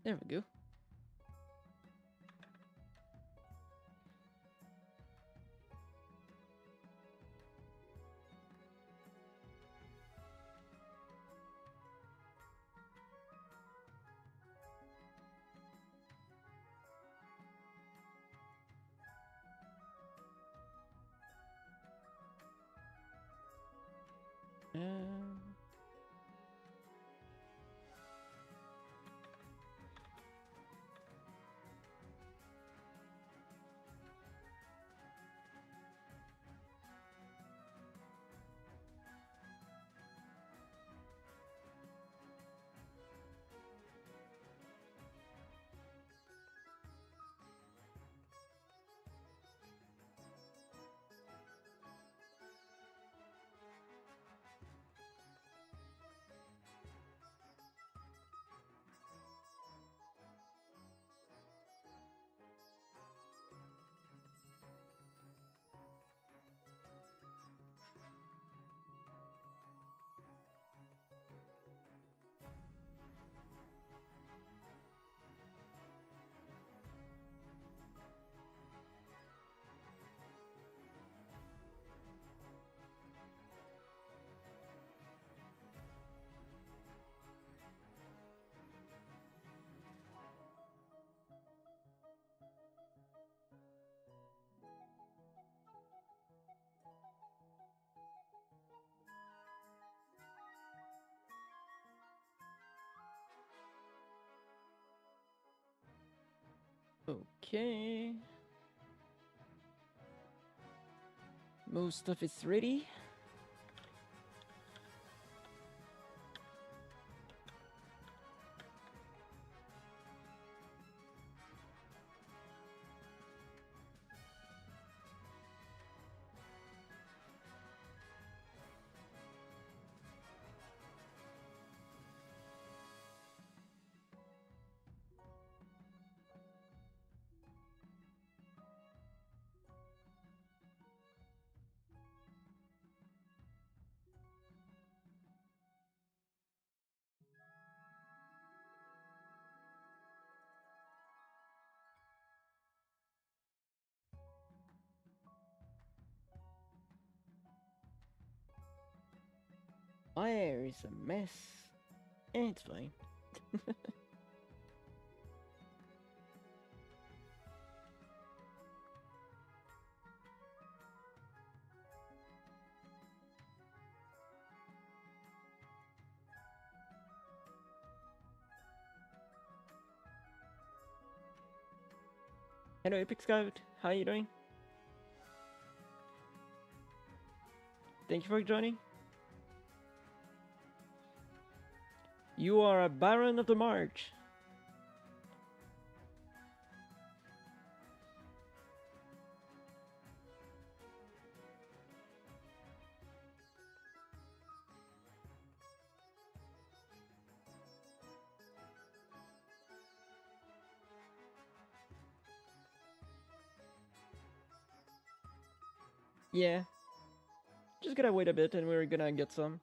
There we go. Okay. Most stuff is ready. Fire is a mess. It's fine. Hello, Epic Scout. How are you doing? Thank you for joining. You are a Baron of the March. Yeah. Just gotta wait a bit and we're gonna get some.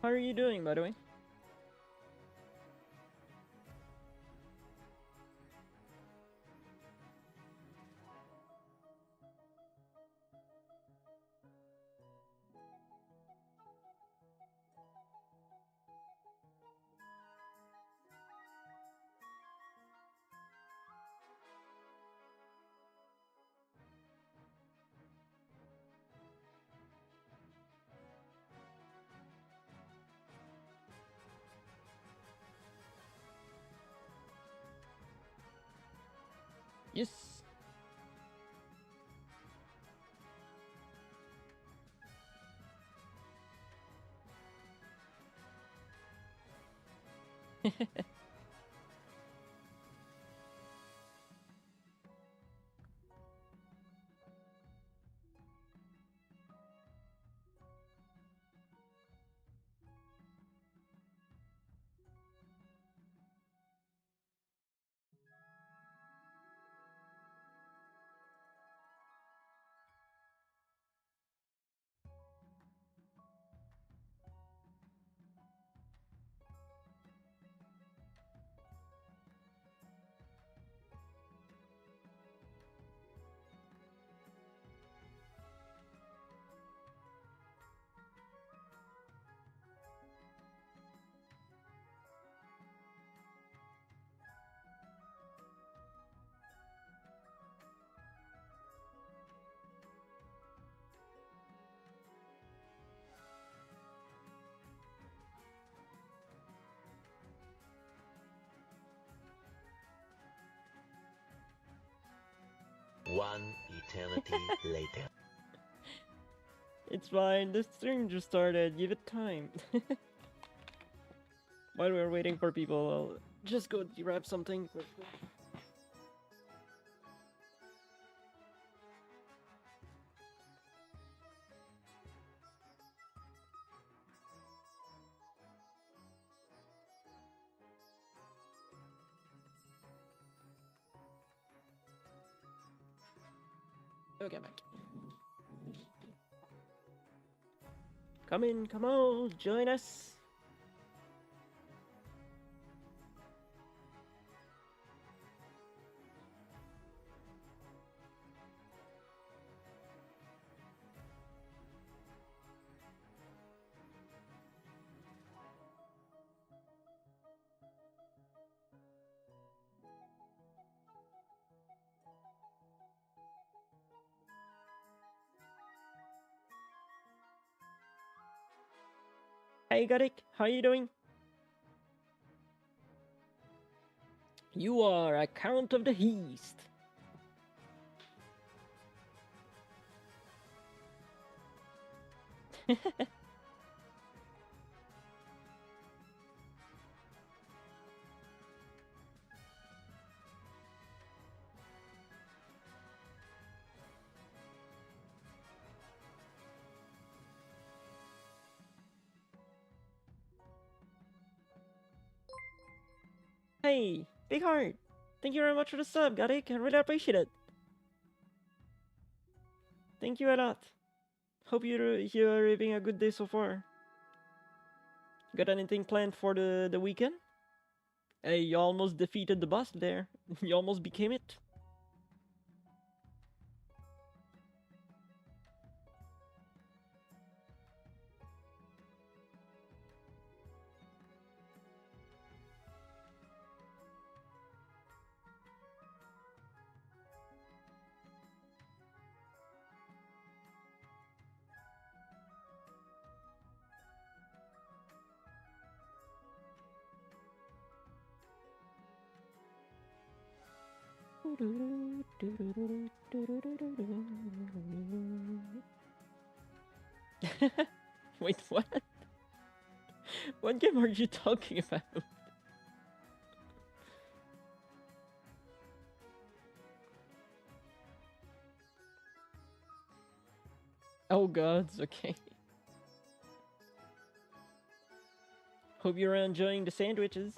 How are you doing, by the way? Yes. One eternity later. It's fine, the stream just started, give it time. While we're waiting for people, I'll just go grab something quickly. Okay, back. Come in, come on, join us. Hey Garik, how you doing? You are a Count of the East. Hey, big heart. Thank you very much for the sub, Garik. I really appreciate it. Thank you a lot. Hope you're having a good day so far. Got anything planned for the weekend? Hey, you almost defeated the boss there. You almost became it. Wait, what? What game are you talking about? Oh gods, okay. Hope you're enjoying the sandwiches.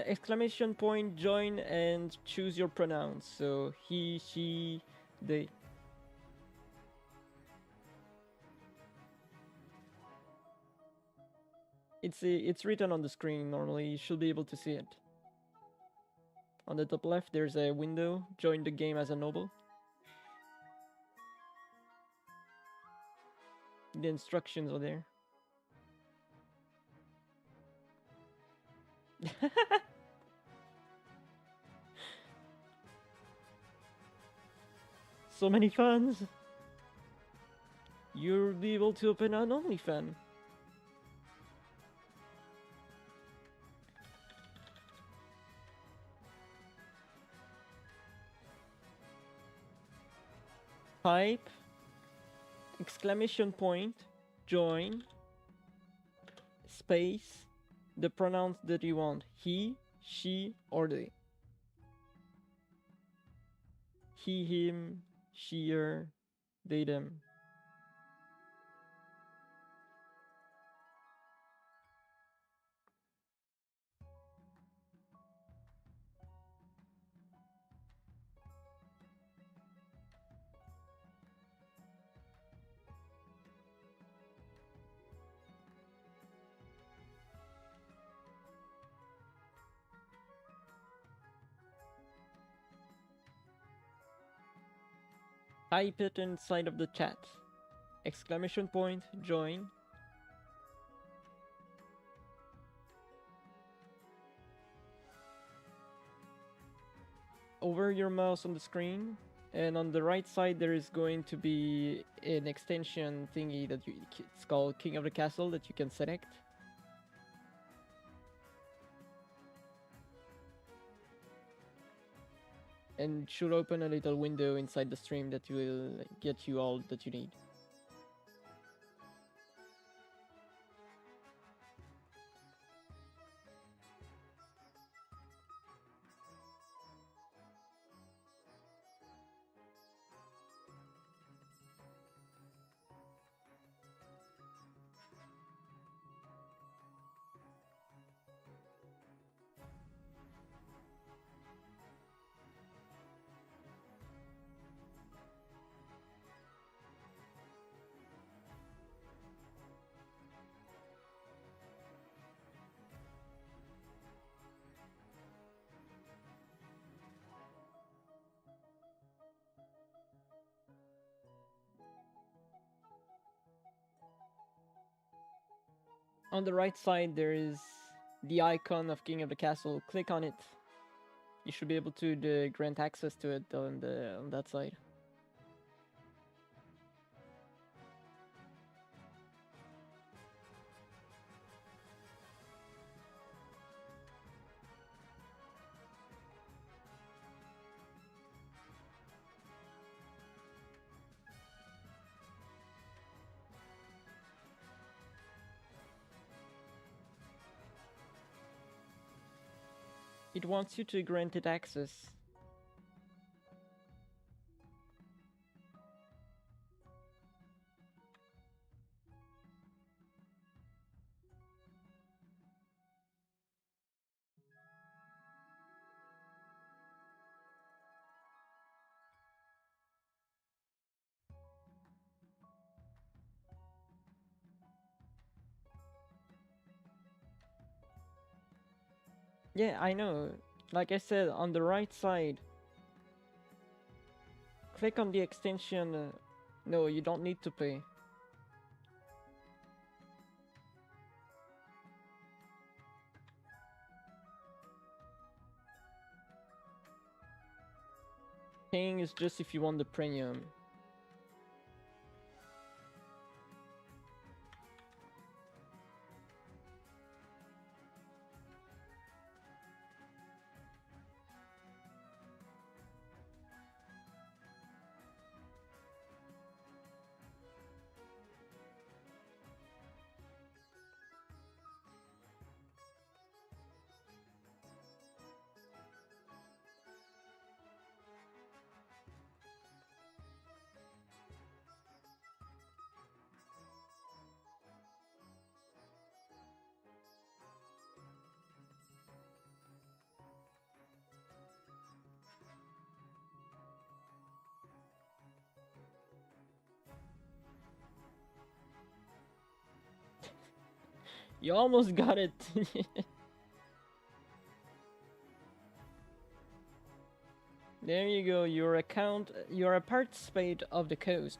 Exclamation point, join, and choose your pronouns. So he, she, they. It's written on the screen normally. You should be able to see it. On the top left, there's a window. Join the game as a noble. The instructions are there. So many fans. You'll be able to open an OnlyFan. Type exclamation point, join, space, the pronouns that you want. He, she, or they. He, him, she, her, they, them. Type it inside of the chat. Exclamation point, join, over your mouse on the screen, and on the right side there is going to be an extension thingy that it's called King of the Castle that you can select. And should open a little window inside the stream that will get you all that you need. On the right side there is the icon of King of the Castle. Click on it. You should be able to grant access to it on that side. It wants you to grant it access. Yeah, I know. Like I said, on the right side, click on the extension. No, you don't need to pay. Paying is just if you want the premium. You almost got it. There you go, you're a participant of the coast.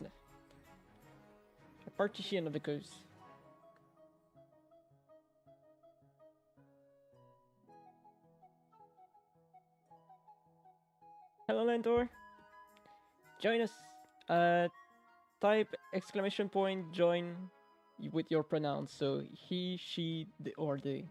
A partition of the coast. Hello, Lentor. Join us. Type exclamation point join with your pronouns. So he, she, or they.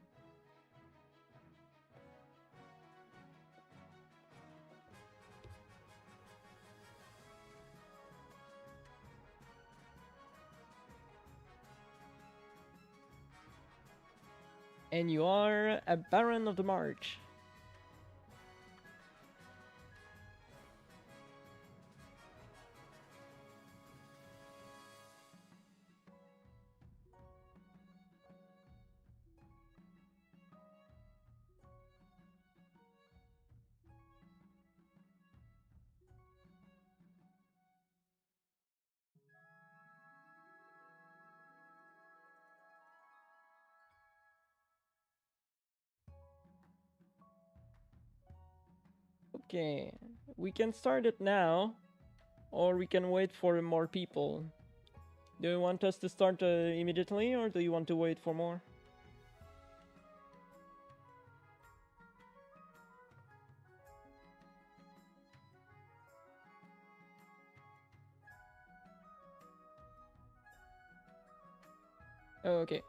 And you are a Baron of the March. Okay, we can start it now, or we can wait for more people. Do you want us to start immediately, or do you want to wait for more? Oh, okay.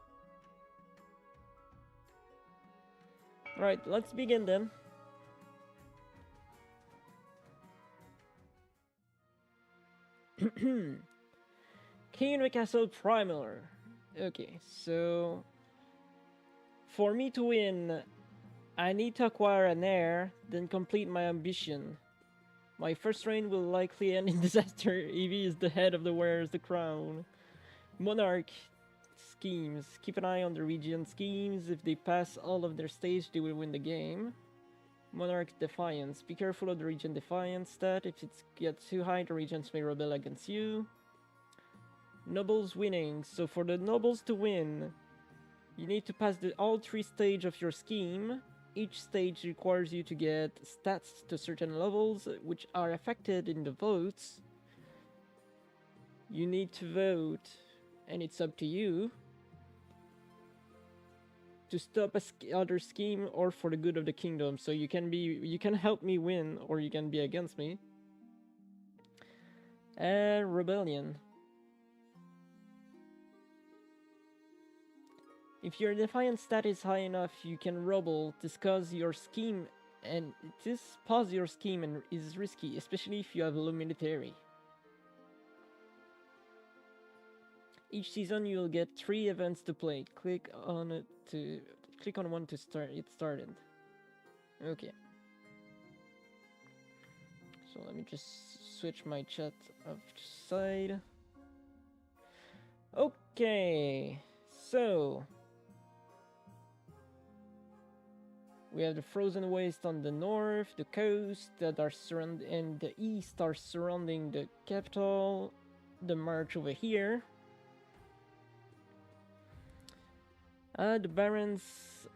Alright, let's begin then. King in the Castle Primal. Okay, so for me to win, I need to acquire an heir, then complete my ambition. My first reign will likely end in disaster if he is the head of the wears the crown. Monarch schemes. Keep an eye on the region schemes. If they pass all of their stage, they will win the game. Monarch Defiance. Be careful of the region Defiance stat. If it gets too high, the regions may rebel against you. Nobles winning. So for the nobles to win, you need to pass all 3 stages of your scheme. Each stage requires you to get stats to certain levels, which are affected in the votes. You need to vote, and it's up to you to stop other scheme or for the good of the kingdom. So you can help me win, or you can be against me. And rebellion. If your defiance stat is high enough, you can rebel, discuss your scheme, and pause your scheme and is risky, especially if you have low military. Each season you will get 3 events to play. Click on one to start it started. Okay. So let me just switch my chat side. Okay. So we have the frozen waste on the north, the coast that are and the east are surrounding the capital, the march over here. The barons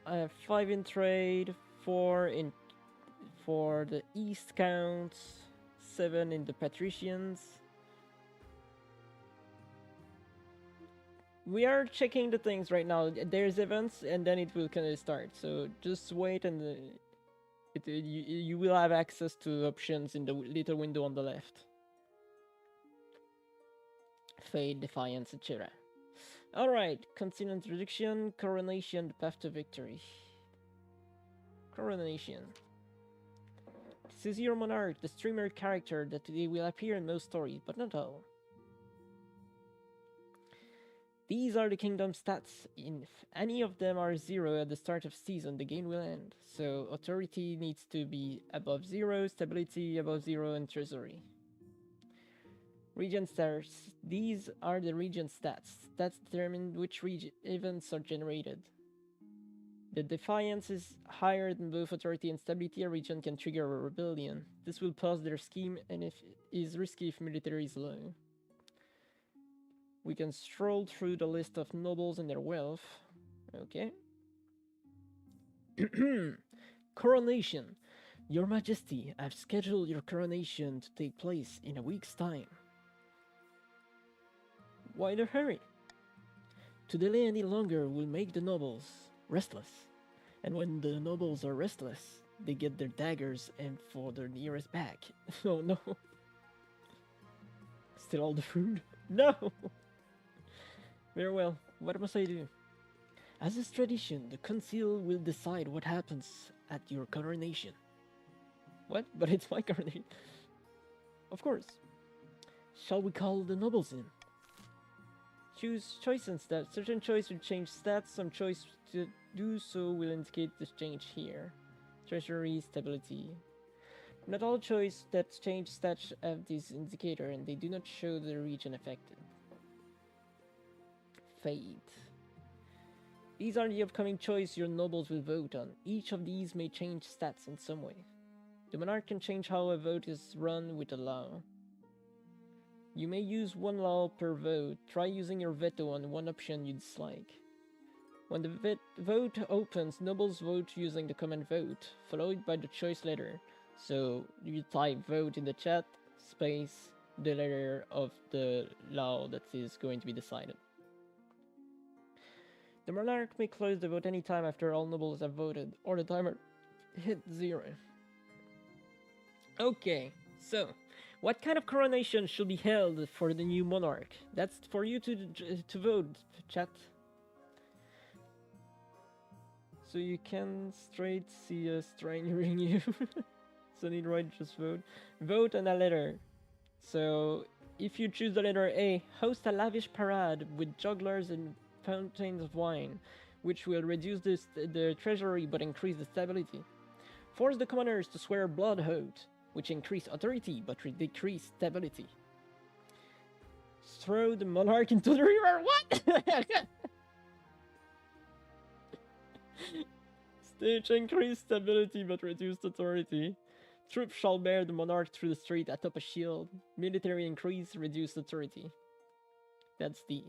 have 5 in trade, 4 in for the east counts, 7 in the patricians. We are checking the things right now. There's events and then it will kind of start. So just wait and you will have access to options in the little window on the left. Fade, Defiance, etc. Alright, continue introduction, coronation, the path to victory. Coronation. This is your monarch, the streamer character that will appear in most stories, but not all. These are the kingdom stats. If any of them are 0 at the start of season, the game will end. So authority needs to be above 0, stability above 0, and treasury. Region stars. These are the region stats. Stats determine which events are generated. The defiance is higher than both authority and stability. A region can trigger a rebellion. This will pause their scheme and is risky if military is low. We can stroll through the list of nobles and their wealth. Okay. Coronation. Your Majesty, I've scheduled your coronation to take place in a week's time. Why the hurry? To delay any longer will make the nobles restless. And when the nobles are restless, they get their daggers and for their nearest back. Oh no. Still all the food? No! Very well, what must I do? As is tradition, the council will decide what happens at your coronation. What? But it's my coronation. Of course. Shall we call the nobles in? Choose choice and stats. Certain choice will change stats, some choice to do so will indicate this change here. Treasury, stability. Not all choice that change stats have this indicator and they do not show the region affected. Fate. These are the upcoming choice your nobles will vote on. Each of these may change stats in some way. The monarch can change how a vote is run with a law. You may use 1 law per vote. Try using your veto on one option you dislike. When the vote opens, nobles vote using the command vote, followed by the choice letter. So you type vote in the chat, space, the letter of the law that is going to be decided. The monarch may close the vote anytime after all nobles have voted, or the timer hit 0. Okay, so what kind of coronation should be held for the new monarch? That's for you to vote, chat. So you can straight see a stranger in you. So need right, just vote. Vote on a letter. So if you choose the letter A, host a lavish parade with jugglers and fountains of wine, which will reduce the treasury but increase the stability. Force the commoners to swear blood oath, which increase authority but decrease stability. Throw the monarch into the river. What? Stage increase stability but reduced authority. Troops shall bear the monarch through the street atop a shield. Military increase, reduced authority. That's the...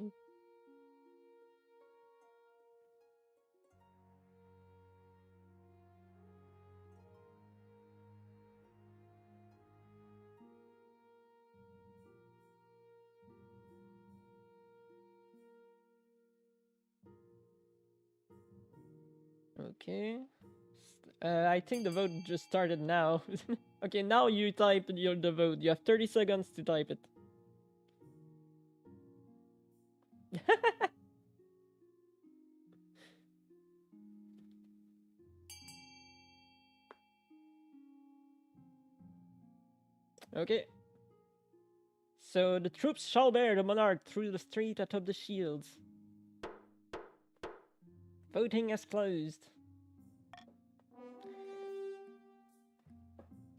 Okay. I think the vote just started now. Okay, now you type the vote. You have 30 seconds to type it. Okay. So the troops shall bear the monarch through the street atop the shields. Voting has closed.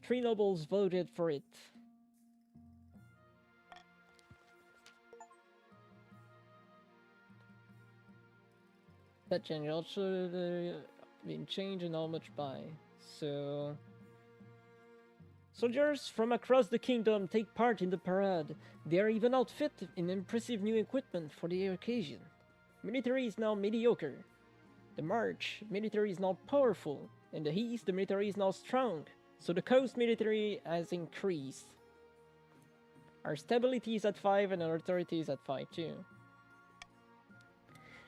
3 nobles voted for it. That change also been changed and how much by. So soldiers from across the kingdom take part in the parade. They are even outfitted in impressive new equipment for the occasion. Military is now mediocre. The march military is now powerful. In the east, the military is now strong. So the coast military has increased. Our stability is at 5 and our authority is at 5 too.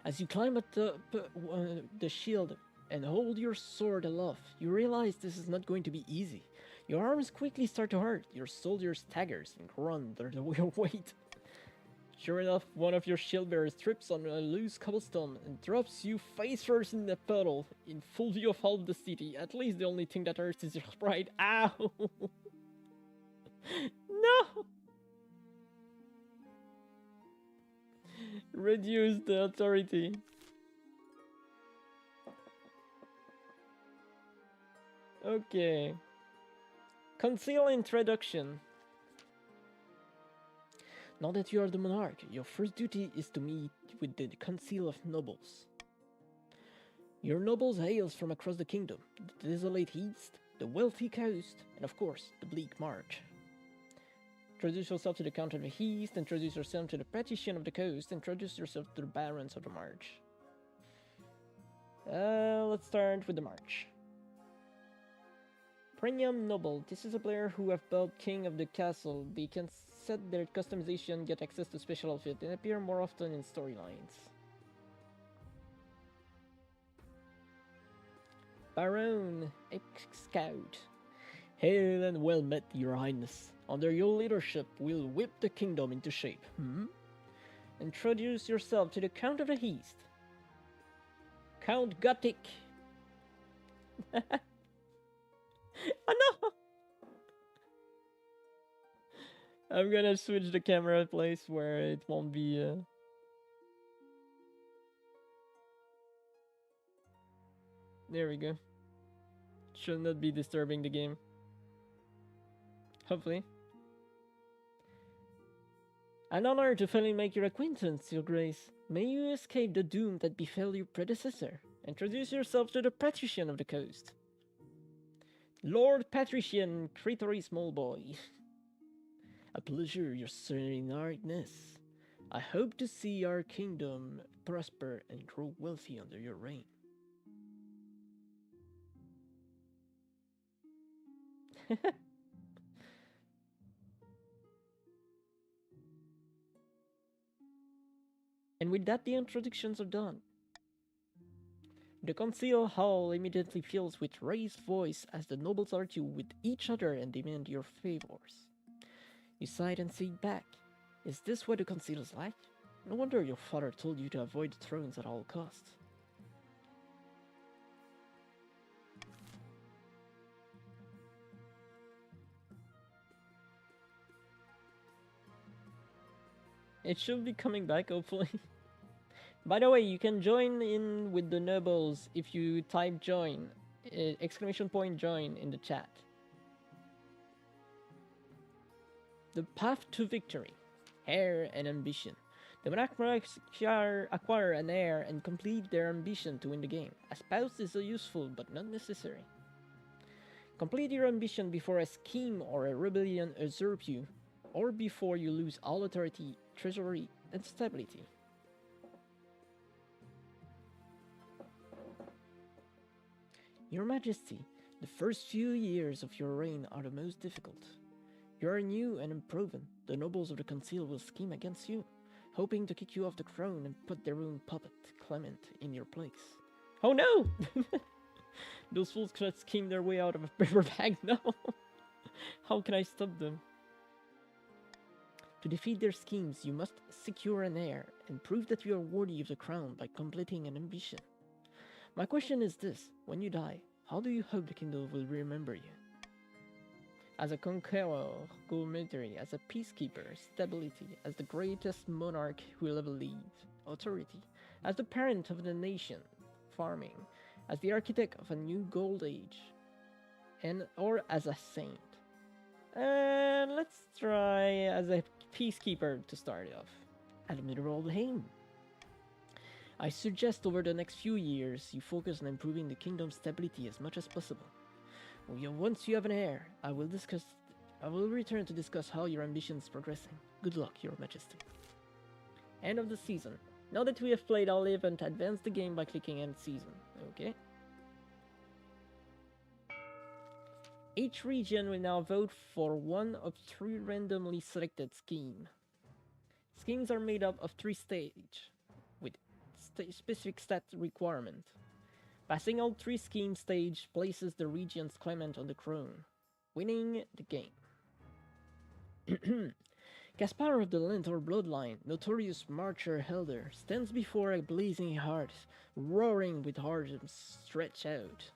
As you climb up the shield and hold your sword aloft, you realize this is not going to be easy. Your arms quickly start to hurt, your soldiers staggers and groan under your weight. Sure enough, one of your shield bearers trips on a loose cobblestone and drops you face first in a puddle, in full view of all of the city. At least the only thing that hurts is your pride. Ow! No! Reduce the authority. Okay. Conceal introduction. Now that you are the monarch, your first duty is to meet with the Council of Nobles. Your nobles hails from across the kingdom, the desolate east, the wealthy coast, and of course, the bleak march. Introduce yourself to the Count of the East, introduce yourself to the Patrician of the Coast, introduce yourself to the Barons of the March. Let's start with the March. Premium Noble. This is a player who have built King of the Castle. They can set their customization, get access to special outfit, and appear more often in storylines. Baron Ex-Scout. Hail and well met, your highness. Under your leadership, we'll whip the kingdom into shape. Introduce yourself to the Count of the East. Count Gothic. Oh no! I'm gonna switch the camera place where it won't be... There we go. Should not be disturbing the game. Hopefully. An honor to finally make your acquaintance, Your Grace. May you escape the doom that befell your predecessor. Introduce yourself to the Patrician of the Coast. Lord Patrician Critory Smallboy. A pleasure, your serene highness. I hope to see our kingdom prosper and grow wealthy under your reign. And with that, the introductions are done. The council hall immediately fills with raised voice as the nobles argue with each other and demand your favors. You sigh and sit back. Is this what the council is like? No wonder your father told you to avoid the thrones at all costs. It should be coming back, hopefully. By the way, you can join in with the nobles if you type join, exclamation point join in the chat. The path to victory, heir and ambition. The monarch must acquire an heir and complete their ambition to win the game. A spouse is useful but not necessary. Complete your ambition before a scheme or a rebellion usurp you, or before you lose all authority, treasury, and stability. Your Majesty, the first few years of your reign are the most difficult. You are new and unproven. The nobles of the Council will scheme against you, hoping to kick you off the throne and put their own puppet, Clement, in your place. Oh no! Those fools could scheme their way out of a paper bag now. How can I stop them? To defeat their schemes, you must secure an heir and prove that you are worthy of the crown by completing an ambition. My question is this: when you die, how do you hope the kingdom will remember you? As a conqueror, go military; as a peacekeeper, stability; as the greatest monarch who will ever live, authority; as the parent of the nation, farming; as the architect of a new gold age, or as a saint. Let's try as a peacekeeper to start off. Admiral Haim. I suggest over the next few years you focus on improving the kingdom's stability as much as possible. Once you have an heir, I will return to discuss how your ambition is progressing. Good luck, Your Majesty. End of the season. Now that we have played all event, advance the game by clicking End Season. Okay. Each region will now vote for one of 3 randomly selected schemes. Schemes are made up of 3 stages, with specific stat requirement. Passing all 3 scheme stage places the region's claimant on the throne, winning the game. Caspar of the Lentor bloodline, notorious marcher Helder, stands before a blazing heart, roaring with arms stretched out.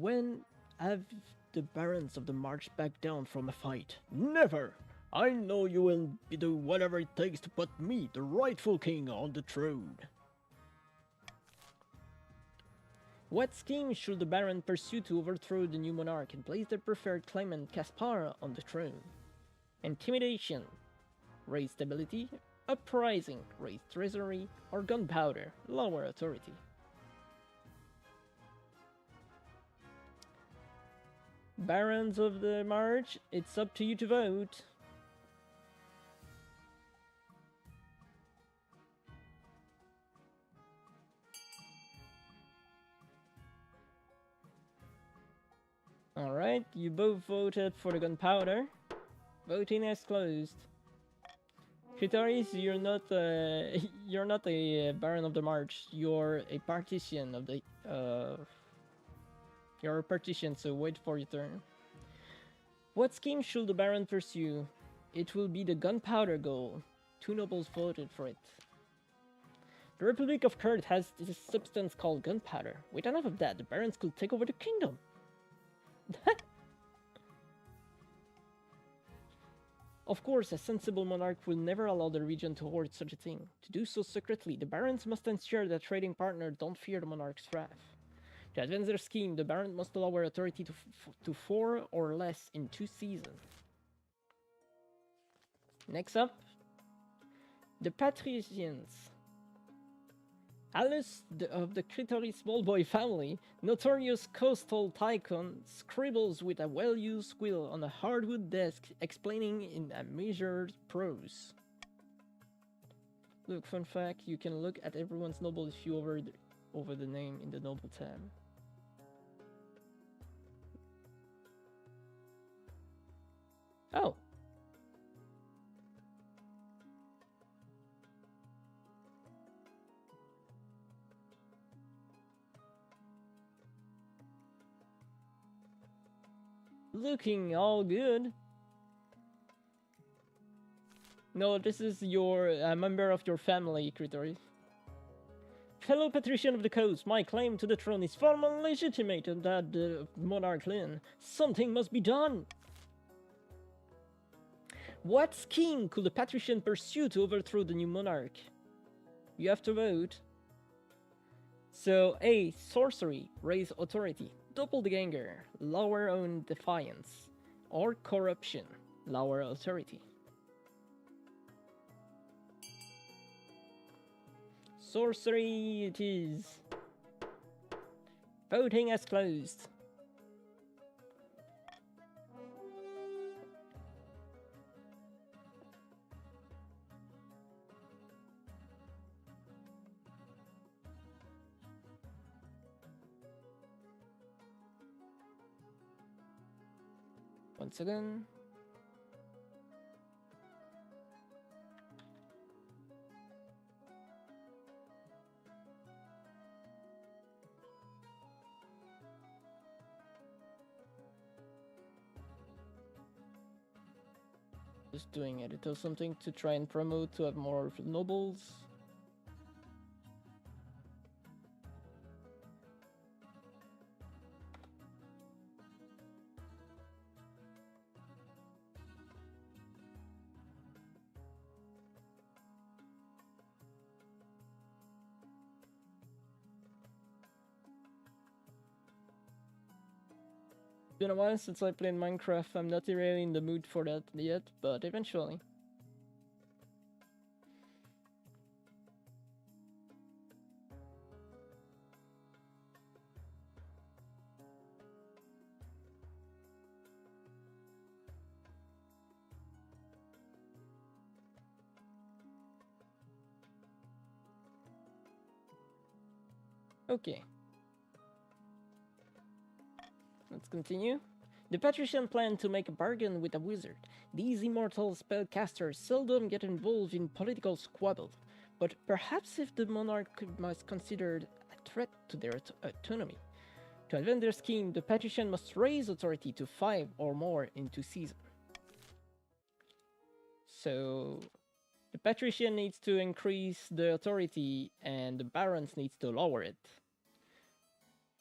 When have the barons of the march backed down from a fight? Never! I know you will do whatever it takes to put me, the rightful king, on the throne. What scheme should the baron pursue to overthrow the new monarch and place their preferred claimant Caspar on the throne? Intimidation, raise stability; uprising, raise treasury; or gunpowder, lower authority. Barons of the March, it's up to you to vote. Alright, you both voted for the gunpowder. Voting is closed. Critoris, you're not a Baron of the March. You're a partisan of the you're a partisan, so wait for your turn. What scheme should the Baron pursue? It will be the gunpowder goal. 2 nobles voted for it. The Republic of Kurt has this substance called gunpowder. With enough of that, the Barons could take over the kingdom. Of course, a sensible monarch will never allow the region to hoard such a thing. To do so secretly, the barons must ensure that trading partners don't fear the monarch's wrath. To advance their scheme, the baron must allow authority to 4 or less in 2 seasons. Next up, the patricians. Alice of the Critory Smallboy family, notorious coastal tycoon, scribbles with a well-used quill on a hardwood desk, explaining in a measured prose. Look, fun fact, you can look at everyone's noble if you hover over the name in the noble tab. Oh. Looking all good. No, this is a member of your family, Critoris. Fellow patrician of the coast, my claim to the throne is far more legitimate than that of Monarch Lin. Something must be done. What scheme could the patrician pursue to overthrow the new monarch? You have to vote. So A. Sorcery, raise authority. Doppelganger, lower own defiance. Or corruption, lower authority. Sorcery it is. Voting has closed. Once again. Just doing it. It was something to try and promote to have more nobles. It's been a while since I played Minecraft. I'm not really in the mood for that yet, but eventually. Okay. Let's continue. The patrician planned to make a bargain with a wizard. These immortal spellcasters seldom get involved in political squabble, but perhaps if the monarch was considered a threat to their autonomy. To advance their scheme, the patrician must raise authority to 5 or more in 2 seasons. So the patrician needs to increase the authority and the barons needs to lower it.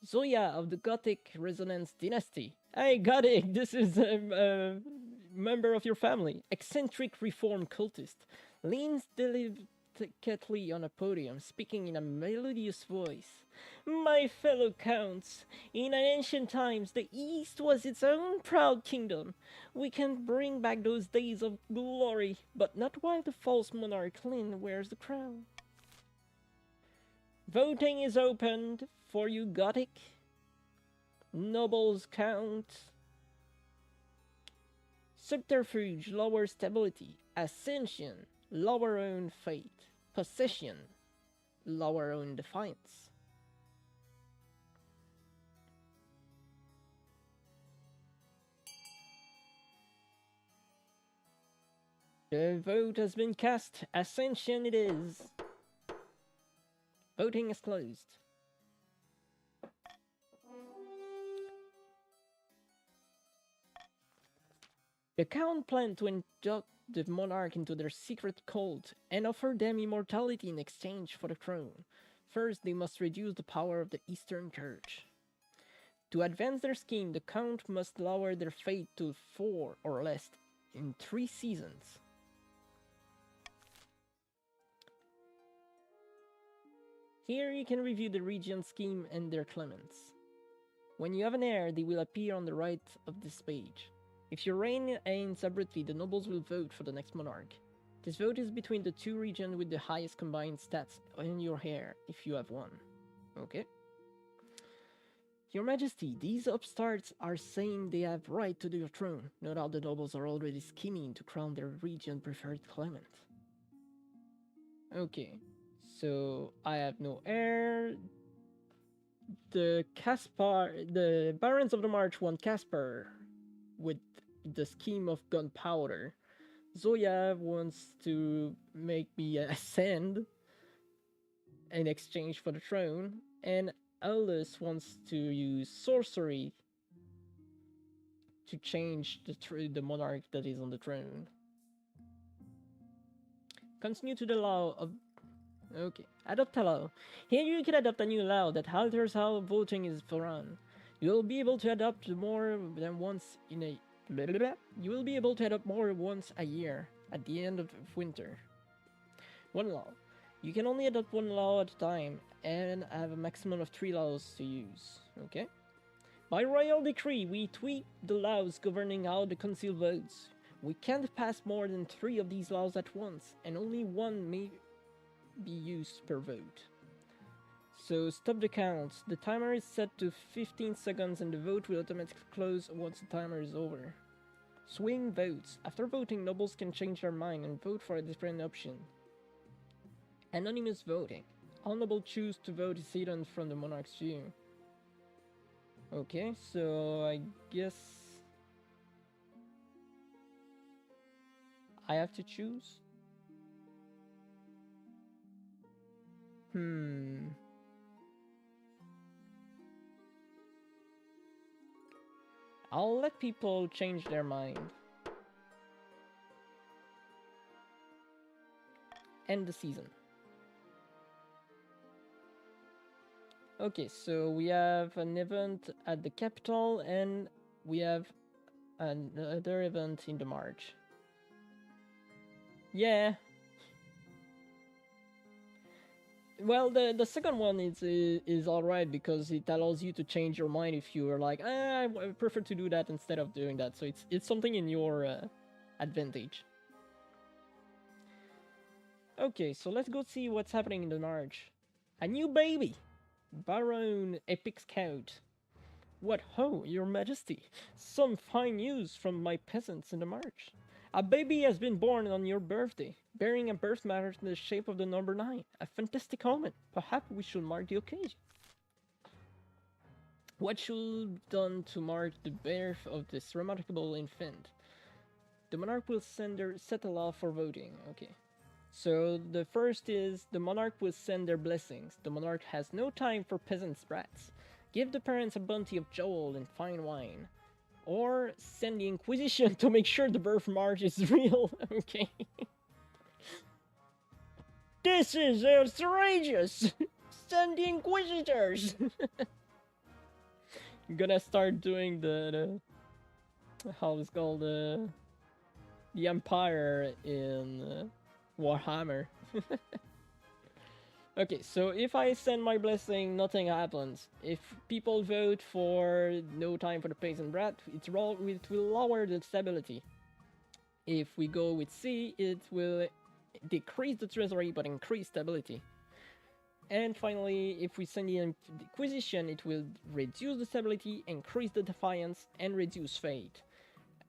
Zoya of the Gothic Resonance Dynasty. Hey, Gothic, this is a member of your family. Eccentric reform cultist. Leans delicately on a podium, speaking in a melodious voice. My fellow counts, in ancient times, the East was its own proud kingdom. We can bring back those days of glory, but not while the false monarch Lin wears the crown. Voting is opened for you, Gothic. Nobles count. Subterfuge, lower stability. Ascension, lower own fate. Possession, lower own defiance. The vote has been cast. Ascension it is. Voting is closed. The Count planned to induct the monarch into their secret cult and offer them immortality in exchange for the throne. First, they must reduce the power of the Eastern Church. To advance their scheme, the Count must lower their fate to 4 or less in 3 seasons. Here you can review the region scheme and their claimants. When you have an heir, they will appear on the right of this page. If your reign ends abruptly, the nobles will vote for the next monarch. This vote is between the 2 regions with the highest combined stats and your heir, if you have one. Okay. Your Majesty, these upstarts are saying they have right to your throne. No doubt the nobles are already scheming to crown their region preferred claimant. Okay. So I have no heir. The Barons of the March want Caspar with the scheme of gunpowder. Zoya wants to make me ascend in exchange for the throne, and Aldous wants to use sorcery to change the monarch that is on the throne. Continue to the law of... Okay, adopt a law. Here you can adopt a new law that alters how voting is run. You will be able to adopt more than once in a Blah, blah, blah. You will be able to adopt more once a year at the end of winter. One law. You can only adopt one law at a time and have a maximum of 3 laws to use. Okay? By royal decree, we tweak the laws governing how the council votes. We can't pass more than 3 of these laws at once, and only one may be used per vote. So stop the count. The timer is set to 15 seconds and the vote will automatically close once the timer is over. Swing votes. After voting, nobles can change their mind and vote for a different option. Anonymous voting. All nobles choose to vote is hidden from the monarch's view. Okay, so I guess I have to choose? I'll let people change their mind. End the season. Okay, so we have an event at the capital and we have another event in the March. Yeah. Well, the second one is alright because it allows you to change your mind if you are like, I prefer to do that instead of doing that. So it's something in your advantage. Okay, so let's go see what's happening in the March. A new baby! Baron Epic Scout. What ho, your majesty! Some fine news from my peasants in the March. A baby has been born on your birthday, bearing a birthmark in the shape of the number 9. A fantastic omen. Perhaps we should mark the occasion. What should be done to mark the birth of this remarkable infant? The monarch will set a law for voting. Okay. So the first is the monarch will send their blessings. The monarch has no time for peasant brats. Give the parents a bounty of jowl and fine wine. Or send the Inquisition to make sure the birthmark is real. Okay. This is outrageous! Send the Inquisitors! I'm gonna start doing the how it's called, the Empire in Warhammer. Okay, so if I send my blessing, nothing happens. If people vote for no time for the peasant brat, it will lower the stability. If we go with C, it will decrease the treasury but increase stability. And finally, if we send the Inquisition, it will reduce the stability, increase the defiance, and reduce fate.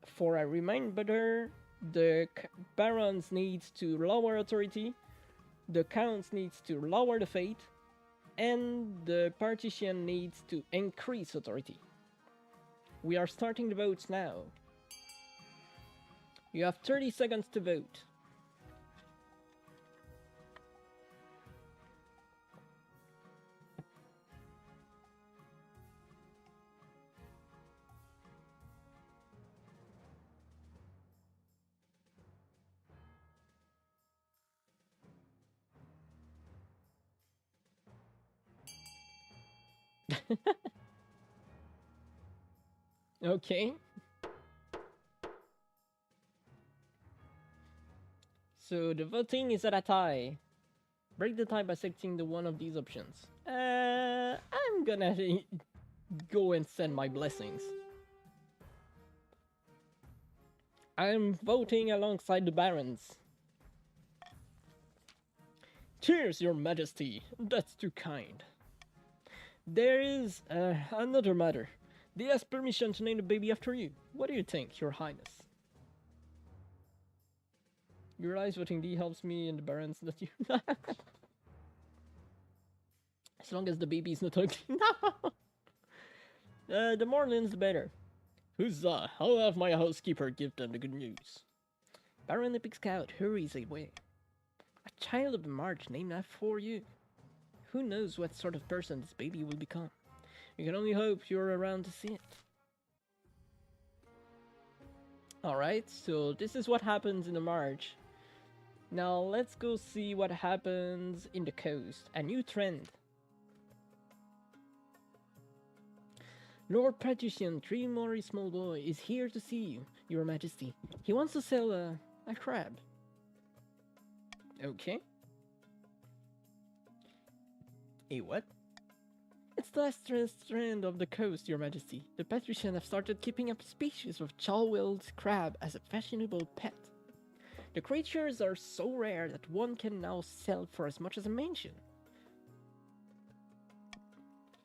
For a reminder, the barons need to lower authority, the counts needs to lower the fate, and the partition needs to increase authority. We are starting the votes now. You have 30 seconds to vote. Okay. So the voting is at a tie. Break the tie by selecting the one of these options. I'm gonna go and send my blessings. I'm voting alongside the barons. Cheers, your majesty. That's too kind. There is another matter. They ask permission to name the baby after you. What do you think, your highness? You realize voting D helps me and the barons that you... As long as the baby is not ugly. No! The more lins, the better. Huzzah! I'll have my housekeeper give them the good news. Baron Epic Scout hurries away. A child of the March named after you. Who knows what sort of person this baby will become? You can only hope you're around to see it. Alright, so this is what happens in the March. Now let's go see what happens in the coast. A new trend. Lord Patrician Tremori Small Boy is here to see you, Your Majesty. He wants to sell a crab. Okay. A what? It's the last strand of the coast, Your Majesty. The patrician have started keeping up a species of Chalwell's crab as a fashionable pet. The creatures are so rare that one can now sell for as much as a mansion.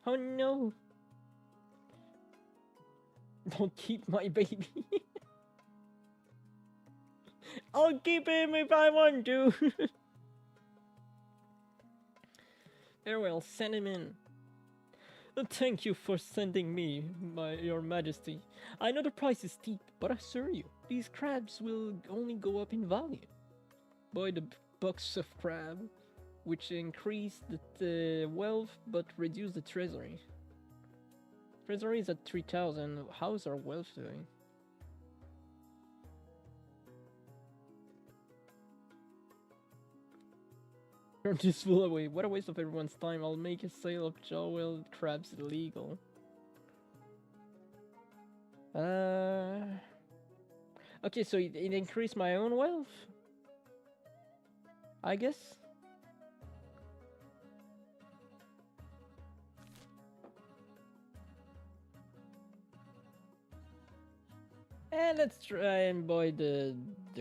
Oh no! Don't keep my baby. I'll keep him if I want to. Very well, send him in. Thank you for sending me, Your Majesty. I know the price is steep, but I assure you, these crabs will only go up in value. Buy the box of crab, which increase the wealth but reduce the treasury. Treasury is at 3,000. How's our wealth doing? Turn this fool away. What a waste of everyone's time. I'll make a sale of Jawel crabs illegal. Okay, so it increased my own wealth? I guess? And let's try and buy the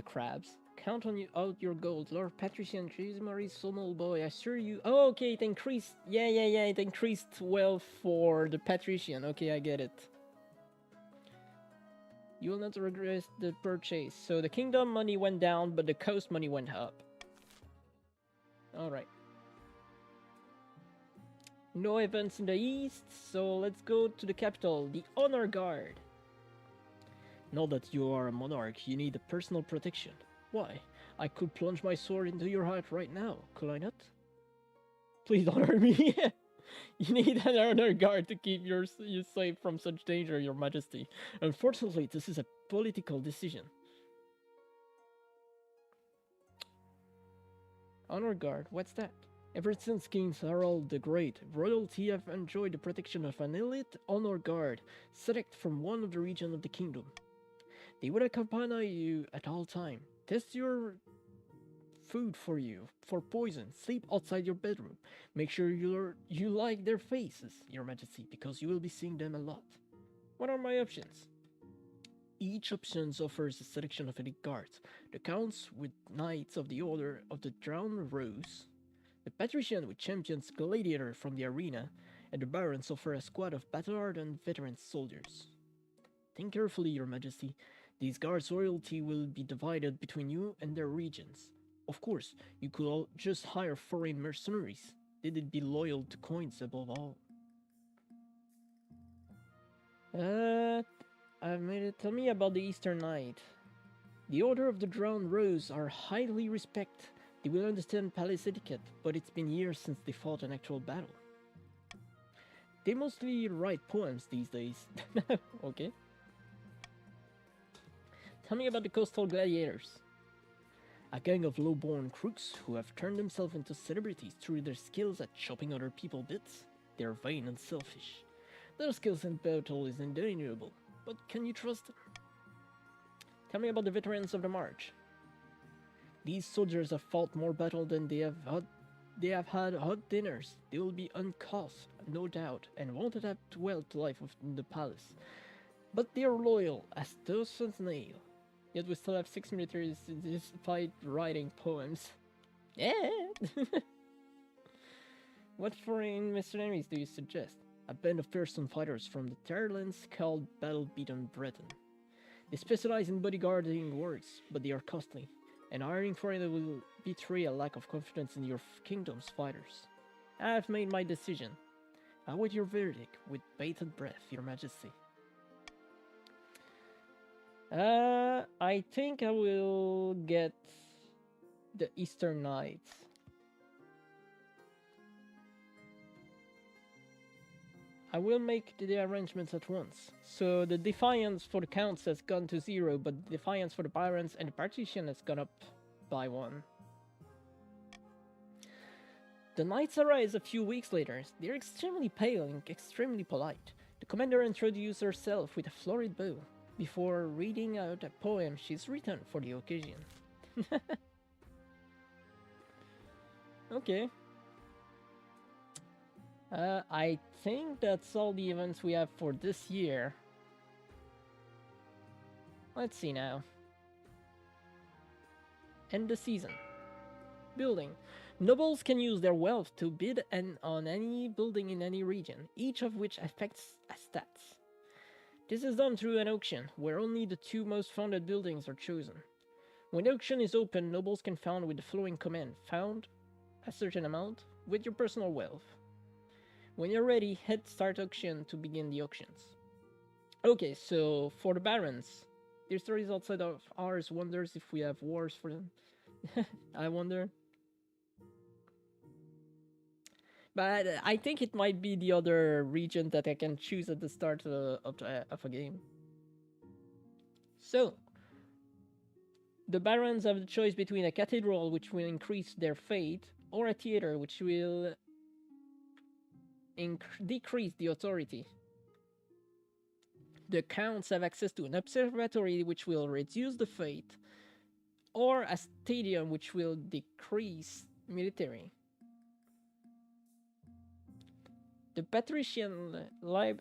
crabs. Count on you out your gold, Lord Patrician Marie Small Boy. I assure you. Oh, okay, it increased. Yeah. It increased wealth for the patrician. Okay, I get it. You will not regret the purchase. So the kingdom money went down, but the coast money went up. All right. No events in the east, so let's go to the capital, the Honor Guard. Now that you are a monarch, you need a personal protection. Why? I could plunge my sword into your heart right now, could I not? Please don't hurt me. You need an honor guard to keep you safe from such danger, Your Majesty. Unfortunately, this is a political decision. Honor guard, what's that? Ever since King Harald the Great, royalty have enjoyed the protection of an elite honor guard, select from one of the regions of the kingdom. They would accompany you at all time. Test your food for you for poison. Sleep outside your bedroom. Make sure you like their faces, Your Majesty, because you will be seeing them a lot. What are my options? Each option offers a selection of elite guards. The counts with knights of the Order of the Drowned Rose, the patrician with champions gladiator from the arena, and the barons offer a squad of battle-hardened veteran soldiers. Think carefully, Your Majesty. These guards' royalty will be divided between you and their regions. Of course, you could all just hire foreign mercenaries. They'd be loyal to coins above all. I've made it. Tell me about the Eastern Knight. The Order of the Drowned Rose are highly respected. They will understand palace etiquette, but it's been years since they fought an actual battle. They mostly write poems these days. Okay. Tell me about the Coastal Gladiators. A gang of low-born crooks who have turned themselves into celebrities through their skills at chopping other people's bits. They're vain and selfish. Their skills in battle is undeniable, but can you trust them? Tell me about the veterans of the March. These soldiers have fought more battle than they have had hot dinners. They will be uncuffed, no doubt, and won't adapt well to life within the palace. But they are loyal as tough as nail. Yet we still have 6 militaries despite writing poems. Yeah! What foreign mercenaries do you suggest? A band of fearsome fighters from the Terlands called Battle-Beaten Breton. They specialize in bodyguarding works, but they are costly, and hiring foreigners will betray a lack of confidence in your kingdom's fighters. I have made my decision. I await your verdict with bated breath, Your Majesty. I think I will get the Eastern Knights. I will make the arrangements at once. So the defiance for the counts has gone to 0, but the defiance for the barons and the partition has gone up by 1. The knights arise a few weeks later. They're extremely pale and extremely polite. The commander introduces herself with a florid bow before reading out a poem she's written for the occasion. Okay. I think that's all the events we have for this year. Let's see now. End the season. Building. Nobles can use their wealth to bid on any building in any region, each of which affects a stats. This is done through an auction, where only the 2 most founded buildings are chosen. When the auction is open, nobles can found with the following command: found a certain amount with your personal wealth. When you're ready, hit start auction to begin the auctions. Okay, so for the barons, territories outside of ours wonders if we have wars for them. I wonder. But I think it might be the other region that I can choose at the start of a game. So, the barons have the choice between a cathedral, which will increase their fate, or a theater, which will decrease the authority. The counts have access to an observatory, which will reduce the fate, or a stadium, which will decrease military. The patrician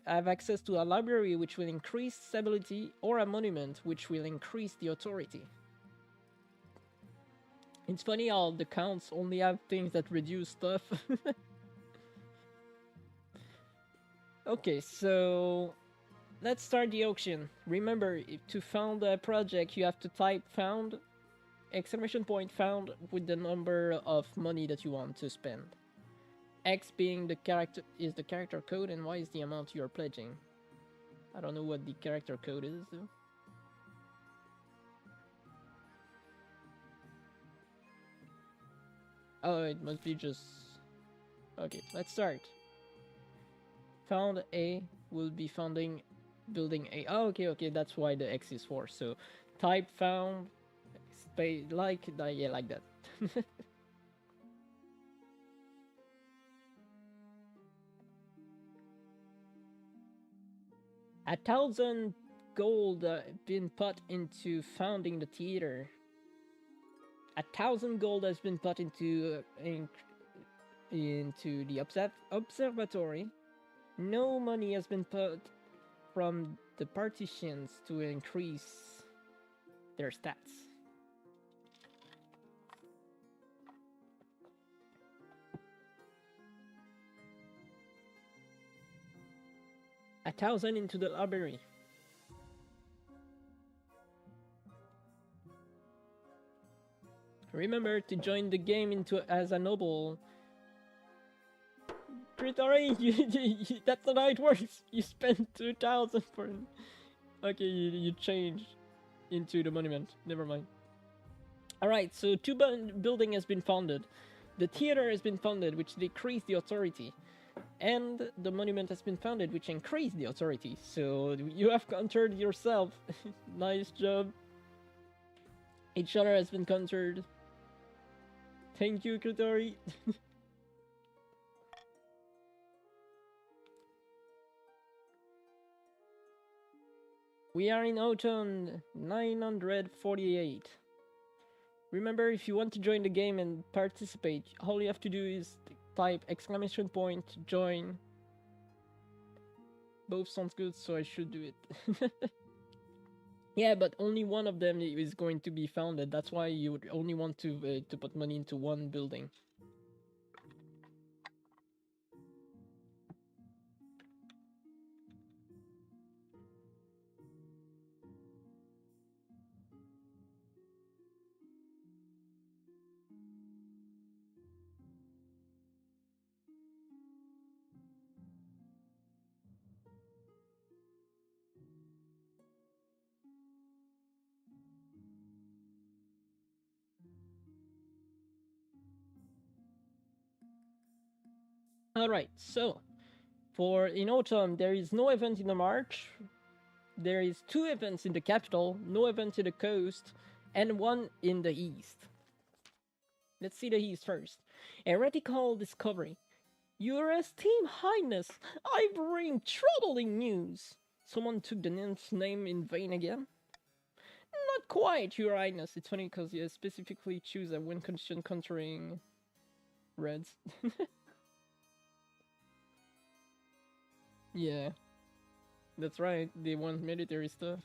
have access to a library, which will increase stability, or a monument, which will increase the authority. It's funny how the counts only have things that reduce stuff. Okay, so let's start the auction. Remember, to found a project, you have to type found, exclamation point found, with the number of money that you want to spend. X being the character code, and Y is the amount you are pledging. I don't know what the character code is though. Oh, it must be just... Okay, let's start. Found A will be founding building A. Oh, okay, that's why the X is for. So type found space like that. A 1,000 gold been put into founding the theater. 1,000 gold has been put into the observatory. No money has been put from the partitions to increase their stats. A 1,000 into the library. Remember to join the game as a noble. Pritori, that's not how it works. You spend 2,000 for it. Okay, you change into the monument. Never mind. Alright, so 2 building has been founded. The theater has been founded, which decreased the authority. And the monument has been founded, which increased the authority. So you have countered yourself. Nice job. Each other has been countered. Thank you, Kritori. We are in autumn 948. Remember, if you want to join the game and participate, all you have to do is type exclamation point join. Both sounds good, so I should do it. Yeah, but only one of them is going to be founded. That's why you would only want to put money into one building. Alright, so for in autumn there is no event in the March. There is 2 events in the capital, no event in the coast, and 1 in the east. Let's see the east first. Heretical discovery. Your esteemed highness, I bring troubling news. Someone took the nymph's name in vain again? Not quite, your highness. It's funny because you specifically choose a win condition countering reds. Yeah, that's right. They want military stuff.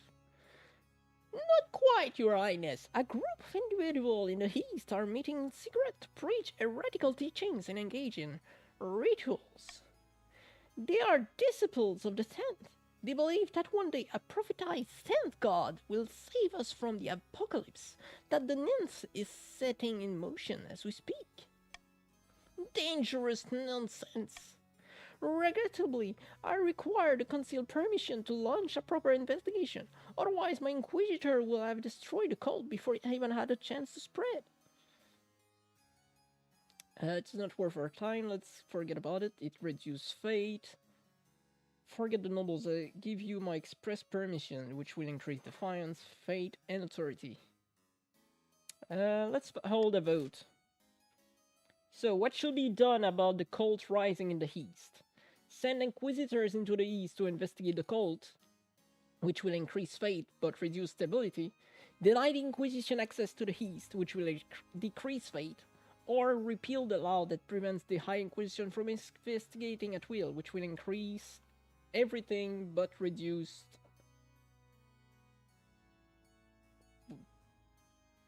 Not quite, your highness. A group of individuals in the East are meeting in secret to preach heretical teachings and engage in rituals. They are disciples of the Tenth. They believe that one day a prophetized Tenth God will save us from the apocalypse that the Ninth is setting in motion as we speak. Dangerous nonsense. Regrettably, I require the concealed permission to launch a proper investigation. Otherwise, my Inquisitor will have destroyed the cult before it even had a chance to spread. It's not worth our time. Let's forget about it. It reduces fate. Forget the nobles. I give you my express permission, which will increase defiance, fate, and authority. Let's hold a vote. So, what should be done about the cult rising in the East? Send inquisitors into the East to investigate the cult, which will increase fate but reduce stability. Deny the Inquisition access to the East, which will decrease fate. Or repeal the law that prevents the High Inquisition from investigating at will, which will increase everything but reduce...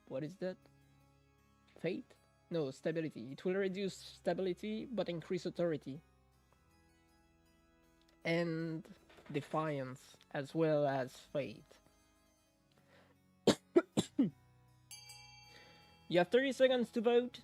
What is that? Fate? No, stability. It will reduce stability but increase authority. And defiance, as well as fate. You have 30 seconds to vote.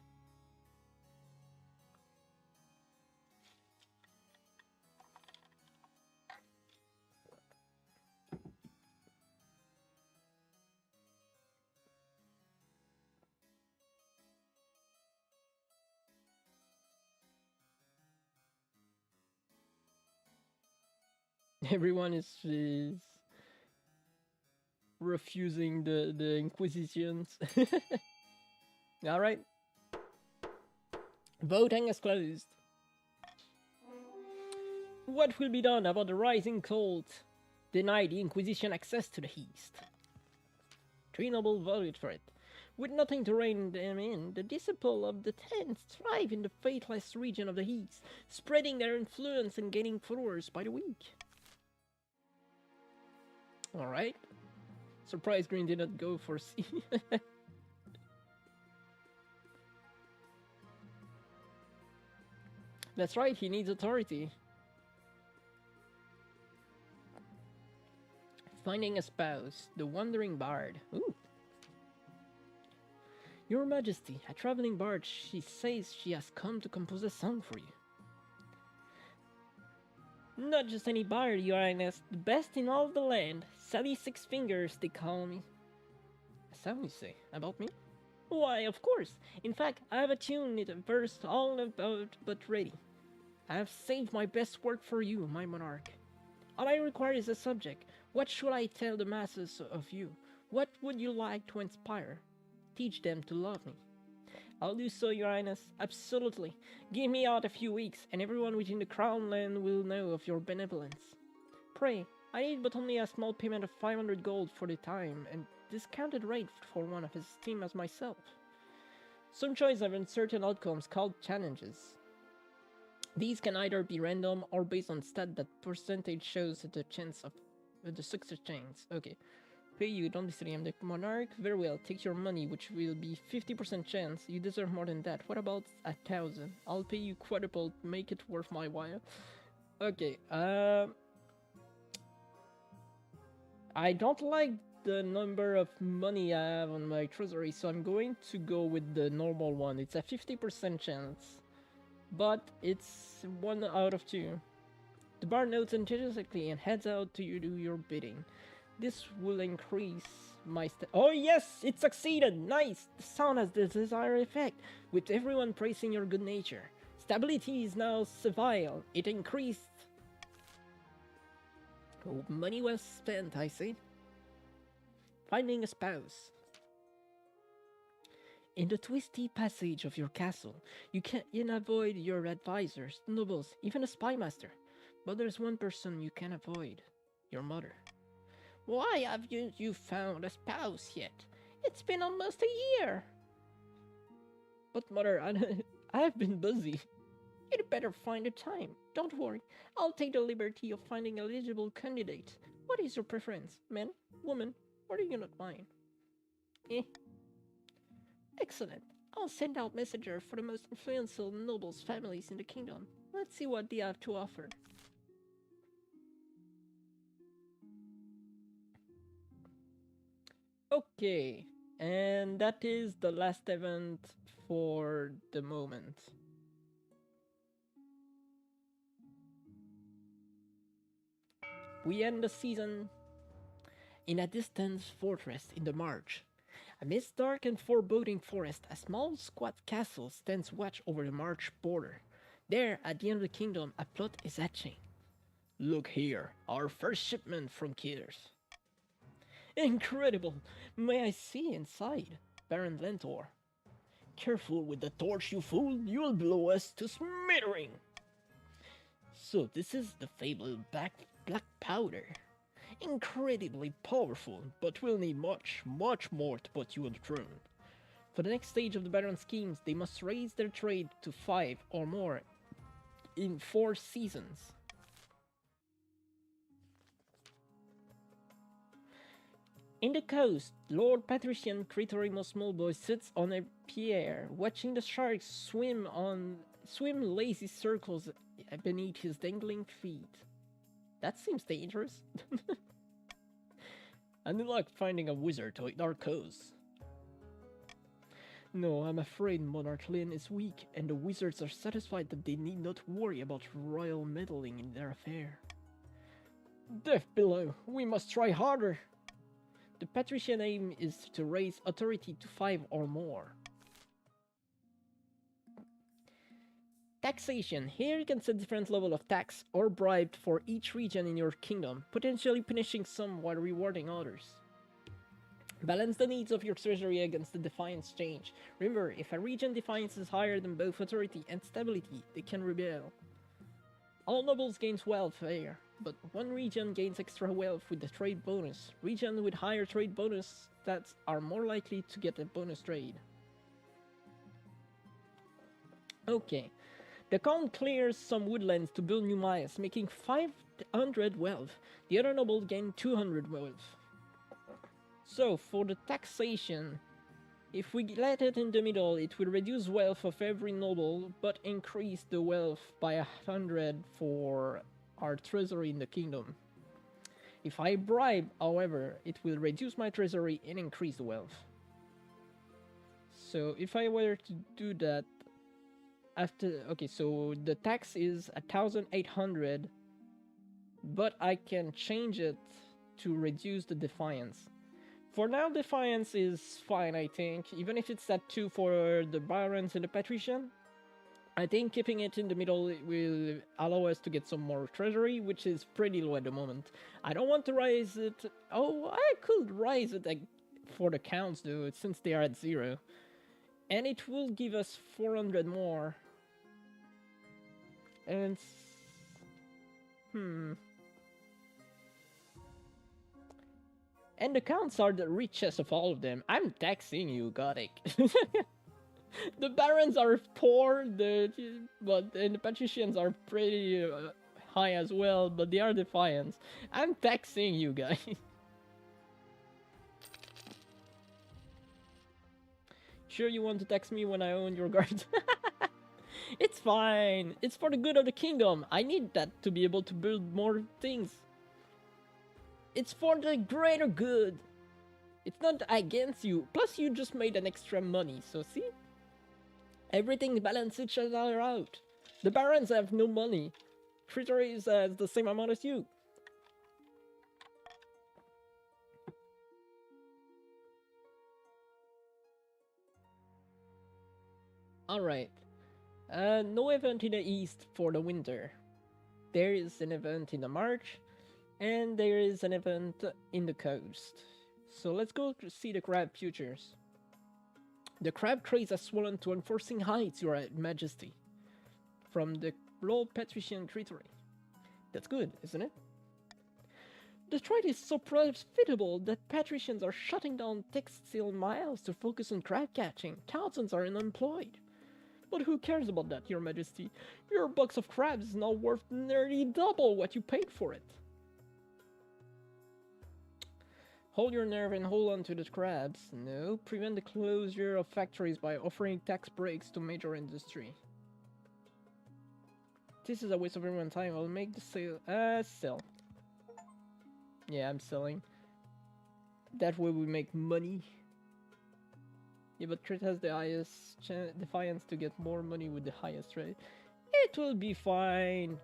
Everyone is refusing the Inquisitions. Alright. Voting is closed. What will be done about the rising cult? Deny the Inquisition access to the East. 3 nobles voted for it. With nothing to rein them in, the disciples of the Tenth thrive in the faithless region of the East, spreading their influence and gaining followers by the week. Alright. Surprise Green did not go for C. That's right, he needs authority. Finding a spouse, the wandering bard. Ooh. Your Majesty, a traveling bard, she says she has come to compose a song for you. Not just any bard, Your Highness, the best in all the land. Sally Six Fingers, they call me. A song, you say? About me? Why, of course. In fact, I have a tune, a verse all about but ready. I have saved my best work for you, my monarch. All I require is a subject. What should I tell the masses of you? What would you like to inspire? Teach them to love me. I'll do so, Your Highness. Absolutely. Give me out a few weeks, and everyone within the Crown Land will know of your benevolence. Pray, I need but only a small payment of 500 gold for the time, and discounted rate for one as esteemed as myself. Some choice of uncertain outcomes called challenges. These can either be random or based on stat that percentage shows the chance of the success chance. Okay. Pay you, don't be silly, I'm the monarch. Very well, take your money, which will be 50% chance. You deserve more than that. What about 1,000? I'll pay you quadruple, make it worth my while. Okay, I don't like the number of money I have on my treasury, so I'm going to go with the normal one. It's a 50% chance, but it's 1 out of 2. The bard notes enthusiastically and heads out to you do your bidding. This will increase my oh yes, it succeeded! Nice! The sound has the desired effect, with everyone praising your good nature. Stability is now servile. It increased. Oh, money well spent, I say. Finding a spouse. In the twisty passage of your castle, you can avoid your advisors, nobles, even a spy master. But there's one person you can avoid: your mother. Why haven't you found a spouse yet? It's been almost a year. But mother, I have been busy. You'd better find a time. Don't worry, I'll take the liberty of finding a eligible candidate. What is your preference, man, woman, or do you not mind? Eh. Excellent. I'll send out messengers for the most influential nobles families in the kingdom. Let's see what they have to offer. Okay, and that is the last event for the moment. We end the season in a distant fortress in the march. Amidst dark and foreboding forest, a small squat castle stands watch over the march border. There, at the end of the kingdom, a plot is hatching. Look here, our first shipment from Kiers. Incredible! May I see inside? Baron Lentor. Careful with the torch, you fool! You'll blow us to smittering! So this is the fabled black powder. Incredibly powerful, but we'll need much more to put you on the throne. For the next stage of the Baron's schemes, they must raise their trade to 5 or more in 4 seasons. In the coast, Lord Patrician Critorimo Smallboy sits on a pier, watching the sharks swim lazy circles beneath his dangling feet. That seems dangerous. And good luck finding a wizard to our cause. No, I'm afraid Monarch Lin is weak, and the wizards are satisfied that they need not worry about royal meddling in their affair. Death below, we must try harder. The patrician aim is to raise authority to 5 or more. Taxation. Here you can set different level of tax or bribe for each region in your kingdom, potentially punishing some while rewarding others. Balance the needs of your treasury against the defiance change. Remember, if a region defiance is higher than both authority and stability, they can rebel. All nobles gains wealth here, but one region gains extra wealth with the trade bonus. Regions with higher trade bonus stats are more likely to get a bonus trade. Okay. The Count clears some woodlands to build new mines, making 500 wealth. The other nobles gain 200 wealth. So, for the taxation, if we let it in the middle, it will reduce wealth of every noble, but increase the wealth by 100 for our treasury in the kingdom. If I bribe, however, it will reduce my treasury and increase the wealth. So, if I were to do that, okay, so the tax is 1,800, but I can change it to reduce the defiance. For now, defiance is fine, I think, even if it's at 2 for the barons and the patrician. I think keeping it in the middle will allow us to get some more treasury, which is pretty low at the moment. I don't want to raise it. Oh, I could raise it for the counts though, since they are at 0. And it will give us 400 more. And and the counts are the richest of all of them. I'm taxing you, Gothic. The barons are poor, and the patricians are pretty high as well, but they are defiant. I'm taxing you guys. Sure you want to tax me when I own your guard? It's fine. It's for the good of the kingdom. I need that to be able to build more things. It's for the greater good. It's not against you. Plus you just made an extra money, so see? Everything balances each other out. The barons have no money. Treasuries has the same amount as you. Alright. No event in the east for the winter. There is an event in the March, and there is an event in the coast. So let's go to see the crab futures. The crab craze has swollen to unforeseen heights, Your Majesty, from the low patrician territory. That's good, isn't it? The trade is so profitable that patricians are shutting down textile mills to focus on crab catching. Thousands are unemployed. But who cares about that, Your Majesty? Your box of crabs is now worth nearly double what you paid for it. Hold your nerve and hold on to the crabs. No, prevent the closure of factories by offering tax breaks to major industry. This is a waste of everyone's time. I'll make the sale. Sell. Yeah, I'm selling. That way we make money. Yeah, but Crit has the highest defiance to get more money with the highest rate. It will be fine.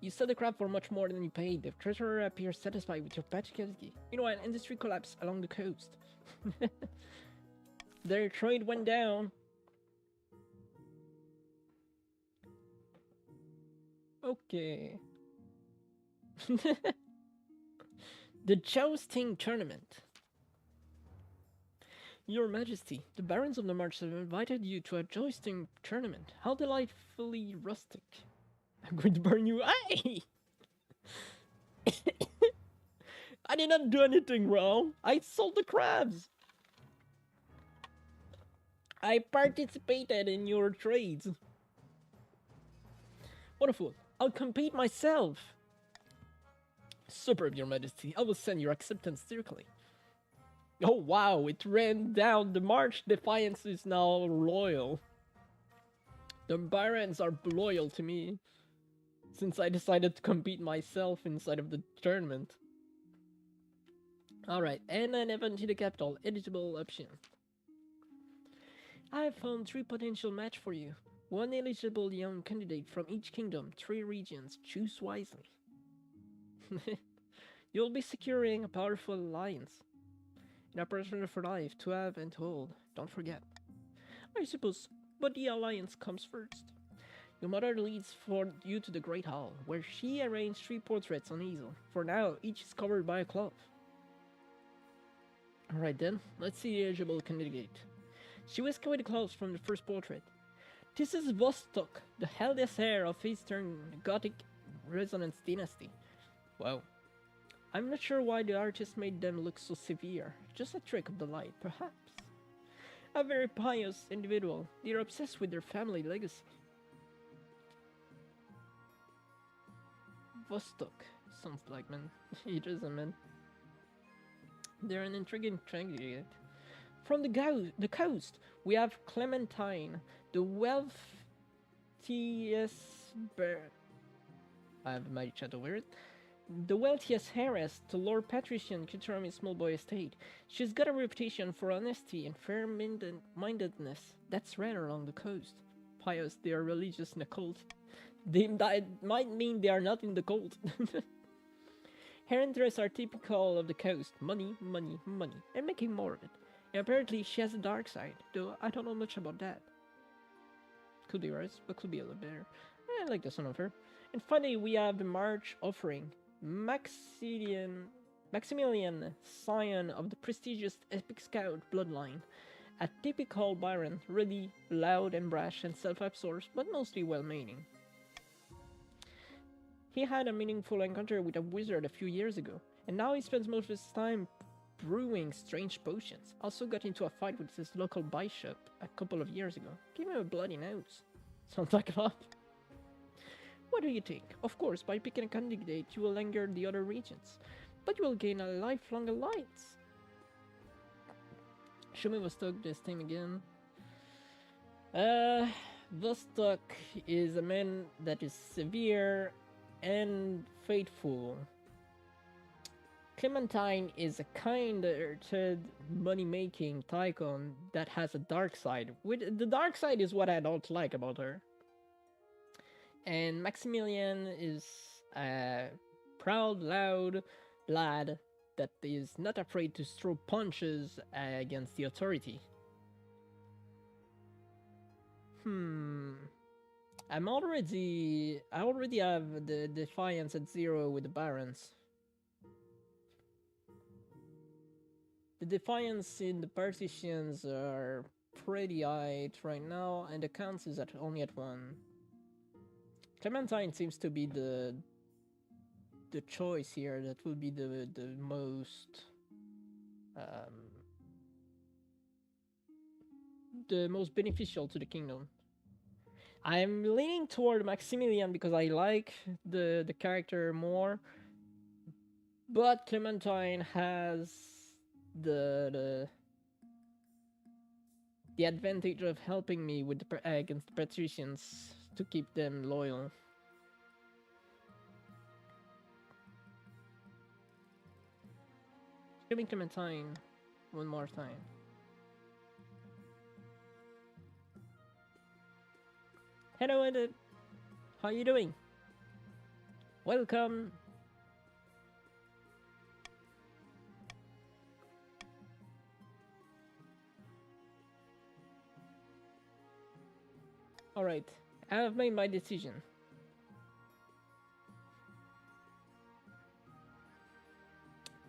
You sell the crab for much more than you paid. The treasurer appears satisfied with your patriarchy. Meanwhile, industry collapsed along the coast. Their trade went down. Okay. The jousting tournament. Your Majesty, the barons of the march have invited you to a jousting tournament. How delightfully rustic. I'm going to burn you. Hey! I did not do anything wrong. I sold the crabs. I participated in your trades. Wonderful. I'll compete myself. Superb, Your Majesty. I will send your acceptance directly. Oh wow, it ran down. The March Defiance is now loyal. The barons are loyal to me since I decided to compete myself inside of the tournament. Alright, and an event in the capital. Eligible option. I have found 3 potential match for you. 1 eligible young candidate from each kingdom, 3 regions. Choose wisely. You'll be securing a powerful alliance. An opportunity for life, to have and to hold. Don't forget. I suppose, but the alliance comes first. Your mother leads for you to the Great Hall, where she arranged 3 portraits on easel. For now, each is covered by a cloth. Alright then, let's see the eligible candidate. She whisked away the clothes from the first portrait. This is Vostok, the eldest heir of Eastern Gothic Resonance dynasty. Wow. I'm not sure why the artist made them look so severe. Just a trick of the light, perhaps. A very pious individual. They're obsessed with their family legacy. Vostok. Sounds like, man. It is a man. They're an intriguing candidate. From the coast, we have Clementine, the wealthiest I have my chat over it. The wealthiest heiress to Lord Patrician Kutarami's small boy estate. She's got a reputation for honesty and fair-mindedness. That's rare along the coast. Pious, they are religious in a cult. That might mean they are not in the cult. Her interests are typical of the coast. Money, money, money. And making more of it. And apparently she has a dark side, though I don't know much about that. Could be worse, but could be a little better. I like the sound of her. And finally we have the March offering. Maximilian, scion of the prestigious Epic Scout bloodline. A typical Baron, really loud and brash and self-absorbed, but mostly well-meaning. He had a meaningful encounter with a wizard a few years ago, and now he spends most of his time brewing strange potions. Also got into a fight with his local bishop a couple of years ago. Gave him a bloody nose. Sounds like a lot. What do you think? Of course, by picking a candidate, you will anger the other regions, but you will gain a lifelong alliance. Show me Vostok this time again. Vostok is a man that is severe and faithful. Clementine is a kind-hearted, money-making tycoon that has a dark side. The dark side is what I don't like about her. And Maximilian is a proud, loud lad that is not afraid to throw punches against the authority. I already have the defiance at 0 with the barons. The defiance in the partitions are pretty high right now, and the counts is at only at 1. Clementine seems to be the choice here. That will be the most beneficial to the kingdom. I'm leaning toward Maximilian because I like the character more, but Clementine has the advantage of helping me with against the patricians to keep them loyal. Giving Clementine one more time. Hello, Edit. How you doing? Welcome. Alright, I have made my decision.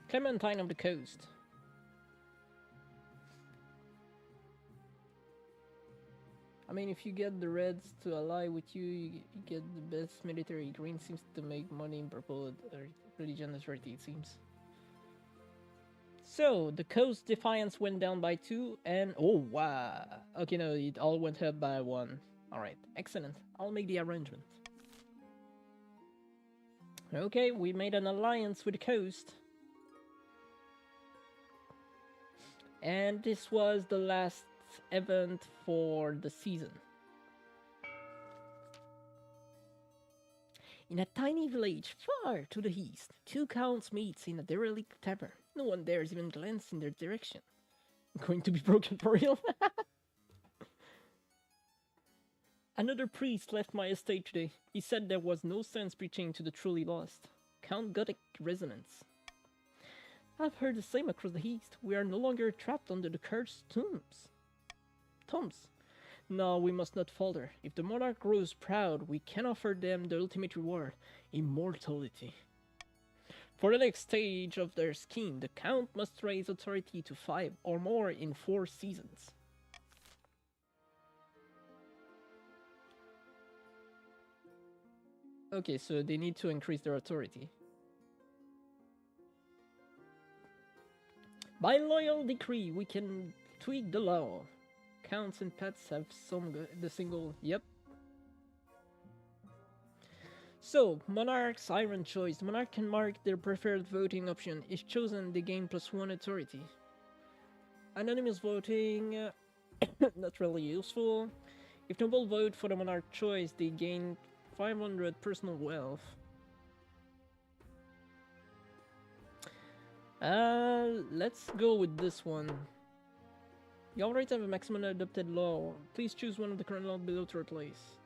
Clementine of the Coast. I mean, if you get the Reds to ally with you, you get the best military. Green seems to make money in purple. Religion is rarity, it seems. So, the Coast Defiance went down by 2, and oh wow. Okay, no, it all went up by 1. Alright, excellent. I'll make the arrangement. Okay, we made an alliance with the Coast. And this was the last event for the season. In a tiny village far to the east, 2 counts meet in a derelict tavern. No one dares even glance in their direction. I'm going to be broken for real. Another priest left my estate today. He said there was no sense preaching to the truly lost. Count Gothic resonance. I've heard the same across the east. We are no longer trapped under the cursed tombs. No, we must not falter. If the monarch grows proud, we can offer them the ultimate reward, immortality. For the next stage of their scheme, the Count must raise authority to 5 or more in 4 seasons. Okay, so they need to increase their authority. By loyal decree, we can tweak the law. Counts and pets have the single, yep. So, Monarch's Iron Choice. The Monarch can mark their preferred voting option. If chosen, they gain +1 authority. Anonymous voting, not really useful. If noble vote for the Monarch choice, they gain 500 personal wealth. Let's go with this one. You already have a maximum adopted law. Please choose one of the current law below to replace.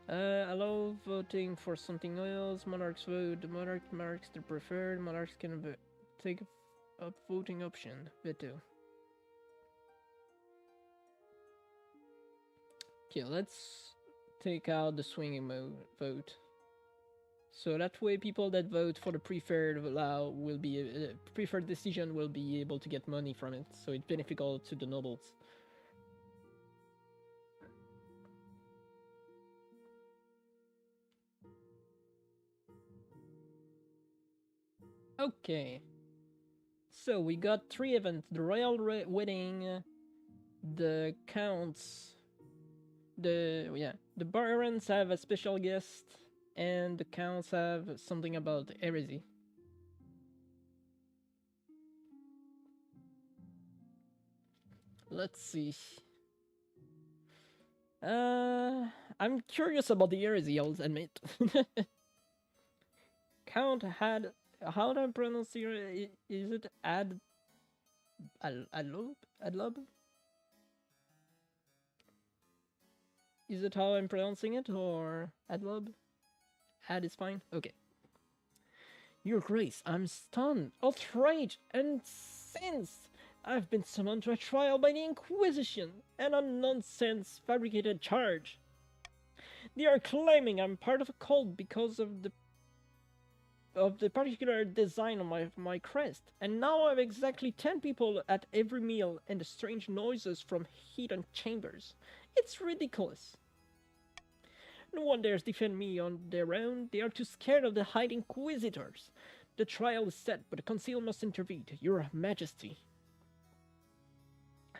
Allow voting for something else. Monarchs vote. The monarch marks the preferred. Monarchs can take a voting option. Veto. Okay, let's take out the swinging vote. So that way, people that vote for the preferred law will be preferred decision will be able to get money from it. So it's beneficial to the nobles. Okay. So we got 3 events: the royal wedding, the counts, the barons have a special guest, and the counts have something about heresy. Let's see. I'm curious about the heresy, I'll admit. Count had, how do I pronounce it? Is it Adlob? Is it how I'm pronouncing it, or Adlob? Ad is fine? Okay. Your Grace, I'm stunned, outraged, and incensed. I've been summoned to a trial by the Inquisition, and a nonsense fabricated charge. They are claiming I'm part of a cult because of the of the particular design of my crest, and now I have exactly 10 people at every meal and the strange noises from hidden chambers. It's ridiculous. No one dares defend me on their own. They are too scared of the High Inquisitors. The trial is set, but the Council must intervene. Your Majesty.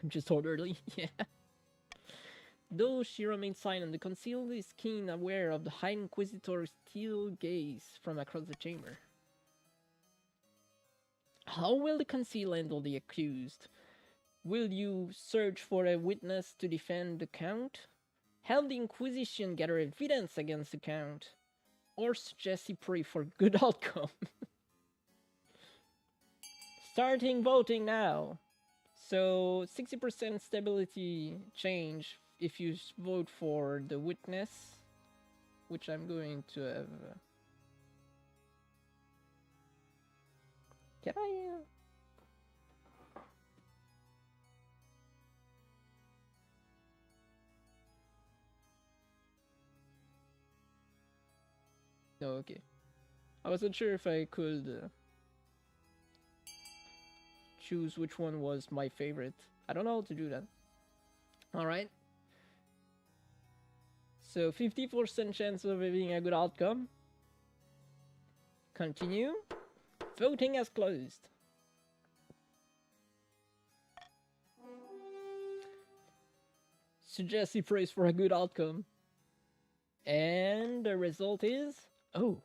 I'm just orderly, yeah. Though she remains silent, the Council is keen aware of the High Inquisitor's steel gaze from across the chamber. How will the Council handle the accused? Will you search for a witness to defend the Count? Help the Inquisition gather evidence against the Count? Or suggest he pray for good outcome? Starting voting now! So 60% stability change if you vote for the witness, which I'm going to have. Can I? No, okay. I wasn't sure if I could choose which one was my favorite. I don't know how to do that. Alright. So 50% chance of having a good outcome. Continue. Voting has closed. Suggest he prays for a good outcome. And the result is... Oh.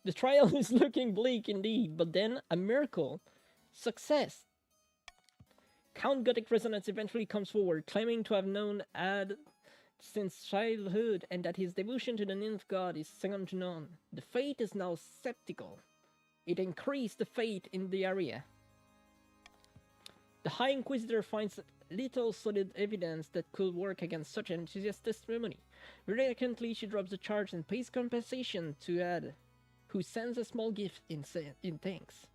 The trial is looking bleak indeed, but then a miracle. Success. Count Gothic Resonance eventually comes forward, claiming to have known Ad since childhood and that his devotion to the nymph god is second to none. The fate is now skeptical. It increased the fate in the area. The High Inquisitor finds little solid evidence that could work against such enthusiastic testimony. Reluctantly, she drops the charge and pays compensation to Ad, who sends a small gift in thanks.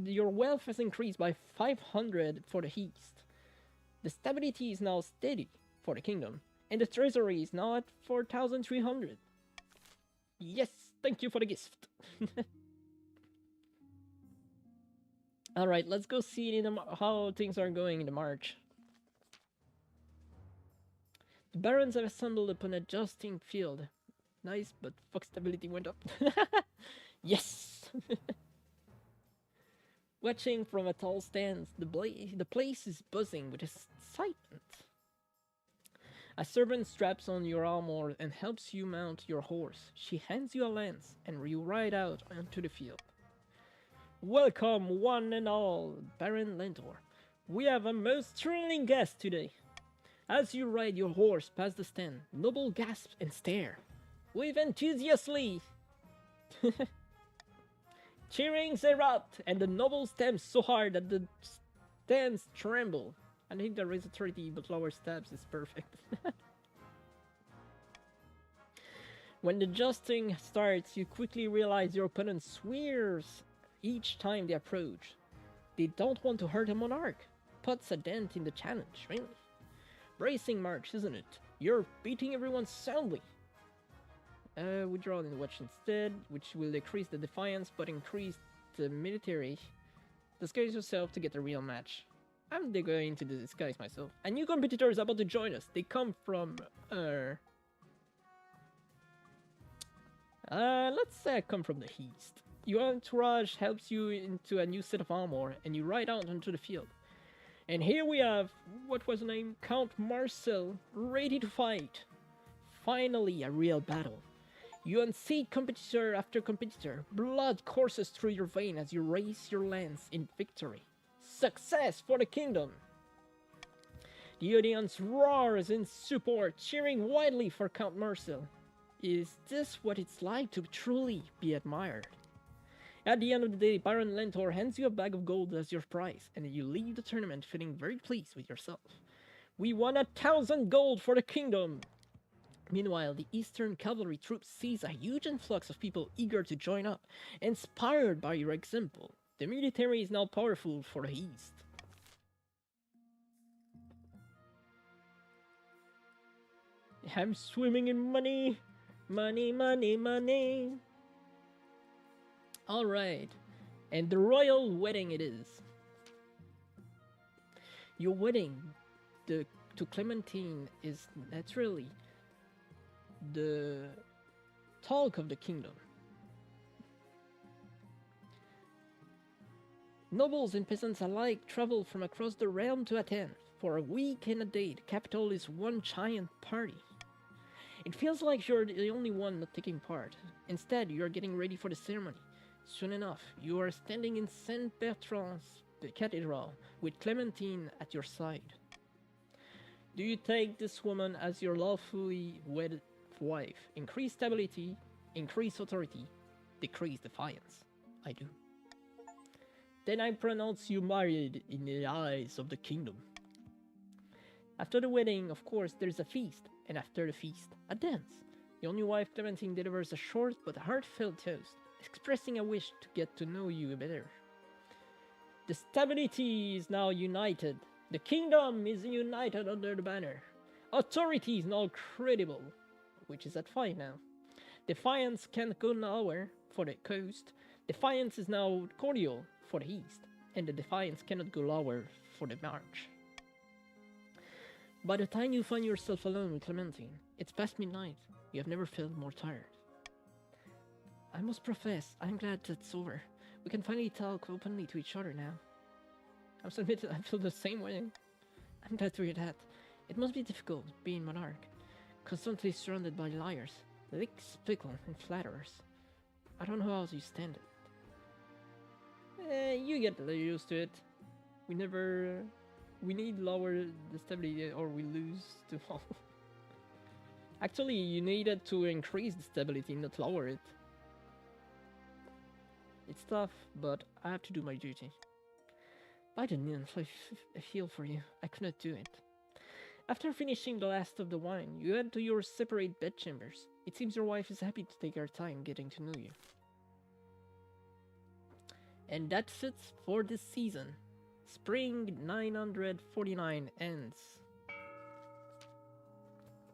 Your wealth has increased by 500 for the East. The stability is now steady for the kingdom, and the treasury is now at 4,300. Yes, thank you for the gift. Alright, let's go see how things are going in the march. The barons have assembled upon a jousting field. Nice, but fuck, stability went up. Yes! Watching from a tall stance, the place is buzzing with excitement. A servant straps on your armor and helps you mount your horse. She hands you a lance, and you ride out onto the field. Welcome, one and all, Baron Lentor. We have a most thrilling guest today. As you ride your horse past the stand, noble gasp and stare. Wave enthusiastically. Cheerings erupt, and the nobles stamp so hard that the stands tremble. I think the raise 30, but lower stabs is perfect. When the jousting starts, you quickly realize your opponent swears each time they approach. They don't want to hurt a monarch. Puts a dent in the challenge, really. Bracing march, isn't it? You're beating everyone soundly. Withdraw in watch instead, which will decrease the defiance but increase the military. Disguise yourself to get a real match. I'm going to disguise myself. A new competitor is about to join us. They come from let's say I come from the east. Your entourage helps you into a new set of armor, and you ride out onto the field. And here we have, what was the name? Count Marcel, ready to fight. Finally, a real battle. You unseat competitor after competitor. Blood courses through your vein as you raise your lance in victory. Success for the kingdom! The audience roars in support, cheering wildly for Count Marcel. Is this what it's like to truly be admired? At the end of the day, Baron Lentor hands you a bag of gold as your prize, and you leave the tournament feeling very pleased with yourself. We won 1,000 gold for the kingdom! Meanwhile, the Eastern Cavalry troops sees a huge influx of people eager to join up, inspired by your example. The military is now powerful for the East. I'm swimming in money! Money, money, money! Alright. And the royal wedding it is. Your wedding to Clementine is naturally the talk of the kingdom. Nobles and peasants alike travel from across the realm to attend. For a week and a day, the capital is one giant party. It feels like you're the only one not taking part. Instead, you are getting ready for the ceremony. Soon enough, you are standing in Saint Bertrand's cathedral with Clementine at your side. Do you take this woman as your lawfully wedded wife? Increase stability, increase authority, decrease defiance. I do. Then I pronounce you married in the eyes of the kingdom. After the wedding, of course, there's a feast, and after the feast, a dance. Your new wife Clementine delivers a short but heartfelt toast, expressing a wish to get to know you better. The stability is now united. The kingdom is united under the banner. Authority is now credible, which is at 5 now. Defiance can't go nowhere for the coast. Defiance is now cordial for the east, and the defiance cannot go lower for the march. By the time you find yourself alone with Clementine, it's past midnight. You have never felt more tired. I must profess, I'm glad that's over. We can finally talk openly to each other now. I must admit I feel the same way. I'm glad to hear that. It must be difficult being monarch, constantly surrounded by liars, licks, pickle, and flatterers. I don't know how you stand it. You get used to it. We need lower the stability or we lose to fall. Actually, you needed to increase the stability, not lower it. It's tough, but I have to do my duty. By the nymph, I feel for you. I could not do it. After finishing the last of the wine, you head to your separate bedchambers. It seems your wife is happy to take her time getting to know you. And that's it for this season. Spring 949 ends.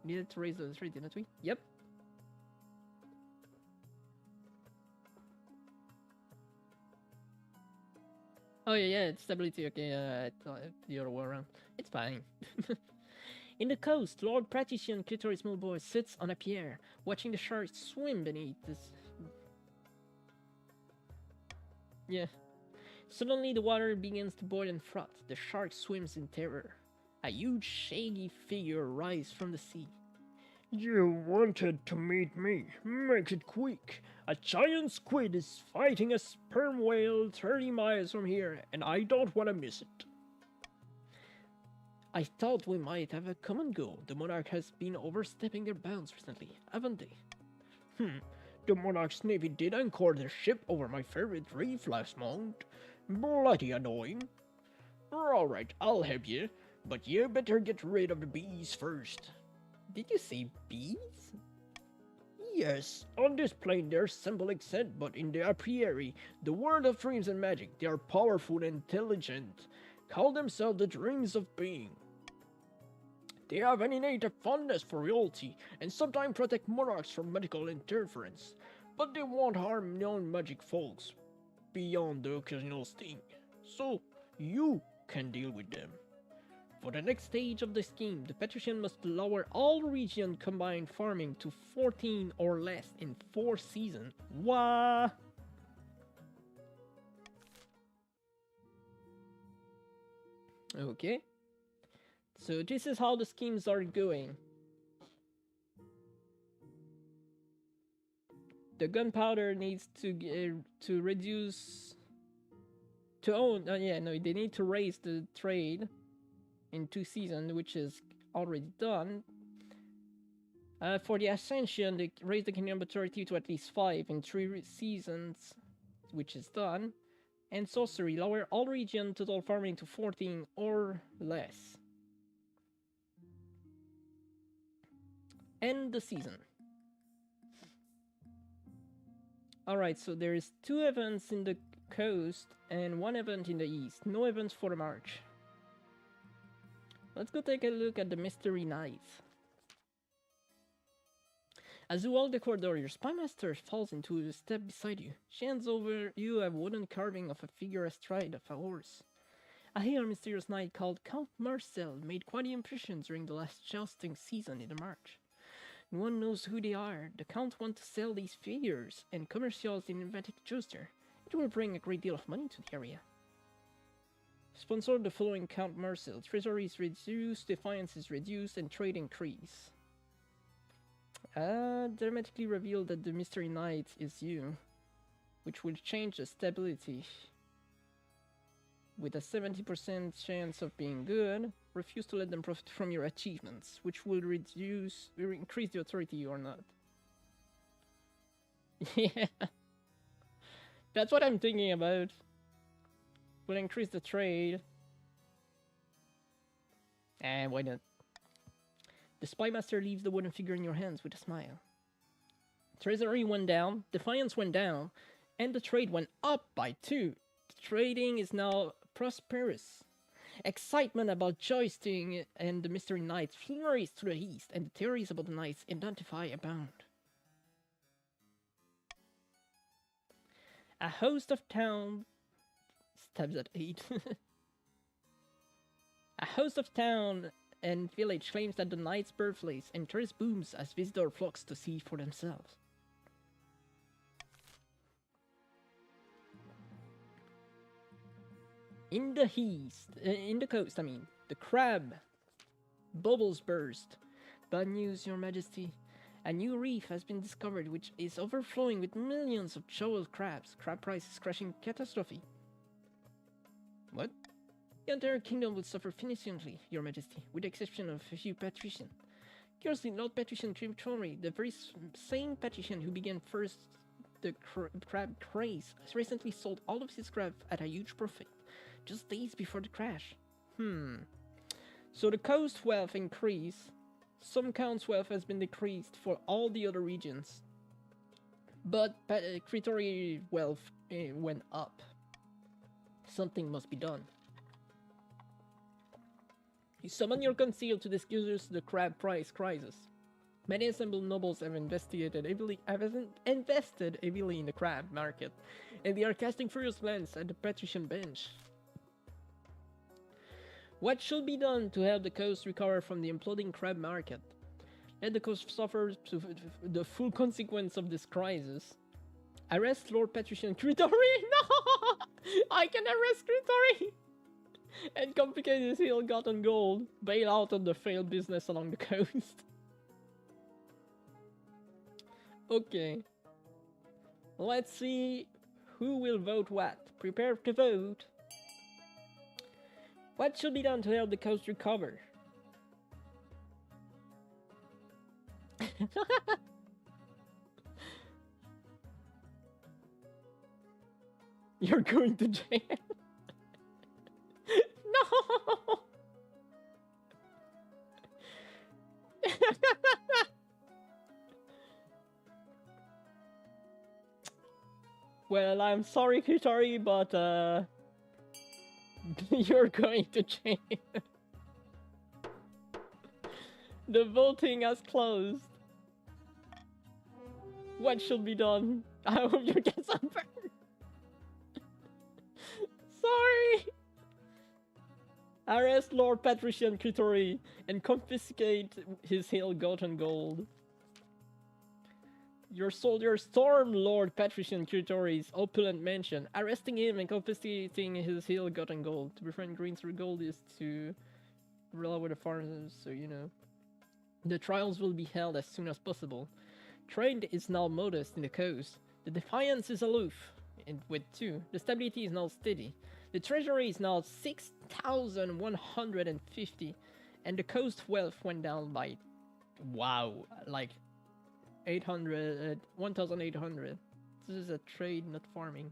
Needed to raise those three, didn't we? Yep. Oh yeah, it's stability. Okay, I thought the other way around. It's fine. In the coast, Lord Patrician Clitoris small boy sits on a pier, watching the sharks swim beneath this. Yeah. Suddenly the water begins to boil and froth. The shark swims in terror. A huge shaggy figure rises from the sea. You wanted to meet me. Make it quick. A giant squid is fighting a sperm whale 30 miles from here, and I don't want to miss it. I thought we might have a common goal. The monarch has been overstepping their bounds recently, haven't they? The monarch's navy did anchor their ship over my favorite reef last month. Bloody annoying. Alright, I'll help you, but you better get rid of the bees first. Did you say bees? Yes, on this plane they're simple accent, but in the apiary, the world of dreams and magic, they are powerful and intelligent. Call themselves the dreams of being. They have an innate fondness for royalty, and sometimes protect monarchs from medical interference, but they won't harm non-magic folks, beyond the occasional sting. So, you can deal with them. For the next stage of the scheme, the patrician must lower all region combined farming to 14 or less in 4 seasons. Wah! Okay. So this is how the schemes are going. The gunpowder needs to reduce to own. Yeah, no, they need to raise the trade in 2 seasons, which is already done. For the Ascension, they raise the kingdom authority to at least 5 in 3 seasons, which is done. And Sorcery, lower all region total farming to 14 or less. End the season. Alright, so there is 2 events in the coast and 1 event in the east. No events for the march. Let's go take a look at the Mystery Night. As you walk the corridor, your spymaster falls into a step beside you. She hands over you a wooden carving of a figure astride of a horse. A hale, mysterious knight called Count Marcel made quite the impression during the last jousting season in the March. No one knows who they are. The Count wants to sell these figures and commercialize the invented juicer. It will bring a great deal of money to the area. Sponsor the following Count Marcel. Treasury is reduced, defiance is reduced, and trade increase. Dramatically reveal that the mystery knight is you, which will change the stability. With a 70% chance of being good, refuse to let them profit from your achievements, which will increase the authority or not. Yeah. That's what I'm thinking about. Will increase the trade. And why not? The spymaster leaves the wooden figure in your hands with a smile. Treasury went down, defiance went down, and the trade went up by 2. Trading is now prosperous. Excitement about jousting and the mystery knights flurries to the east, and the theories about the knights identify abound. A host of town stabs at 8. A host of town and village claims that the knight's birthplace, and tourist booms as visitor flocks to see for themselves. In the coast, the crab bubbles burst. Bad news, Your Majesty. A new reef has been discovered which is overflowing with millions of jeweled crabs. Crab price is crashing catastrophe. What? The entire kingdom will suffer financially, Your Majesty, with the exception of a few patricians. Curiously, Lord Patrician Crimtory, the very same patrician who began first the crab craze, has recently sold all of his crab at a huge profit, just days before the crash. So the coast wealth increased. Some counts' wealth has been decreased for all the other regions. But Critory wealth went up. Something must be done. You summon your conceal to discuss the crab price crisis. Many assembled nobles have invested heavily in the crab market, and they are casting furious glance at the patrician bench. What should be done to help the coast recover from the imploding crab market? Let the coast suffer the full consequence of this crisis. Arrest Lord Patrician Critory? No! I can arrest Critory! And complicate his ill-gotten gold. Bail out on the failed business along the coast. Okay. Let's see who will vote what. Prepare to vote. What should be done to help the coast recover? You're going to jail. No! Well, I'm sorry, Kitari, but you're going to jail. The voting has closed. What should be done? I hope you get sunburned. Sorry. Arrest Lord Patrician Kitori and confiscate his ill-gotten gold. Your soldiers storm Lord Patrician Kitori's opulent mansion, arresting him and confiscating his ill-gotten gold. To befriend Greens through gold is to rely with the farmers, so you know. The trials will be held as soon as possible. Trade is now modest in the coast. The defiance is aloof, and with 2. The stability is now steady. The treasury is now 6,150, and the coast wealth went down by, wow, like 1,800. This is a trade, not farming.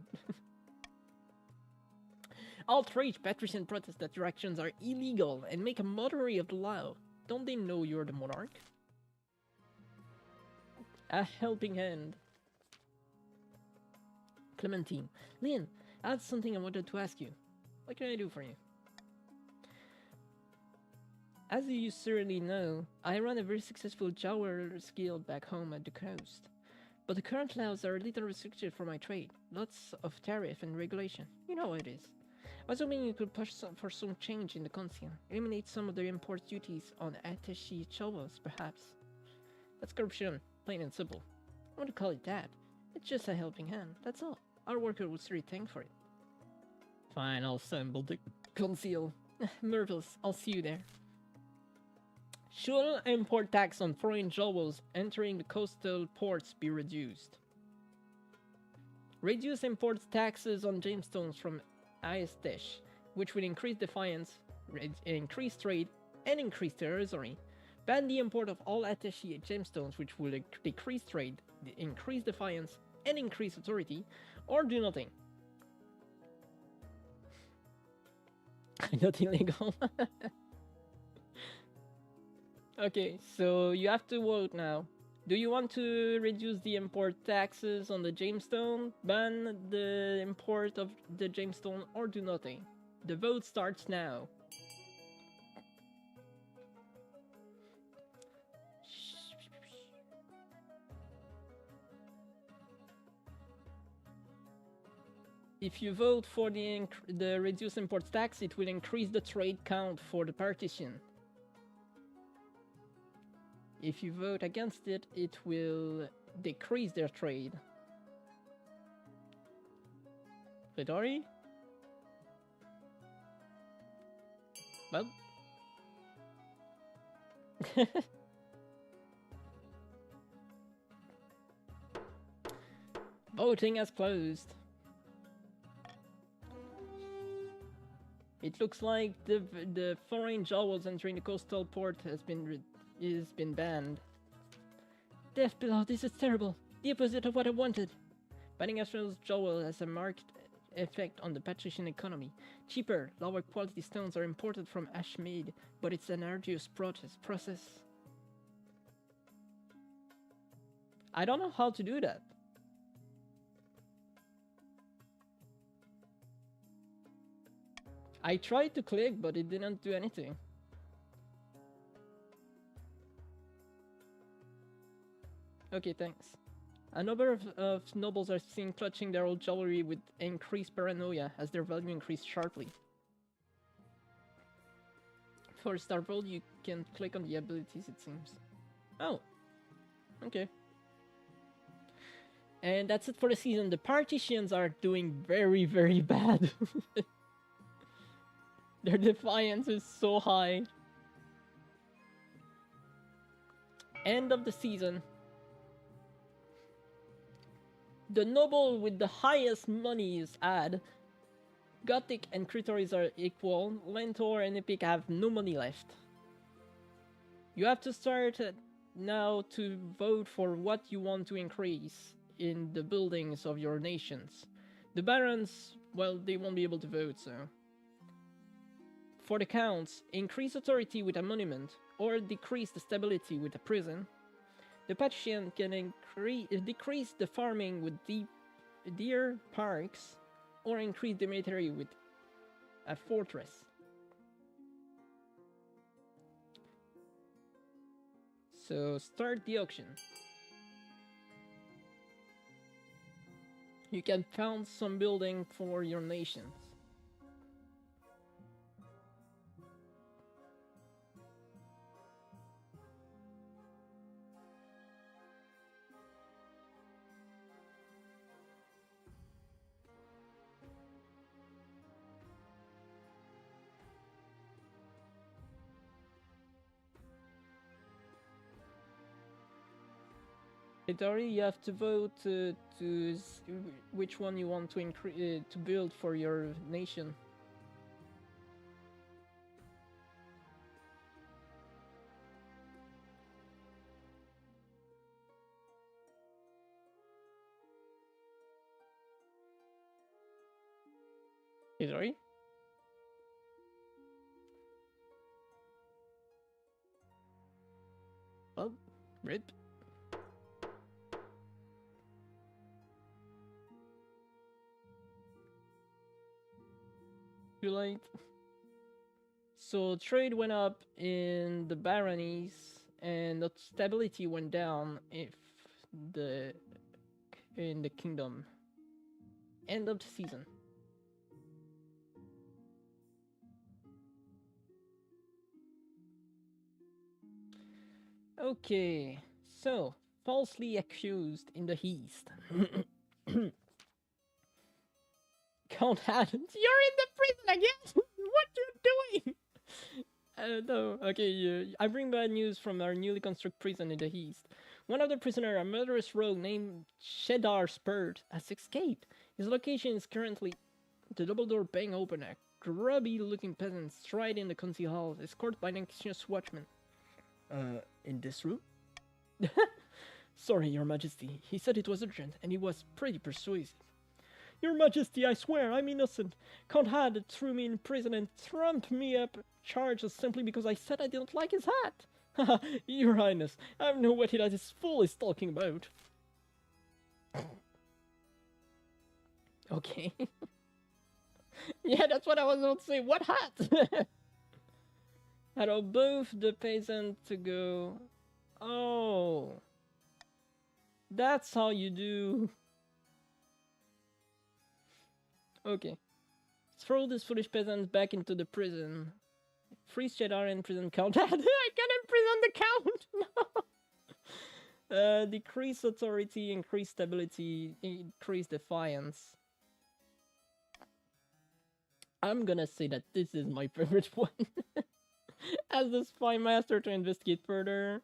Outraged patrician protest that your actions are illegal and make a mockery of the law. Don't they know you're the monarch? A helping hand. Clementine. Lynn, I had something I wanted to ask you. What can I do for you? As you certainly know, I run a very successful Jawar's guild back home at the coast. But the current laws are a little restricted for my trade. Lots of tariff and regulation. You know how it is. I was hoping you could push for some change in the council. Eliminate some of the import duties on attaché shovels, perhaps. That's corruption, plain and simple. I want to call it that. It's just a helping hand, that's all. Our worker will certainly thank for it. Fine, I'll assemble the conceal. Marvelous, I'll see you there. Should import tax on foreign jewels entering the coastal ports be reduced? Reduce import taxes on gemstones from Aistesh, which will increase defiance, increase trade, and increase territory. Ban the import of all attaché gemstones, which will decrease trade, increase defiance, and increase authority, or do nothing. Not illegal. Okay, so you have to vote now. Do you want to reduce the import taxes on the gemstone, ban the import of the gemstone, or do nothing? The vote starts now. If you vote for the reduced import tax, it will increase the trade count for the partition. If you vote against it, it will decrease their trade. Fedori? Well. Voting has closed. It looks like the foreign jewels entering the coastal port has been banned. Death below, this is terrible. The opposite of what I wanted. Banning Australia's jewel has a marked effect on the patrician economy. Cheaper, lower quality stones are imported from Ashmead, but it's an arduous process. I don't know how to do that. I tried to click, but it didn't do anything. Okay, thanks. A number of nobles are seen clutching their old jewelry with increased paranoia as their value increased sharply. For Star World, you can click on the abilities, it seems. Oh. Okay. And that's it for the season. The partitions are doing very, very bad. Their defiance is so high. End of the season. The noble with the highest money is Ad. Gothic and Critoris are equal. Lentor and Epic have no money left. You have to start now to vote for what you want to increase in the buildings of your nations. The barons, well, they won't be able to vote, so... For the counts, increase authority with a monument, or decrease the stability with a prison. The patrician can decrease the farming with deer parks, or increase the military with a fortress. So start the auction. You can found some building for your nations. Hidori, you have to vote which one you want to build for your nation. Hidori? Oh, rip. Too late. So trade went up in the baronies, and the stability went down if the in the kingdom. End of the season. Okay, so falsely accused in the east. Count Adams, you're in the prison again. What you doing? No. Okay, I bring bad news from our newly constructed prison in the east. One of the prisoners, a murderous rogue named Cheddar Spurt, has escaped. His location is currently the double door bang open. A grubby-looking peasant stride in the council hall, escorted by an anxious watchman. In this room? Sorry, Your Majesty. He said it was urgent, and he was pretty persuasive. Your Majesty, I swear, I'm innocent. Count Had threw me in prison and trumped me up charges simply because I said I didn't like his hat. Your Highness, I have no what this fool is talking about. Okay. Yeah, that's what I was about to say. What hat? Allow both the peasant to go. Oh. That's how you do. Okay. Throw this foolish peasant back into the prison. Freeze Cheddar and prison count. I can imprison the count! No! Decrease authority, increase stability, increase defiance. I'm gonna say that this is my favorite one. As the spy master to investigate further.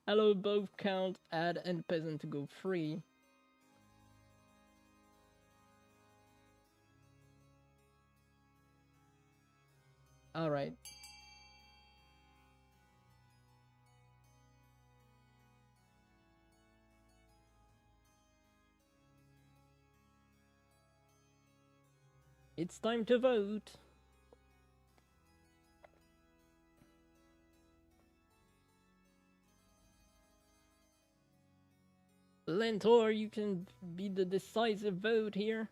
Allow both count, add, and peasant to go free. Alright. It's time to vote. Lentor, you can be the decisive vote here.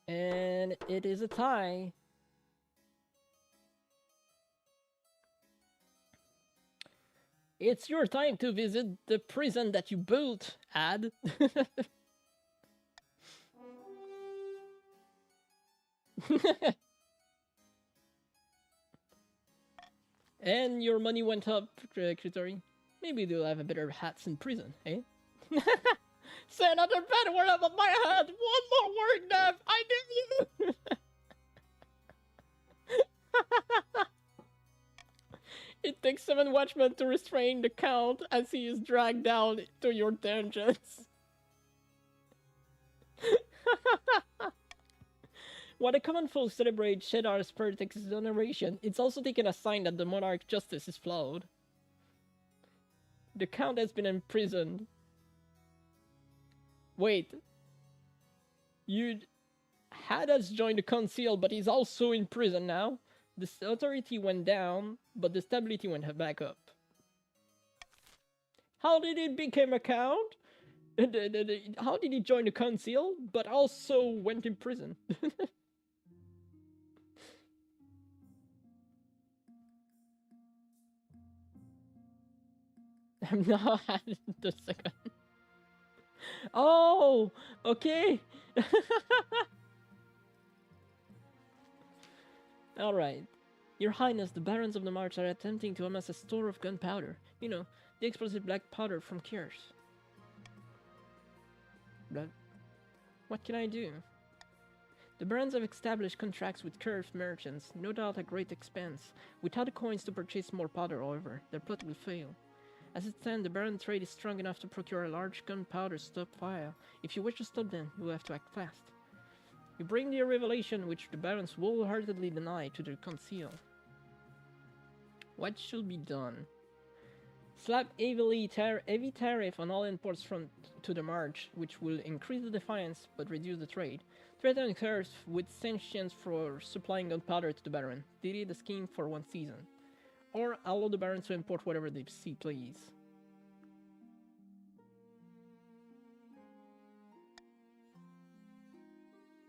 And it is a tie. It's your time to visit the prison that you built, Ad. And your money went up, Kritori. Maybe they'll have a better hats in prison, eh? Say another bad word about my hat! One more word, Nev! I knew you! It takes 7 watchmen to restrain the count as he is dragged down to your dungeons. While the common folk celebrate Cheddar's perfect exoneration, it's also taken as a sign that the monarch's justice is flawed. The count has been imprisoned. Wait. You had us join the council, but he's also in prison now. The authority went down, but the stability went back up. How did it become a count? How did he join the council, but also went in prison? I'm not having the second. Oh, okay. Alright. Your Highness, the Barons of the March are attempting to amass a store of gunpowder. You know, the explosive black powder from Kurs. But what can I do? The Barons have established contracts with Kurs merchants, no doubt at great expense. Without the coins to purchase more powder, however, their plot will fail. As it stands, the Baron trade is strong enough to procure a large gunpowder stockpile. If you wish to stop them, you will have to act fast. You bring the revelation which the Barons wholeheartedly deny to the Conceal. What should be done? Slap heavy tariff on all imports to the March, which will increase the defiance but reduce the trade. Threaten Kurs with sanctions for supplying gunpowder to the Baron. Delay the scheme for 1 season. Or allow the Barons to import whatever they see please.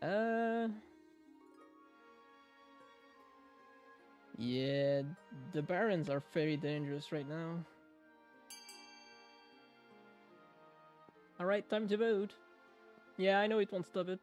Uh, yeah, the barons are very dangerous right now. Alright, time to vote. Yeah, I know it won't stop it.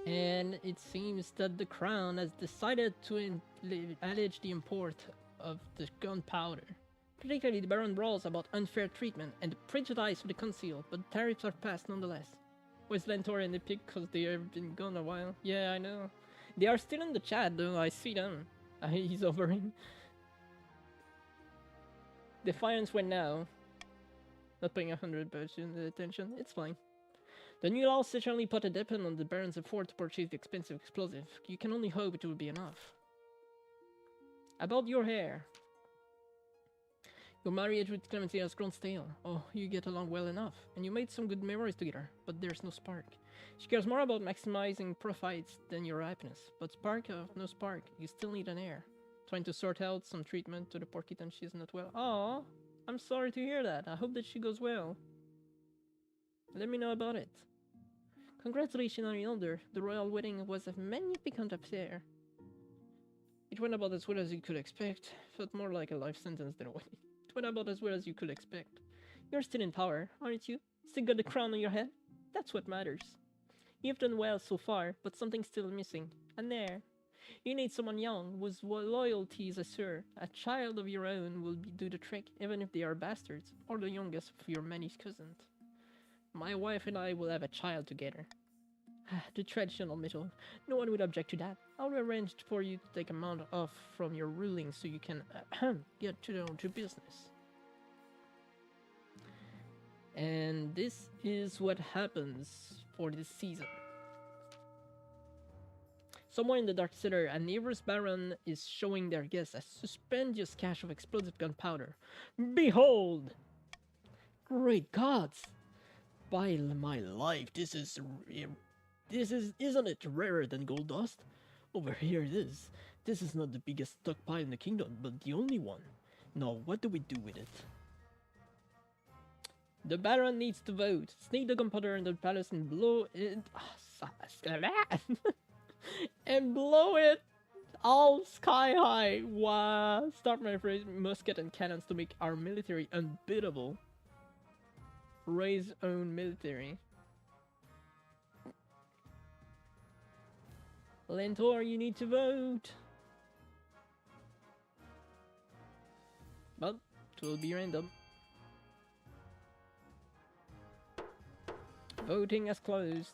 And it seems that the crown has decided to allege the import of the gunpowder. Particularly the Baron brawls about unfair treatment and the prejudice of the conceal, but tariffs are passed nonetheless. Where's Lentor and the pig because they have been gone a while? Yeah, I know. They are still in the chat though, I see them. He's overing. Defiance went now. Not paying 100% attention, it's fine. The new law certainly put a depend on the Baron's effort to purchase the expensive explosive. You can only hope it will be enough. About your hair. Your marriage with Clementine has grown stale. Oh, you get along well enough, and you made some good memories together, but there's no spark. She cares more about maximizing profits than your happiness, but spark of no spark, you still need an heir. Trying to sort out some treatment to the poor kitten, she's not well. Oh, I'm sorry to hear that. I hope that she goes well. Let me know about it. Congratulations on your elder. The royal wedding was a magnificent affair. It went about as well as you could expect. Felt more like a life sentence than a wedding. It went about as well as you could expect. You're still in power, aren't you? Still got the crown on your head? That's what matters. You've done well so far, but something's still missing. And there. You need someone young, whose loyalties assure. A child of your own will do the trick, even if they are bastards, or the youngest of your many cousins. My wife and I will have a child together. The traditional method. No one would object to that. I'll arrange for you to take a month off from your ruling so you can get down to business. And this is what happens for this season. Somewhere in the Dark Cellar, a neighbor's baron is showing their guests a suspendious cache of explosive gunpowder. Behold! Great gods! By my life, isn't it rarer than gold dust? Over here it is. This is not the biggest stockpile in the kingdom, but the only one. Now, what do we do with it? The Baron needs to vote. Sneak the gunpowder in the palace and blow it... and blow it all sky high. Wow. Start my phrase, musket and cannons to make our military unbeatable. Raise own military. Lentor, you need to vote. But it will be random. Voting has closed.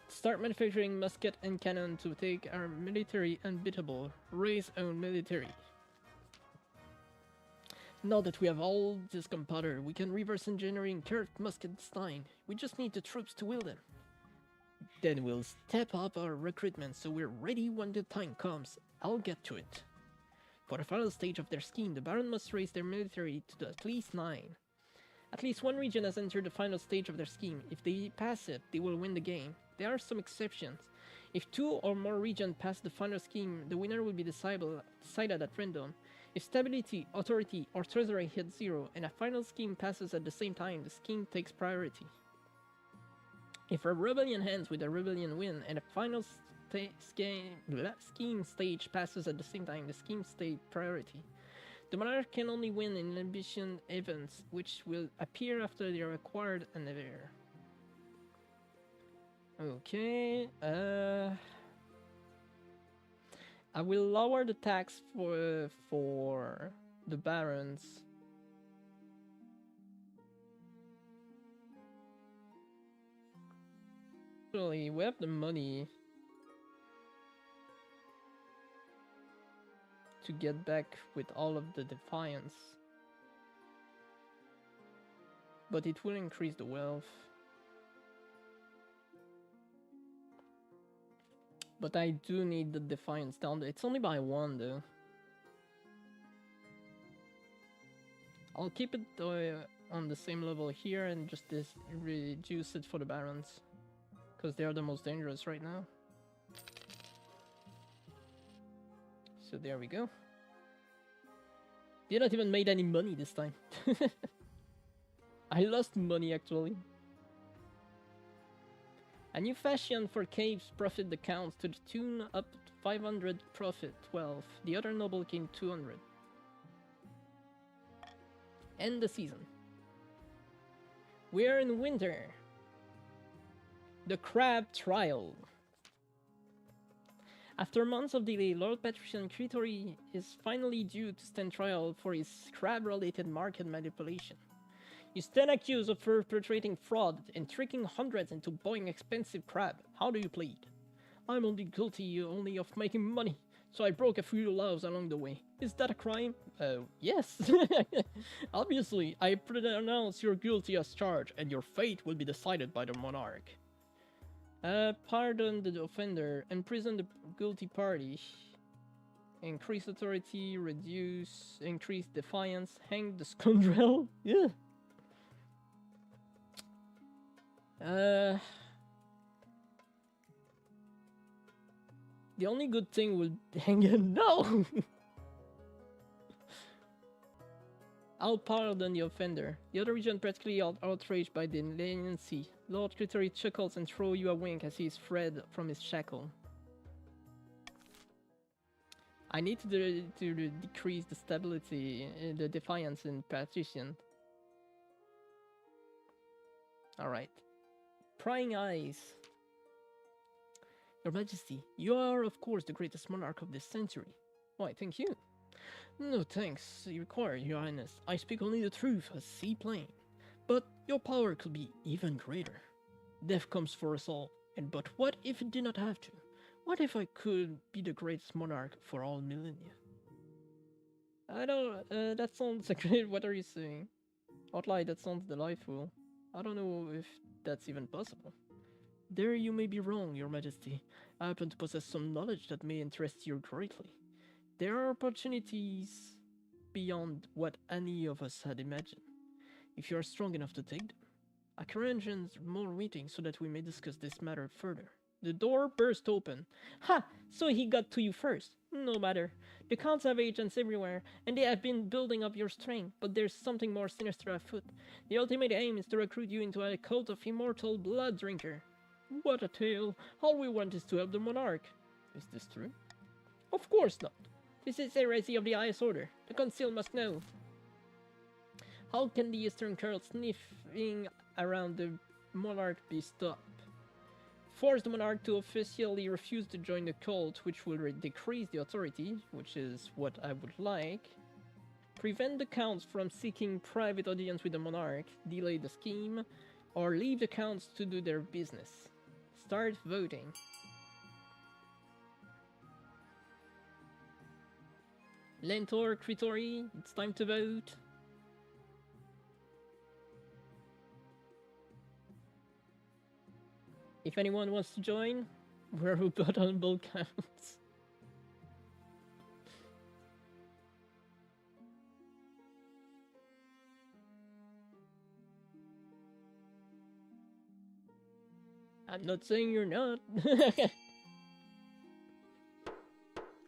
Start manufacturing musket and cannon to take our military unbeatable. Raise own military. Now that we have all this gunpowder, we can reverse engineering curved musket design. We just need the troops to wield them. Then we'll step up our recruitment so we're ready when the time comes. I'll get to it. For the final stage of their scheme, the Baron must raise their military to at least 9. At least one region has entered the final stage of their scheme. If they pass it, they will win the game. There are some exceptions. If 2 or more regions pass the final scheme, the winner will be decided at random. If stability, authority, or treasury hit 0 and a final scheme passes at the same time, the scheme takes priority. If a rebellion ends with a rebellion win and a final scheme stage passes at the same time, the scheme takes priority. The monarch can only win in ambition events, which will appear after they are acquired and heir. Okay, I will lower the tax for the barons. Actually, we have the money to get back with all of the defiance, but it will increase the wealth. But I do need the Defiance down there. It's only by 1 though. I'll keep it on the same level here and just reduce it for the Barons. Because they are the most dangerous right now. So there we go. They not even made any money this time. I lost money actually. A new fashion for caves profit the counts to the tune up to 500 profit 12. The other noble gained 200. End the season. We're in winter. The Crab Trial. After months of delay, Lord Patrician Critori is finally due to stand trial for his crab-related market manipulation. You stand accused of perpetrating fraud and tricking hundreds into buying expensive crab. How do you plead? I'm only guilty only of making money, so I broke a few laws along the way. Is that a crime? Yes. Obviously, I pronounce you guilty as charged, and your fate will be decided by the monarch. Pardon the offender, imprison the guilty party. Increase authority, reduce, increase defiance, hang the scoundrel. Yeah. The only good thing would hang him. No! I'll pardon the offender. The other region practically outraged by the leniency. Lord Critori chuckles and throws you a wink as he is freed from his shackle. I need to decrease the stability, the defiance in Patrician. Alright. Prying eyes. Your Majesty, you are of course the greatest monarch of this century. Why, thank you. No thanks required, Your Highness. I speak only the truth, as see plain. But your power could be even greater. Death comes for us all, but what if it did not have to? What if I could be the greatest monarch for all millennia? I don't, that sounds great. What are you saying? Outline, that sounds delightful. I don't know if that's even possible. There you may be wrong, Your Majesty. I happen to possess some knowledge that may interest you greatly. There are opportunities beyond what any of us had imagined, if you are strong enough to take them. I can arrange more meetings so that we may discuss this matter further. The door burst open. Ha! So he got to you first. No matter. The counts have agents everywhere, and they have been building up your strength, but there's something more sinister afoot. The ultimate aim is to recruit you into a cult of immortal blood drinker. What a tale. All we want is to help the monarch. Is this true? Of course not. This is heresy of the highest order. The council must know. How can the Eastern Curl sniffing around the monarch be stopped? Force the monarch to officially refuse to join the cult, which will decrease the authority, which is what I would like. Prevent the counts from seeking private audience with the monarch, delay the scheme, or leave the counts to do their business. Start voting. Lentor, Critori, it's time to vote. If anyone wants to join, we're about on both counts. I'm not saying you're not.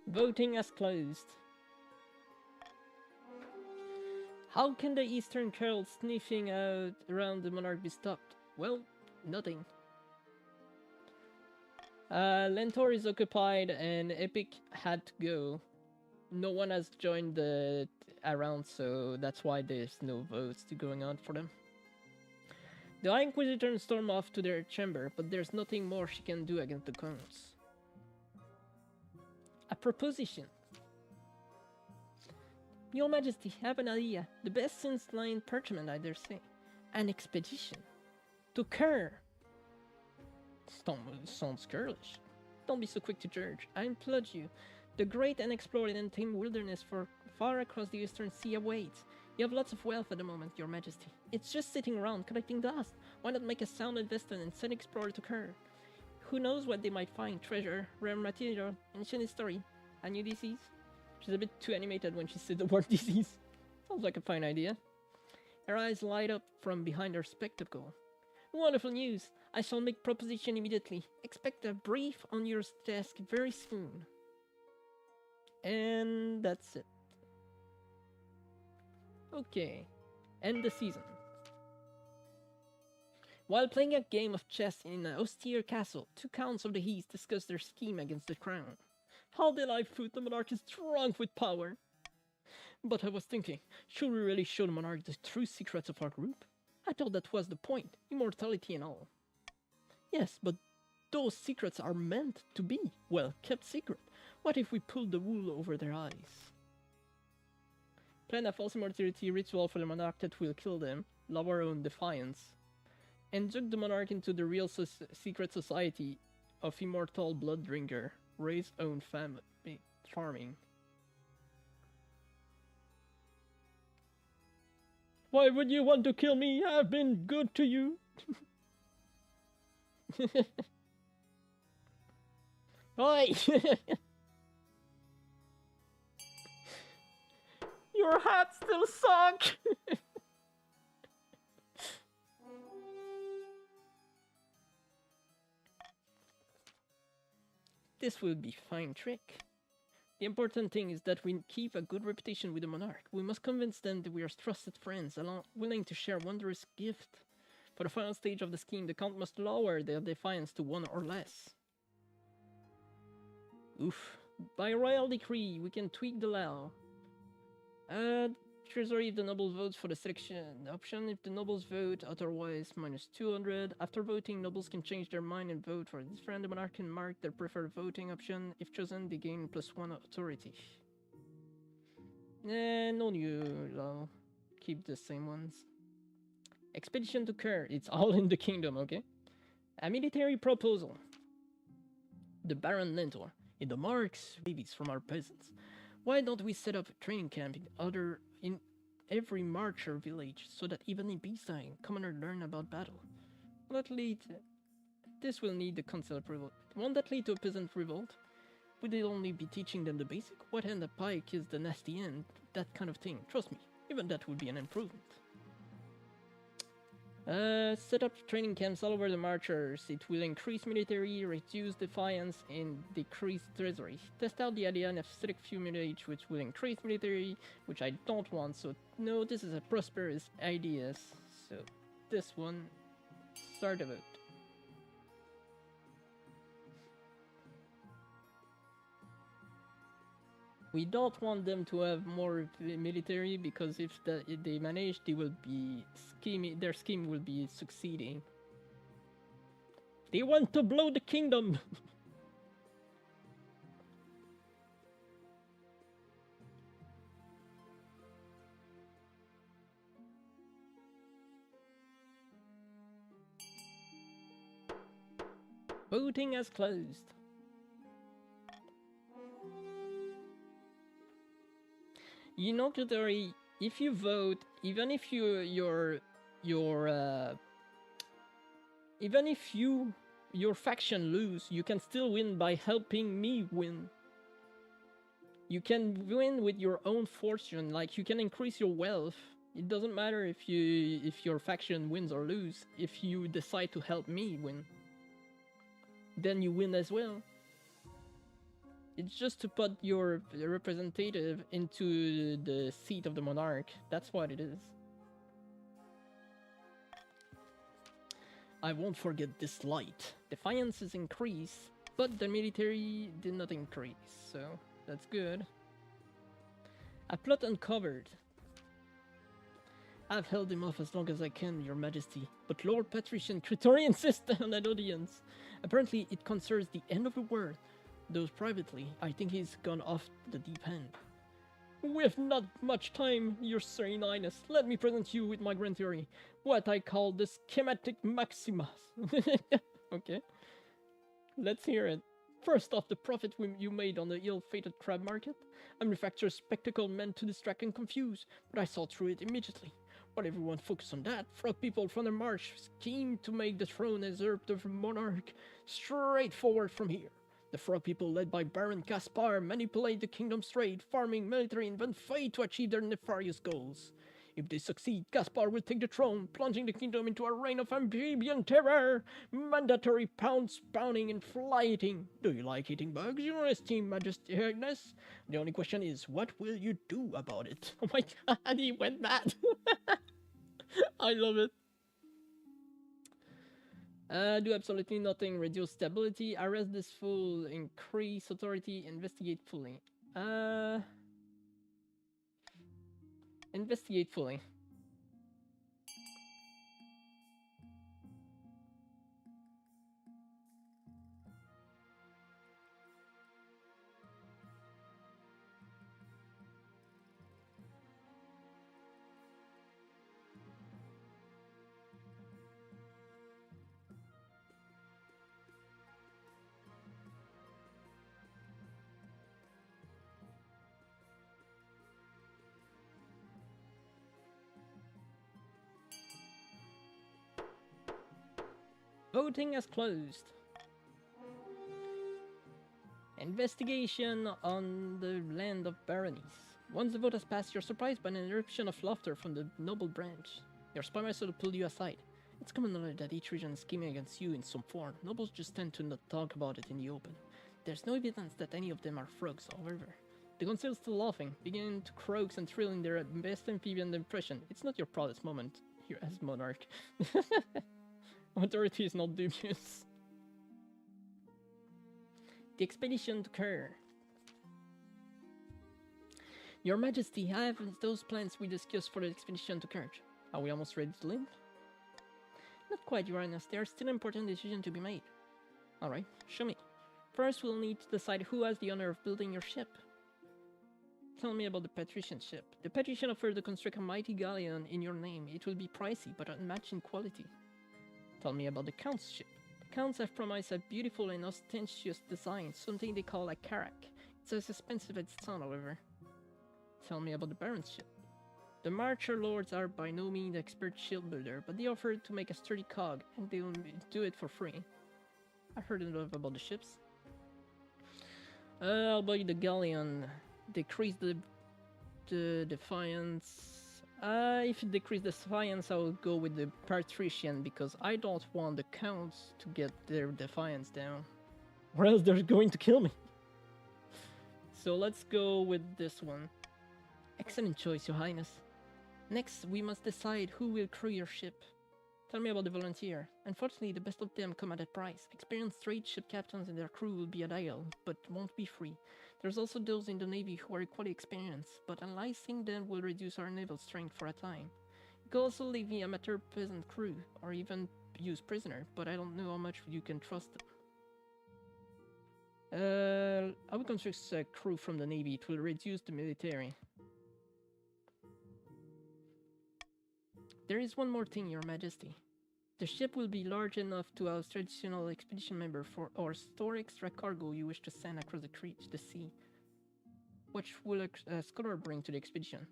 Voting has closed. How can the Eastern Curl sniffing out around the monarch be stopped? Well, nothing. Lentor is occupied and Epic had to go. No one has joined the around, so that's why there's no votes going on for them. The High Inquisitor storm off to their chamber, but there's nothing more she can do against the counts. A proposition. Your Majesty, have an idea. The best since line parchment, I dare say. An expedition. To Kerr. Sounds girlish. Don't be so quick to judge. I implore you. The great unexplored and untamed wilderness for far across the Eastern Sea awaits. You have lots of wealth at the moment, Your Majesty. It's just sitting around collecting dust. Why not make a sound investment and send explorer to Kerr? Who knows what they might find? Treasure, rare material, ancient history, a new disease. She's a bit too animated when she said the word disease. Sounds like a fine idea. Her eyes light up from behind her spectacle. Wonderful news! I shall make proposition immediately. Expect a brief on your desk very soon. And that's it. Okay. End the season. While playing a game of chess in an austere castle, two counts of the Heath discuss their scheme against the crown. How did I foot the monarch is drunk with power? But I was thinking, should we really show the monarch the true secrets of our group? I thought that was the point, immortality and all. Yes, but those secrets are meant to be, well, kept secret. What if we pulled the wool over their eyes? Plan a false immortality ritual for the monarch that will kill them, love our own defiance. Induct the monarch into the real secret society of immortal blood drinker. Raise own family farming. Why would you want to kill me? I've been good to you. Oi! Your hat still sucks. This will be fine trick. The important thing is that we keep a good reputation with the monarch. We must convince them that we are trusted friends, willing to share wondrous gift. For the final stage of the scheme, the count must lower their defiance to 1 or less. Oof. By royal decree, we can tweak the law. Treasury if the noble votes for the selection option. If the nobles vote otherwise, minus 200. After voting, nobles can change their mind and vote for a different. The monarch can mark their preferred voting option. If chosen, they gain +1 authority. No new law. Keep the same ones. Expedition to Kerr. It's all in the kingdom, okay? A military proposal. The Baron Lentor. In the marks, babies from our peasants. Why don't we set up a training camp in every marcher village so that even in peacetime, commoners learn about battle? This will need the council approval. Won't that lead to a peasant revolt? Would they only be teaching them the basic? What end a pike is the nasty end? That kind of thing. Trust me, even that would be an improvement. Set up training camps all over the marchers. It will increase military, reduce defiance, and decrease treasury. Test out the idea and a select few village which will increase military, which I don't want, so no, this is a prosperous idea. So this one, start a vote. We don't want them to have more military because if they manage, they will be scheming. Their scheme will be succeeding. They want to blow the kingdom. Voting has closed. You know, Judori, if you vote, even if your faction lose, you can still win by helping me win. You can win with your own fortune, like you can increase your wealth. It doesn't matter if your faction wins or lose. If you decide to help me win, then you win as well. It's just to put your representative into the seat of the monarch. That's what it is. I won't forget this light. Defiances increase, but the military did not increase, so that's good. A plot uncovered. I've held him off as long as I can, Your Majesty, but Lord Patrician Critori insists on an audience. Apparently, it concerns the end of the world. Though privately, I think he's gone off the deep end. We have not much time, Your Serene Highness. Let me present you with my grand theory. What I call the schematic maximus. Okay. Let's hear it. First off, the profit you made on the ill-fated crab market. I manufactured spectacle meant to distract and confuse, but I saw through it immediately. But everyone focus on that. Frog people from the march scheme to make the throne usurped of monarch straightforward from here. The frog people led by Baron Caspar manipulate the kingdom's trade, farming, military, and then fight to achieve their nefarious goals. If they succeed, Caspar will take the throne, plunging the kingdom into a reign of amphibian terror, mandatory pounce, pounding, and flighting. Do you like eating bugs, Your esteemed Majesty Highness? The only question is, what will you do about it? Oh my god, he went mad. I love it. Do absolutely nothing. Reduce stability. Arrest this fool. Increase authority. Investigate fully. Investigate fully. Voting has closed. Investigation on the land of baronies. Once the vote has passed, you're surprised by an eruption of laughter from the noble branch. Your spy master will pull you aside. It's common knowledge that each region is scheming against you in some form. Nobles just tend to not talk about it in the open. There's no evidence that any of them are frogs, however. The council is still laughing, beginning to croak and thrill in their best amphibian impression. It's not your proudest moment here as monarch. Authority is not dubious. The expedition to Kerr. Your Majesty, I have those plans we discussed for the expedition to Kerr. Are we almost ready to leave? Not quite, Your Highness. There are still important decisions to be made. Alright, show me. First, we'll need to decide who has the honor of building your ship. Tell me about the patrician ship. The patrician offered to construct a mighty galleon in your name. It will be pricey, but unmatched in quality. Tell me about the Count's ship. The Counts have promised a beautiful and ostentatious design, something they call a carrack. It's as expensive as it sounds, however. Tell me about the Baron's ship. The Marcher Lords are by no means expert ship builder, but they offered to make a sturdy cog, and they'll do it for free. I heard enough about the ships. I'll buy the galleon. Decrease the defiance. If it decreases the defiance, I will go with the patrician because I don't want the counts to get their defiance down, or else they're going to kill me. So let's go with this one. Excellent choice, Your Highness. Next, we must decide who will crew your ship. Tell me about the volunteer. Unfortunately, the best of them come at a price. Experienced trade ship captains and their crew will be ideal, but won't be free. There's also those in the Navy who are equally experienced, but enlisting them will reduce our naval strength for a time. You could also leave the amateur peasant crew, or even use prisoner, but I don't know how much you can trust them. I will construct a crew from the Navy. It will reduce the military. There is one more thing, Your Majesty. The ship will be large enough to house traditional expedition member for or store extra cargo you wish to send across the sea. What will a scholar bring to the expedition?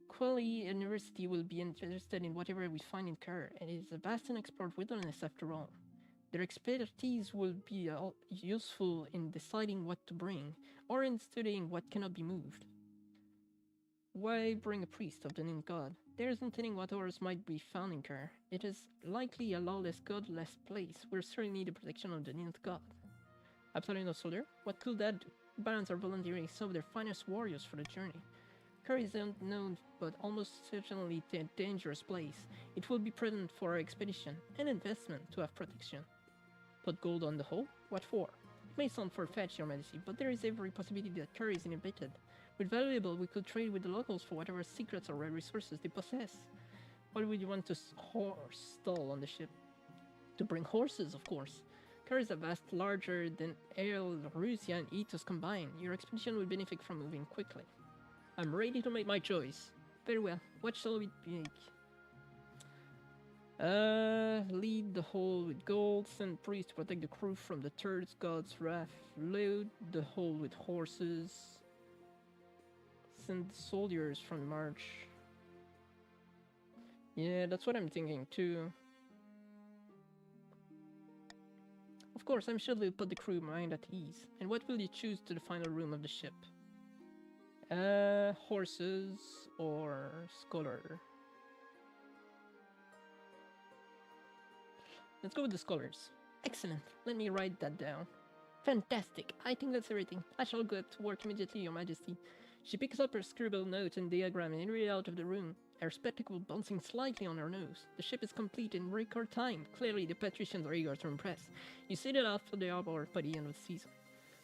Quali University will be interested in whatever we find in Kerr, and it is a vast and explored wilderness after all. Their expertise will be useful in deciding what to bring, or in studying what cannot be moved. Why bring a priest of the named god? There isn't telling what horrors might be found in Kerr. It is likely a lawless, godless place. We certainly need the protection of the named god. Absolutely no soldier? What could that do? Barons are volunteering some of their finest warriors for the journey. Kerr is an unknown but almost certainly a dangerous place. It will be prudent for our expedition, an investment to have protection. Put gold on the hull? What for? It may sound far-fetched, Your Majesty, but there is every possibility that Kerr is inhabited. With valuable, we could trade with the locals for whatever secrets or rare resources they possess. Why would you want to stall on the ship? To bring horses, of course. Kerr is a vast larger than El, Rusia, and Ethos combined. Your expedition will benefit from moving quickly. I'm ready to make my choice. Very well. What shall we make? Lead the hull with gold, send priests to protect the crew from the third god's wrath, load the hull with horses, send soldiers from the march. Yeah, that's what I'm thinking too. Of course, I'm sure they'll put the crew mind at ease. And what will you choose to the final room of the ship? Horses or scholar? Let's go with the scholars. Excellent. Let me write that down. Fantastic. I think that's everything. I shall go to work immediately, Your Majesty. She picks up her scribbled note and diagram and hurries out of the room, her spectacle bouncing slightly on her nose. The ship is complete in record time. Clearly, the patricians are eager to impress. You see it out for the harbor by the end of the season.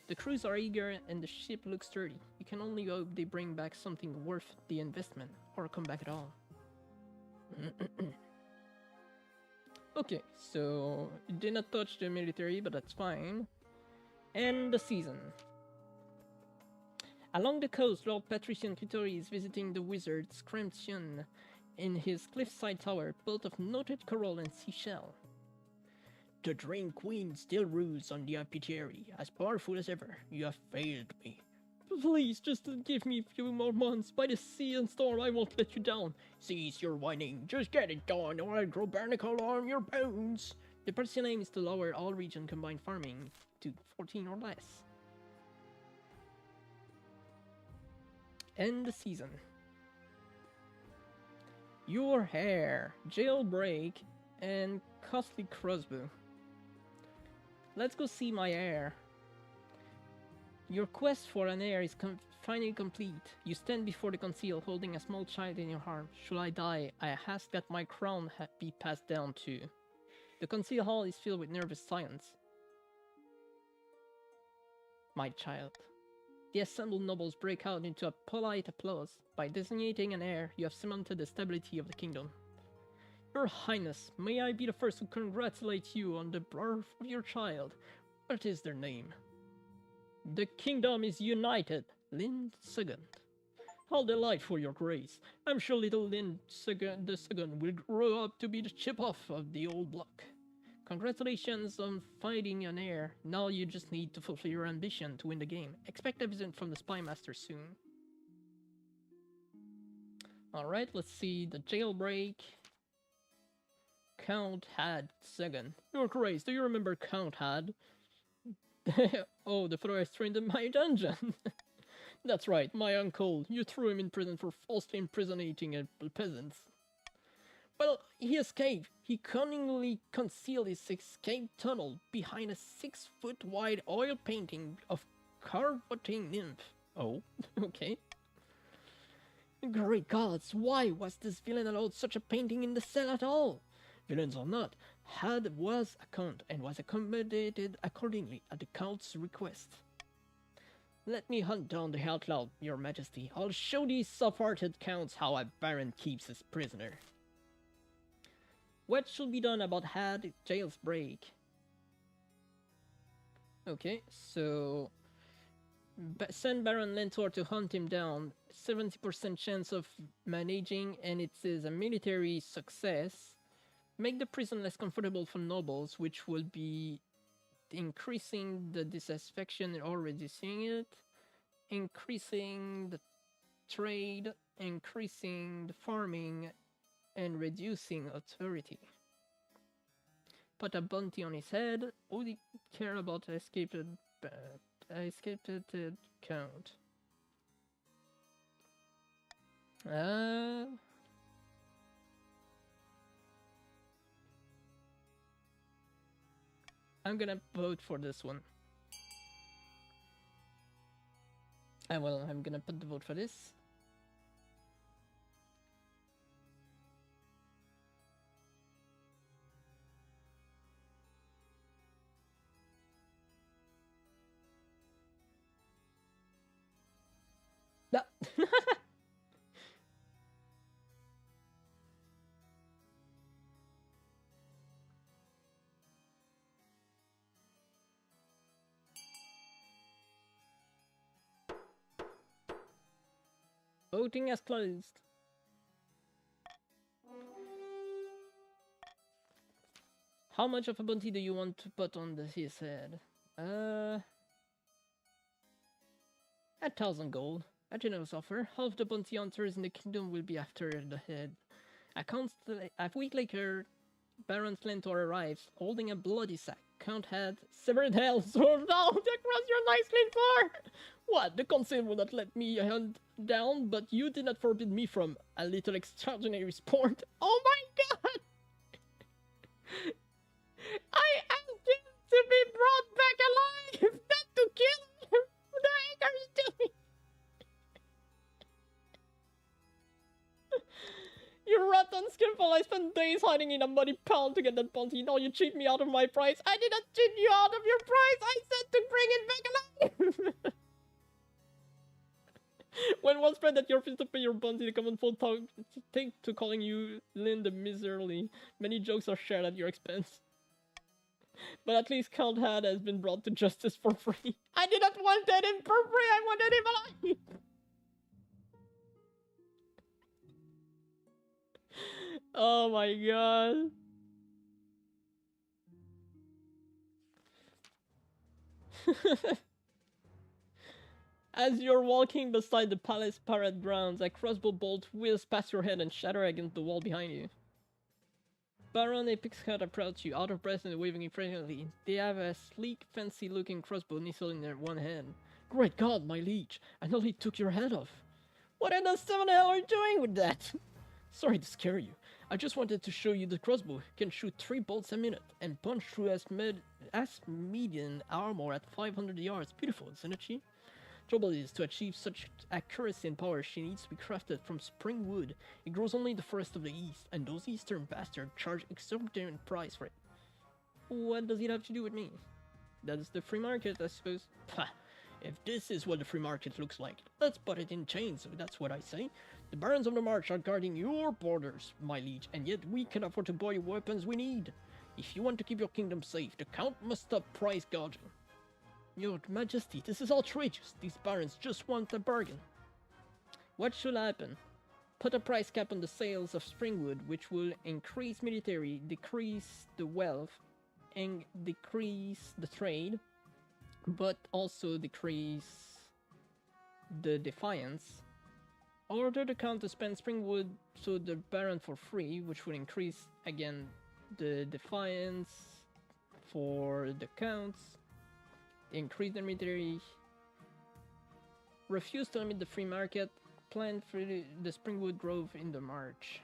The crews are eager and the ship looks sturdy. You can only hope they bring back something worth the investment, or come back at all. Okay, so it did not touch the military, but that's fine. And the season. Along the coast, Lord Patrician Clitori is visiting the wizard Scramption in his cliffside tower, built of noted coral and seashell. The Drain Queen still rules on the apiary, as powerful as ever. You have failed me. Please, just give me a few more months. By the sea and storm, I won't let you down. Cease your whining. Just get it done, or I'll grow barnacle on your bones. The Persian aim is to lower all region combined farming to 14 or less. End the season. Your hair, jailbreak, and costly crossbow. Let's go see my heir. Your quest for an heir is finally complete. You stand before the conceal, holding a small child in your arms. Should I die, I ask that my crown be passed down to. The conceal hall is filled with nervous silence. My child. The assembled nobles break out into a polite applause. By designating an heir, you have cemented the stability of the kingdom. Your Highness, may I be the first to congratulate you on the birth of your child. What is their name? The kingdom is united. Lynn II. How delightful, your grace. I'm sure little Lynn II will grow up to be the chip-off of the old block. Congratulations on finding an heir. Now you just need to fulfill your ambition to win the game. Expect a visit from the Spy Master soon. Alright, let's see the jailbreak. Count Had II. Your grace, do you remember Count Had? Oh, the fellow I trained in my dungeon. That's right, my uncle. You threw him in prison for falsely imprisoning a peasant. Well, he escaped. He cunningly concealed his escape tunnel behind a 6-foot wide oil painting of carvoting nymph. Oh, okay. Great gods, why was this villain allowed such a painting in the cell at all? Villains or not, Had was a count and was accommodated accordingly at the count's request. Let me hunt down the outlaw, your majesty. I'll show these soft-hearted counts how a baron keeps his prisoner. What should be done about Had jail's break? Okay, so send Baron Lentor to hunt him down. 70% chance of managing, and it is a military success. Make the prison less comfortable for nobles, which will be increasing the dissatisfaction or reducing it. Increasing the trade, increasing the farming, and reducing authority. Put a bounty on his head. Only care about escaped count. I'm gonna vote for this one. Well, I'm gonna put the vote for this. Ah. Voting has closed. How much of a bounty do you want to put on his head? 1,000 gold. A generous offer. Half the bounty hunters in the kingdom will be after the head. A week later, Baron Slentor arrives, holding a bloody sack. Count had severed hell sword out across your nice Slentor! What? The council would not let me hunt down, but you did not forbid me from a little extraordinary sport. Oh my god! I asked him to be brought back alive, not to kill him! What the heck are you doing? You rat unskillful! I spent days hiding in a muddy pound to get that bounty. Now you cheat me out of my prize. I did not cheat you out of your prize! I said to bring it back alive! When one spread that you're fit to pay your bounty, the common folk take to calling you Linda miserly. Many jokes are shared at your expense. But at least Count Had has been brought to justice for free. I did not want him for free! I wanted him alive! Oh my god. As you're walking beside the palace parade grounds, a crossbow bolt whizzes past your head and shatters against the wall behind you. Baron Apex Cut approach you, out of breath and waving impatiently. They have a sleek, fancy-looking crossbow nestled in their one hand. Great God, my liege! I nearly took your head off. What in the 7 hell are you doing with that? Sorry to scare you. I just wanted to show you the crossbow. It can shoot 3 bolts a minute and punch through as median armor at 500 yards. Beautiful, isn't it, she? Trouble is, to achieve such accuracy and power, she needs to be crafted from spring wood. It grows only in the forest of the east, and those eastern bastards charge exorbitant price for it. What does it have to do with me? That is the free market, I suppose. Pah! If this is what the free market looks like, let's put it in chains, that's what I say. The barons of the march are guarding your borders, my liege, and yet we can afford to buy weapons we need. If you want to keep your kingdom safe, the count must stop price gouging. Your Majesty, this is outrageous. These barons just want a bargain. What should happen? Put a price cap on the sales of springwood, which will increase military, decrease the wealth, and decrease the trade, but also decrease the defiance. Order the count to spend springwood to the baron for free, which would increase again the defiance for the counts. Increase the military. Refuse to limit the free market. Plan for the springwood grove in the march.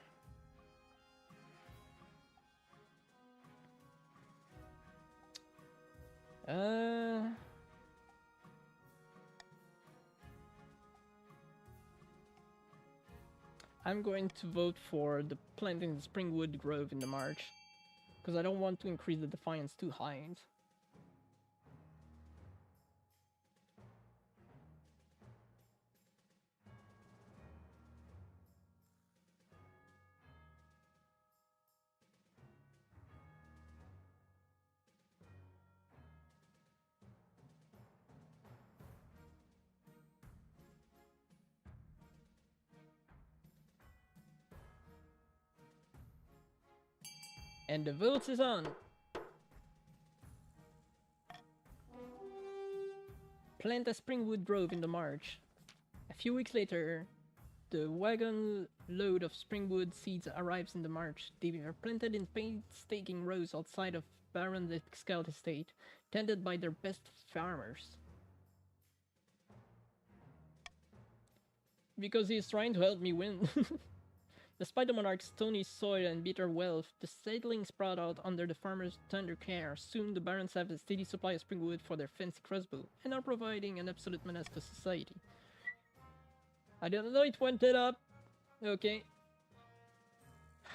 I'm going to vote for the planting the springwood grove in the march, because I don't want to increase the defiance too high. And the vote is on. Plant a springwood grove in the march. A few weeks later, the wagon load of springwood seeds arrives in the march. They are planted in painstaking rows outside of Baron's Scout estate, tended by their best farmers. Because he's trying to help me win. Despite the monarch's stony soil and bitter wealth, the seedlings sprout out under the farmer's tender care. Soon the barons have a steady supply of springwood for their fancy crossbow, and are providing an absolute menace to society. I didn't know it went up. Okay.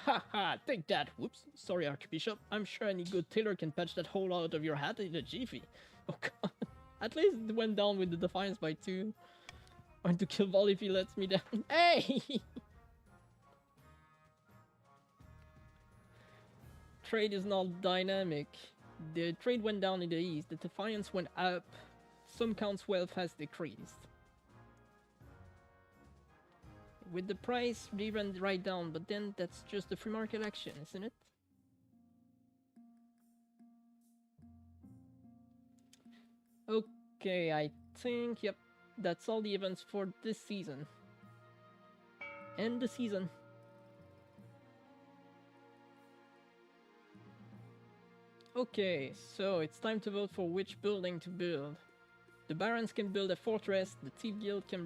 Haha, take that. Whoops. Sorry, Archbishop. I'm sure any good tailor can patch that hole out of your hat in a jiffy. Oh god. At least it went down with the defiance by 2. I'm going to kill Vol if he lets me down. Hey! Trade is not dynamic. The trade went down in the east, the defiance went up, some counts' wealth has decreased. With the price, they ran right down, but then that's just the free market action, isn't it? Okay, I think, yep, that's all the events for this season. End the season. Okay, so it's time to vote for which building to build. The barons can build a fortress. The thief guild can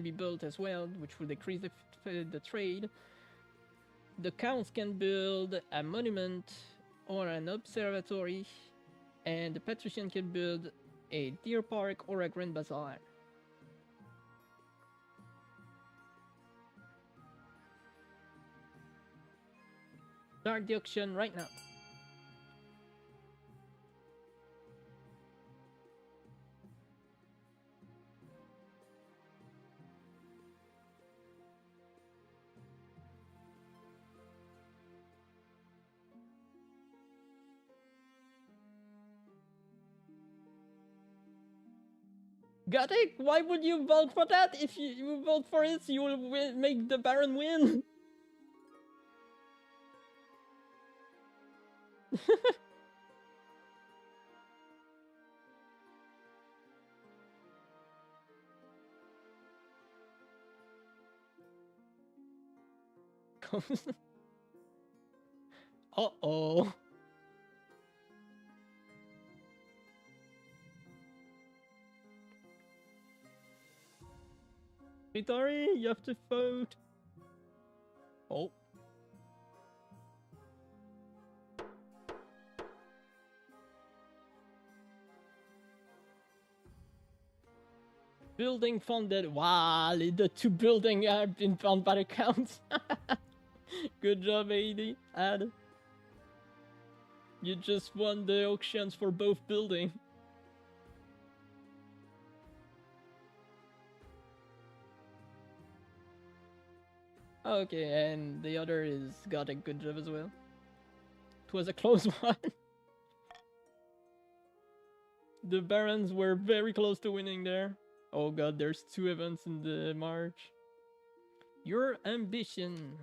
be built as well, which will decrease the trade. The counts can build a monument or an observatory, and the patrician can build a deer park or a grand bazaar. Start the auction right now. Got it? Why would you vote for that? If you vote for it, you will make the Baron win. Uh-oh. Vittori, you have to vote. Oh. Building funded. Wow, the 2 buildings have been found by the counts. Good job, Ad. You just won the auctions for both buildings. Okay, and the other is got a good job as well. It was a close one. The Barons were very close to winning there. Oh god, there's 2 events in the March. Your ambition.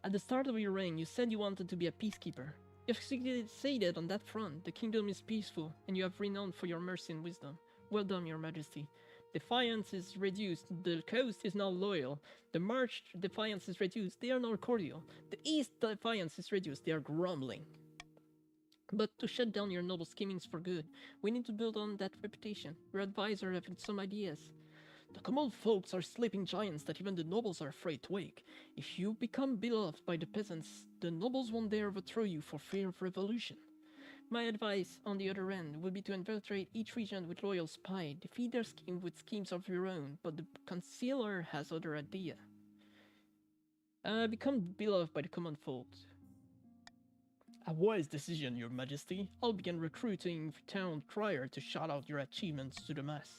At the start of your reign, you said you wanted to be a peacekeeper. You have succeeded on that front. The kingdom is peaceful, and you have renowned for your mercy and wisdom. Well done, your majesty. Defiance is reduced. The coast is now loyal. The March defiance is reduced. They are now cordial. The East defiance is reduced. They are grumbling. But to shut down your noble schemings for good, we need to build on that reputation. Your advisor have some ideas. The common folks are sleeping giants that even the nobles are afraid to wake. If you become beloved by the peasants, the nobles won't dare overthrow you for fear of revolution. My advice, on the other end, would be to infiltrate each region with loyal spy, defeat their scheme with schemes of your own, but the concealer has other idea. Become beloved by the common folks. A wise decision, your majesty. I'll begin recruiting town crier to shout out your achievements to the mass.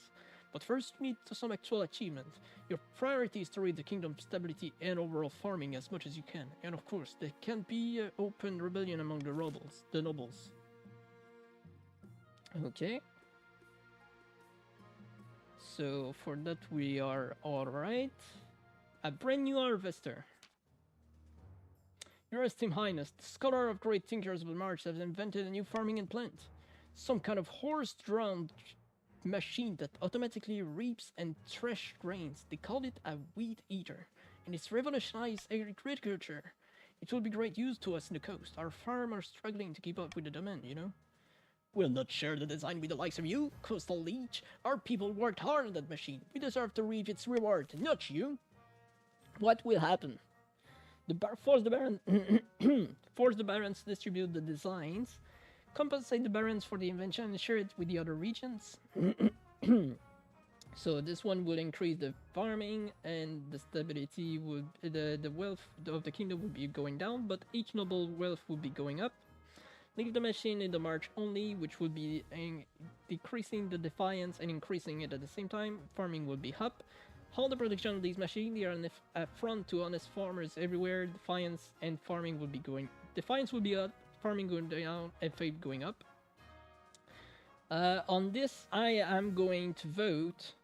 But first, meet some actual achievements. Your priority is to raid the kingdom's stability and overall farming as much as you can. And of course, there can be open rebellion among the nobles. Okay. So for that we are alright. A brand new harvester. Your esteemed highness, the scholar of great thinkers of the March has invented a new farming and plant. Some kind of horse-drawn machine that automatically reaps and threshes grains. They call it a wheat eater, and it's revolutionized agriculture. It will be great use to us in the coast. Our farmers are struggling to keep up with the demand, you know? We'll not share the design with the likes of you, coastal leech. Our people worked hard on that machine. We deserve to reap its reward, not you. What will happen? Force the barons to distribute the designs, compensate the barons for the invention, and share it with the other regions. So this one will increase the farming, and the stability would the wealth of the kingdom would be going down, but each noble wealth would be going up. Leave the machine in the march only, which would be decreasing the defiance and increasing it at the same time. Farming will be up. Hold the production of these machines. They are an affront to honest farmers everywhere. Defiance and farming will be going. Defiance will be up, farming going down, and faith going up. On this, I am going to vote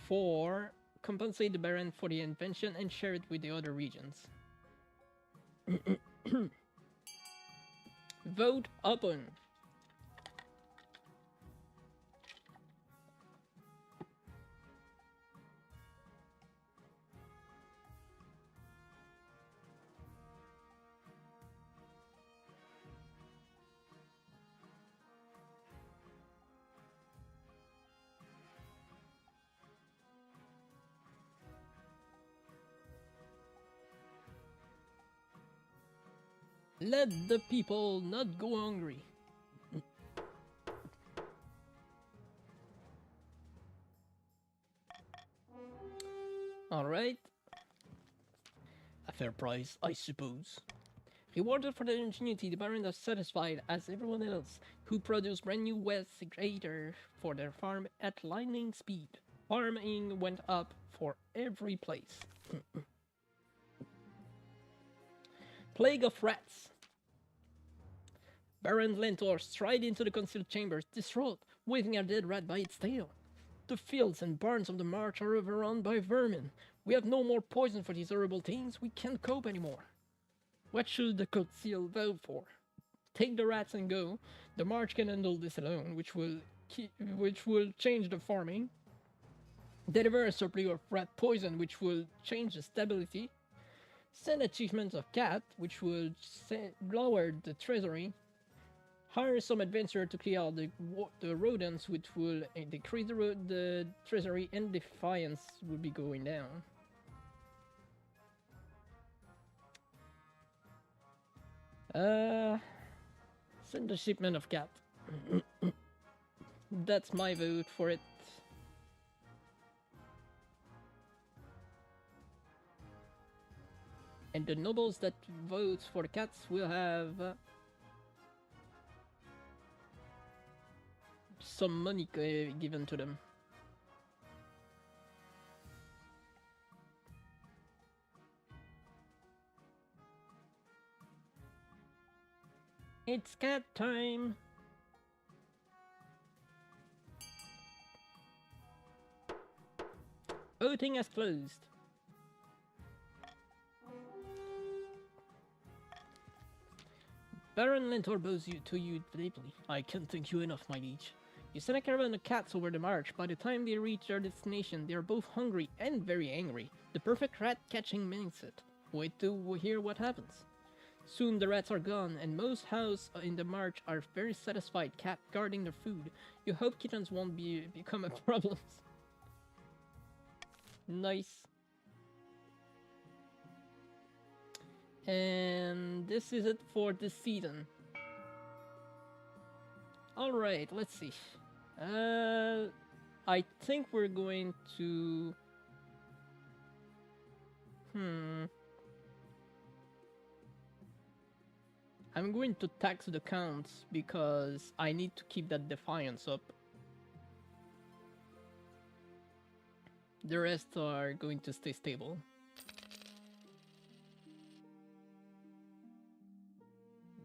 for compensate the Baron for the invention and share it with the other regions. Vote open. Let the people not go hungry. Alright. A fair price, I suppose. Rewarded for their ingenuity, the barons are satisfied as everyone else who produce brand new West greater for their farm at lightning speed. Farming went up for every place. Plague of rats. Baron Lentor stride into the concealed chambers, distraught, waving a dead rat by its tail. The fields and barns of the march are overrun by vermin. We have no more poison for these horrible things. We can't cope anymore. What should the KOTC vote for? Take the rats and go. The march can handle this alone, which will change the farming. Deliver a surplus of rat poison, which will change the stability. Send achievements of cat, which will lower the treasury. Hire some adventurer to clear out the rodents, which will decrease the treasury, and defiance will be going down. Send a shipment of cat. That's my vote for it. And the nobles that vote for the cats will have some money given to them. It's cat time! Voting has closed. Baron Lentor bows to you deeply. I can't thank you enough, my liege. You send a caravan of cats over the march. By the time they reach their destination, they are both hungry and very angry. The perfect rat-catching mindset. Wait to hear what happens. Soon the rats are gone, and most houses in the march are very satisfied cat guarding their food. You hope kittens won't become a problem. Nice. And this is it for this season. Alright, let's see. I think we're going to... I'm going to tax the counts because I need to keep that defiance up. The rest are going to stay stable.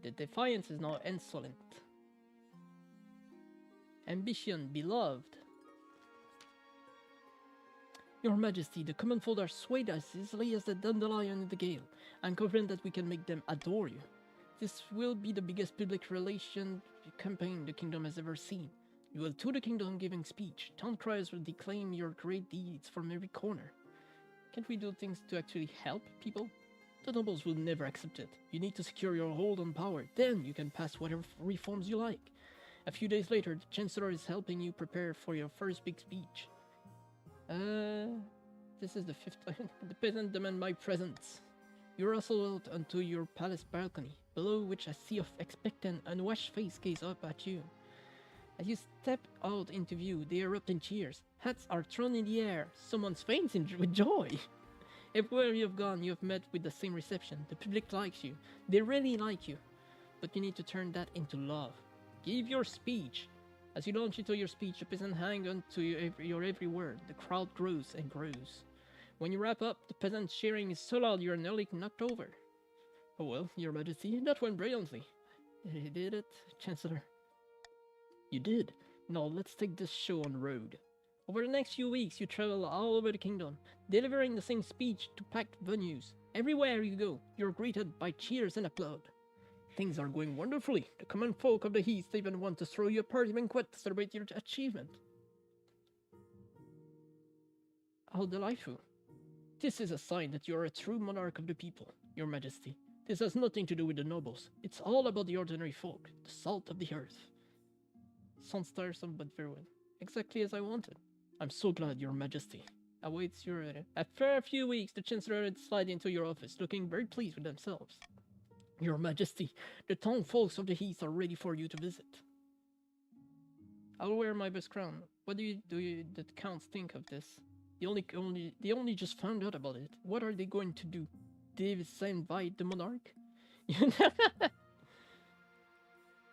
The defiance is now insolent. Ambition, beloved. Your Majesty, the common folk are swayed as easily as the dandelion in the gale. I'm confident that we can make them adore you. This will be the biggest public relation campaign the kingdom has ever seen. You will tour the kingdom giving speech. Town criers will declaim your great deeds from every corner. Can't we do things to actually help people? The nobles will never accept it. You need to secure your hold on power. Then you can pass whatever reforms you like. A few days later, the Chancellor is helping you prepare for your first big speech. This is the 5th time. The peasant demand my presence. You rustle out onto your palace balcony, below which a sea of expectant, unwashed face gaze up at you. As you step out into view, they erupt in cheers. Hats are thrown in the air. Someone's fainting with joy. Everywhere you've gone, you've met with the same reception. The public likes you. They really like you. But you need to turn that into love. Give your speech. As you launch into your speech, the peasant hang on to your every word. The crowd grows and grows. When you wrap up, the peasant cheering is so loud you're nearly knocked over. Oh well, Your Majesty, that went brilliantly. You did it, Chancellor. You did. Now let's take this show on the road. Over the next few weeks, you travel all over the kingdom, delivering the same speech to packed venues. Everywhere you go, you're greeted by cheers and applaud. Things are going wonderfully. The common folk of the East even want to throw you a party banquet to celebrate your achievement. How delightful. This is a sign that you are a true monarch of the people, Your Majesty. This has nothing to do with the nobles. It's all about the ordinary folk, the salt of the earth. Sounds tiresome, but very well. Exactly as I wanted. I'm so glad, Your Majesty. Awaits your... After a few weeks, the Chancellor had slid into your office, looking very pleased with themselves. Your Majesty, the town folks of the Heath are ready for you to visit. I'll wear my best crown. What do the counts think of this? They only just found out about it. What are they going to do? Did they invite the monarch?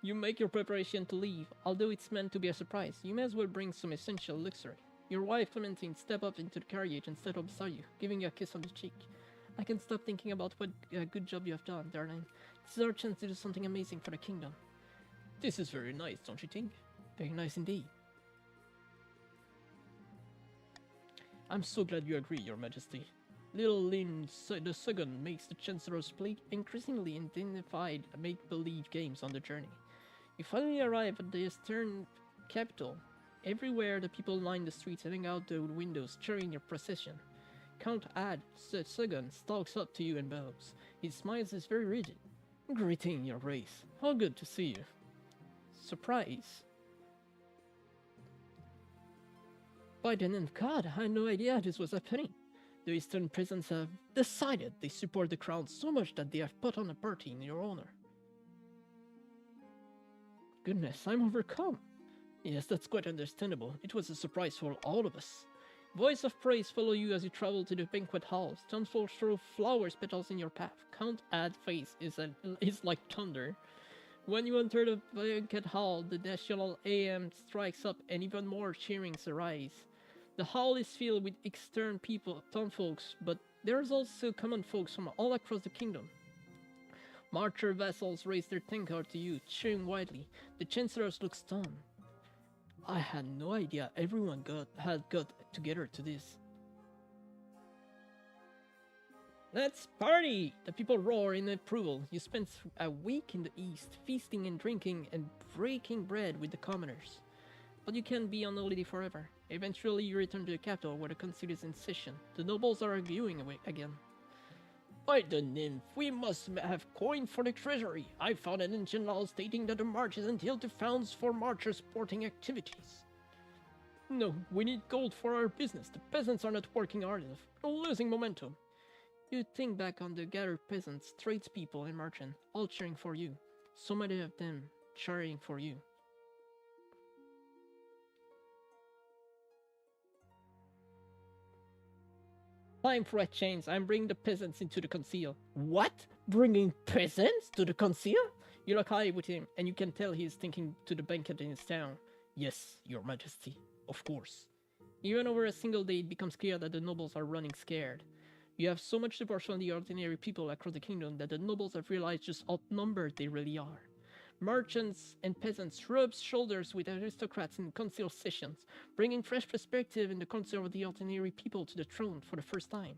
You make your preparation to leave. Although it's meant to be a surprise, you may as well bring some essential luxury. Your wife Clementine step up into the carriage and settle beside you, giving you a kiss on the cheek. I can't stop thinking about what a good job you have done, darling. This is our chance to do something amazing for the kingdom. This is very nice, don't you think? Very nice indeed. I'm so glad you agree, Your Majesty. Little Lin the Second makes the Chancellor's play increasingly intensified make-believe games on the journey. You finally arrive at the eastern capital. Everywhere the people line the streets heading out the windows cheering your procession. Count Ad the Second stalks up to you and bows. His smile is very rigid. Greeting, Your Grace. How good to see you. Surprise. By the name of God, I had no idea this was happening. The Eastern peasants have decided they support the crown so much that they have put on a party in your honor. Goodness, I'm overcome. Yes, that's quite understandable. It was a surprise for all of us. Voice of praise follow you as you travel to the banquet halls. Townsfolk throw flowers petals in your path. Count Ad face is like thunder. When you enter the banquet hall, the national AM strikes up and even more cheerings arise. The hall is filled with extern people, townfolks, but there's also common folks from all across the kingdom. Marcher vassals raise their tankard to you, cheering widely. The chancellors look stunned. I had no idea everyone had got together to this. Let's party! The people roar in approval. You spend a week in the east, feasting and drinking and breaking bread with the commoners. But you can't be on holiday forever. Eventually you return to the capital where the council is in session. The nobles are arguing again. By the nymph, we must have coin for the treasury. I found an ancient law stating that the march is entailed to funds for marcher sporting activities. No, we need gold for our business. The peasants are not working hard enough. We're losing momentum. You think back on the gathered peasants, tradespeople and merchants, all cheering for you. So many of them cheering for you. Time for a change. I'm bringing the peasants into the conceal. What? Bringing peasants to the conceal? You look high with him, and you can tell he is thinking to the banquet in his town. Yes, Your Majesty, of course. Even over a single day, it becomes clear that the nobles are running scared. You have so much support from the ordinary people across the kingdom that the nobles have realized just outnumbered they really are. Merchants and peasants rub shoulders with aristocrats in council sessions, bringing fresh perspective in the council of the ordinary people to the throne for the first time.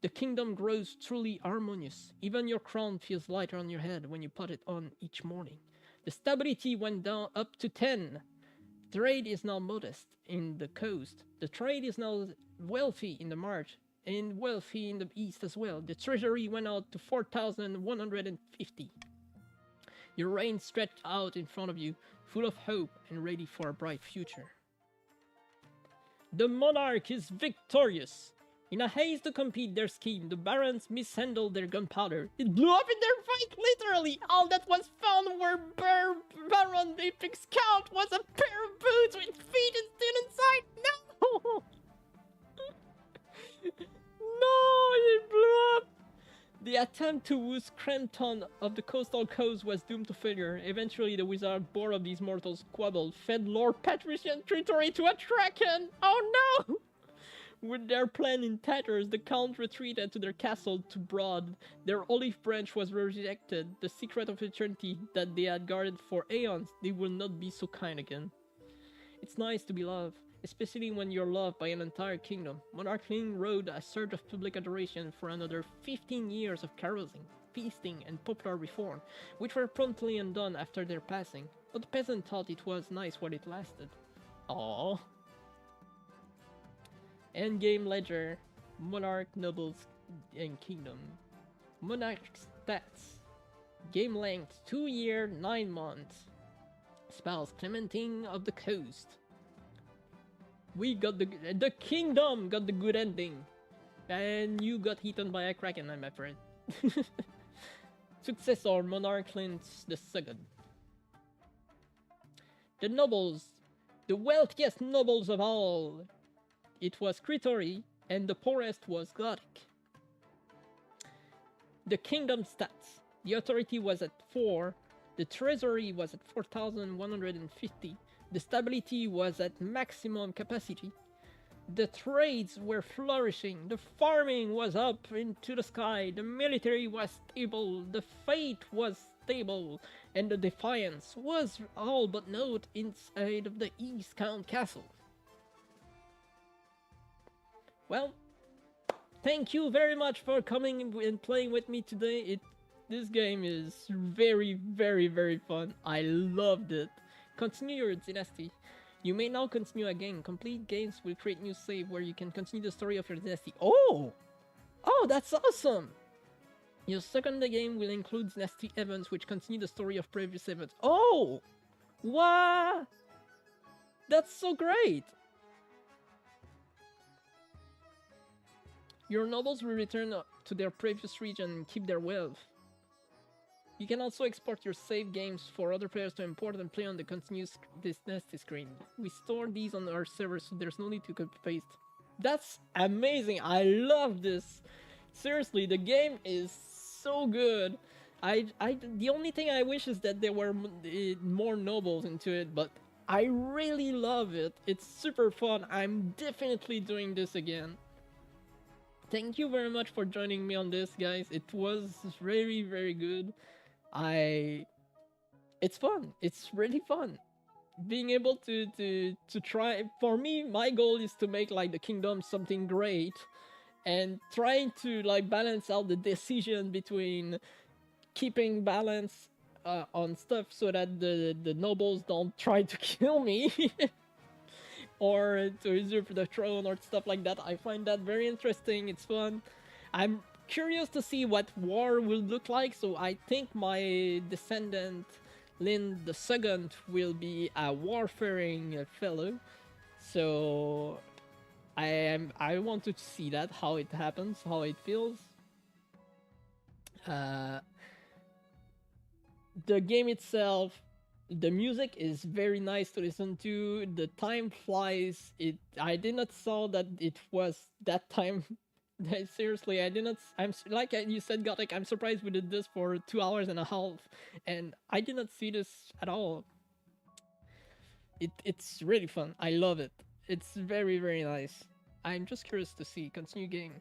The kingdom grows truly harmonious. Even your crown feels lighter on your head when you put it on each morning. The stability went down up to 10. Trade is now modest in the coast. The trade is now wealthy in the march, and wealthy in the east as well. The treasury went out to 4,150. Your reign stretched out in front of you, full of hope and ready for a bright future. The monarch is victorious! In a haste to complete their scheme, the barons mishandled their gunpowder. It blew up in their fight, literally! All that was found were Baron Apex Count was a pair of boots with feet and still inside! No! No, it blew up! The attempt to woo Scranton of the coastal coast was doomed to failure. Eventually, the wizard bored of these mortals squabbled, fed Lord Patrician treachery to a Kraken! Oh no! With their plan in tatters, the Count retreated to their castle to Broad. Their olive branch was rejected, the secret of eternity that they had guarded for aeons. They will not be so kind again. It's nice to be loved, especially when you're loved by an entire kingdom. Monarch Ling rode a surge of public adoration for another 15 years of carousing, feasting, and popular reform, which were promptly undone after their passing. But the peasant thought it was nice while it lasted. Aww. Endgame Ledger, Monarch, Nobles, and Kingdom. Monarch stats. Game length 2 year, 9 months. Spells Clementine of the Coast. We got the kingdom got the good ending. And you got eaten by a kraken, I'm afraid. Successor Monarch Clint II. The nobles, the wealthiest nobles of all. It was Kritori, and the poorest was Gothic. The kingdom stats. The authority was at 4, the treasury was at 4,150, the stability was at maximum capacity, the trades were flourishing, the farming was up into the sky, the military was stable, the fate was stable, and the defiance was all but not inside of the East Count Castle. Well, thank you very much for coming and playing with me today. This game is very, very, very fun. I loved it. Continue your dynasty. You may now continue a game. Complete games will create new save where you can continue the story of your dynasty. Oh! Oh, that's awesome! Your second game will include dynasty events which continue the story of previous events. Oh! What? That's so great! Your nobles will return to their previous region and keep their wealth. You can also export your save games for other players to import and play on the continuous dynasty screen. We store these on our server, so there's no need to copy-paste. That's amazing! I love this! Seriously, the game is so good. The only thing I wish is that there were more nobles into it, but I really love it. It's super fun. I'm definitely doing this again. Thank you very much for joining me on this, guys. It was very, very good. It's fun. It's really fun. Being able to try, for me, my goal is to make like the kingdom something great, and trying to like balance out the decision between keeping balance on stuff so that the nobles don't try to kill me. Or to usurp the throne or stuff like that. I find that very interesting. It's fun. I'm curious to see what war will look like, so I think my descendant Lin II will be a warfaring fellow. So I want to see that, how it happens, how it feels. The game itself, the music is very nice to listen to. The time flies. I did not saw that it was that time. Seriously, I did not. Like you said, Gothic. I'm surprised we did this for 2 hours and a half, and I did not see this at all. It's really fun. I love it. It's very, very nice. I'm just curious to see. Continue game.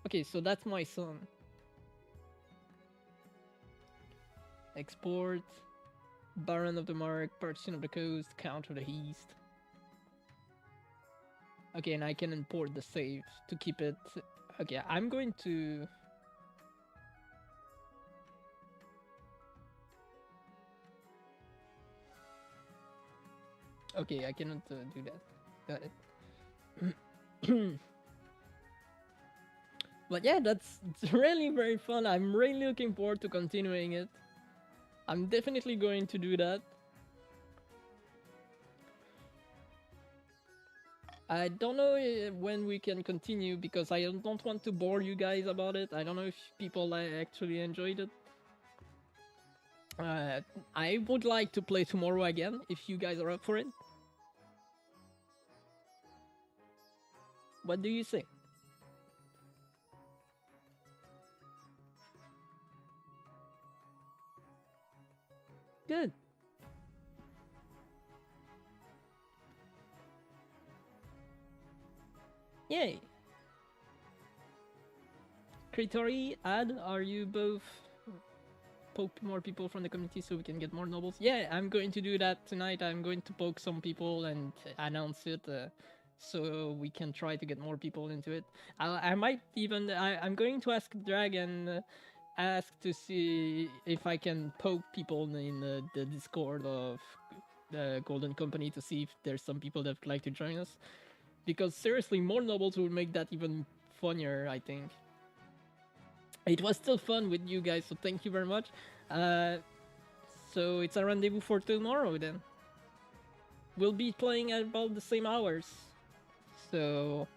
Okay, so that's my son. Export. Baron of the Mark, Partisan of the Coast, Count of the East. Okay, and I can import the save to keep it. Okay, I'm going to... Okay, I cannot do that. Got it. But yeah, it's really very fun. I'm really looking forward to continuing it. I'm definitely going to do that. I don't know when we can continue because I don't want to bore you guys about it. I don't know if people actually enjoyed it. I would like to play tomorrow again if you guys are up for it. What do you think? Good. Yay. Kritori, Ad, are you both poke more people from the community so we can get more nobles? Yeah, I'm going to do that tonight. I'm going to poke some people and announce it so we can try to get more people into it. I might even... I'm going to ask Dragon... ask to see if I can poke people in the Discord of the Golden Company to see if there's some people that would like to join us. Because seriously, more nobles will make that even funnier, I think. It was still fun with you guys, so thank you very much. So it's a rendezvous for tomorrow then. We'll be playing at about the same hours. So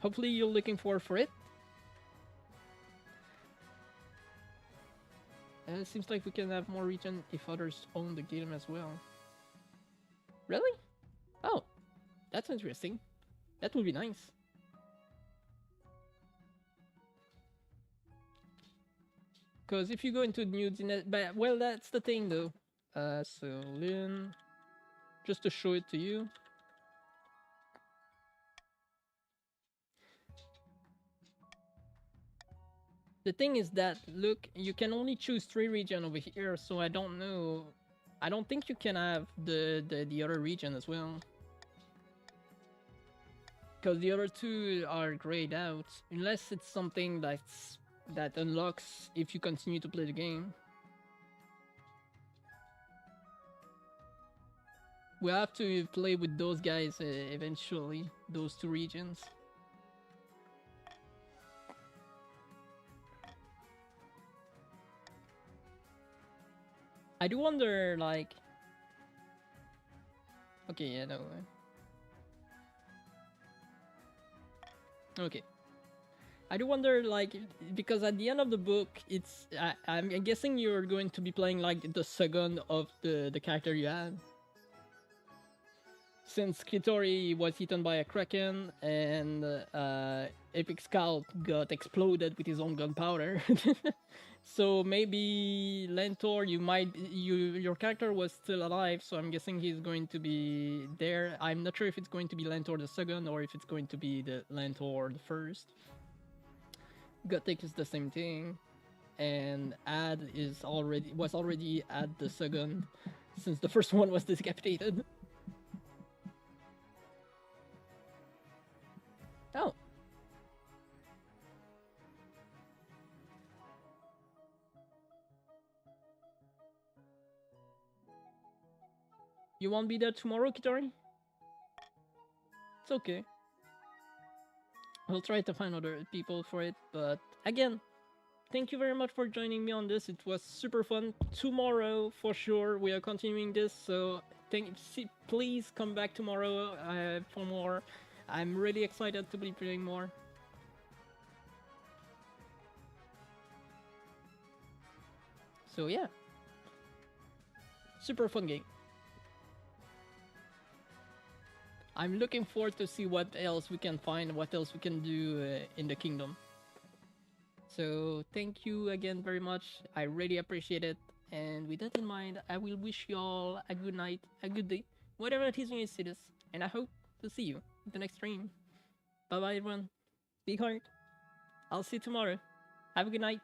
hopefully you're looking forward for it. it seems like we can have more region if others own the game as well. Really? Oh, that's interesting. That would be nice. Because if you go into new but well, that's the thing though. So Lynn, just to show it to you. The thing is that, look, you can only choose 3 regions over here, so I don't know. I don't think you can have the other region as well. Because the other 2 are grayed out, unless it's something that unlocks if you continue to play the game. We have to play with those guys eventually, those 2 regions. I do wonder, like... Okay, yeah, no. Okay. I do wonder, like, because at the end of the book, it's... I'm guessing you're going to be playing, like, the second of the character you had. Since Kitori was eaten by a kraken, and Epic Scout got exploded with his own gunpowder. So maybe Lentor, your character was still alive, so I'm guessing he's going to be there. I'm not sure if it's going to be Lentor the second or if it's going to be the Lentor the first. Gothic is the same thing, and Ad was already Ad the second, since the first one was decapitated. Oh. You won't be there tomorrow, Kitori? It's okay. We'll try to find other people for it, but again, thank you very much for joining me on this. It was super fun. Tomorrow, for sure, we are continuing this, so please come back tomorrow for more. I'm really excited to be playing more. So yeah, super fun game. I'm looking forward to see what else we can find, what else we can do in the kingdom. So thank you again very much. I really appreciate it. And with that in mind, I will wish you all a good night, a good day, whatever it is when you see this. And I hope to see you in the next stream. Bye bye everyone. Be hard. I'll see you tomorrow. Have a good night.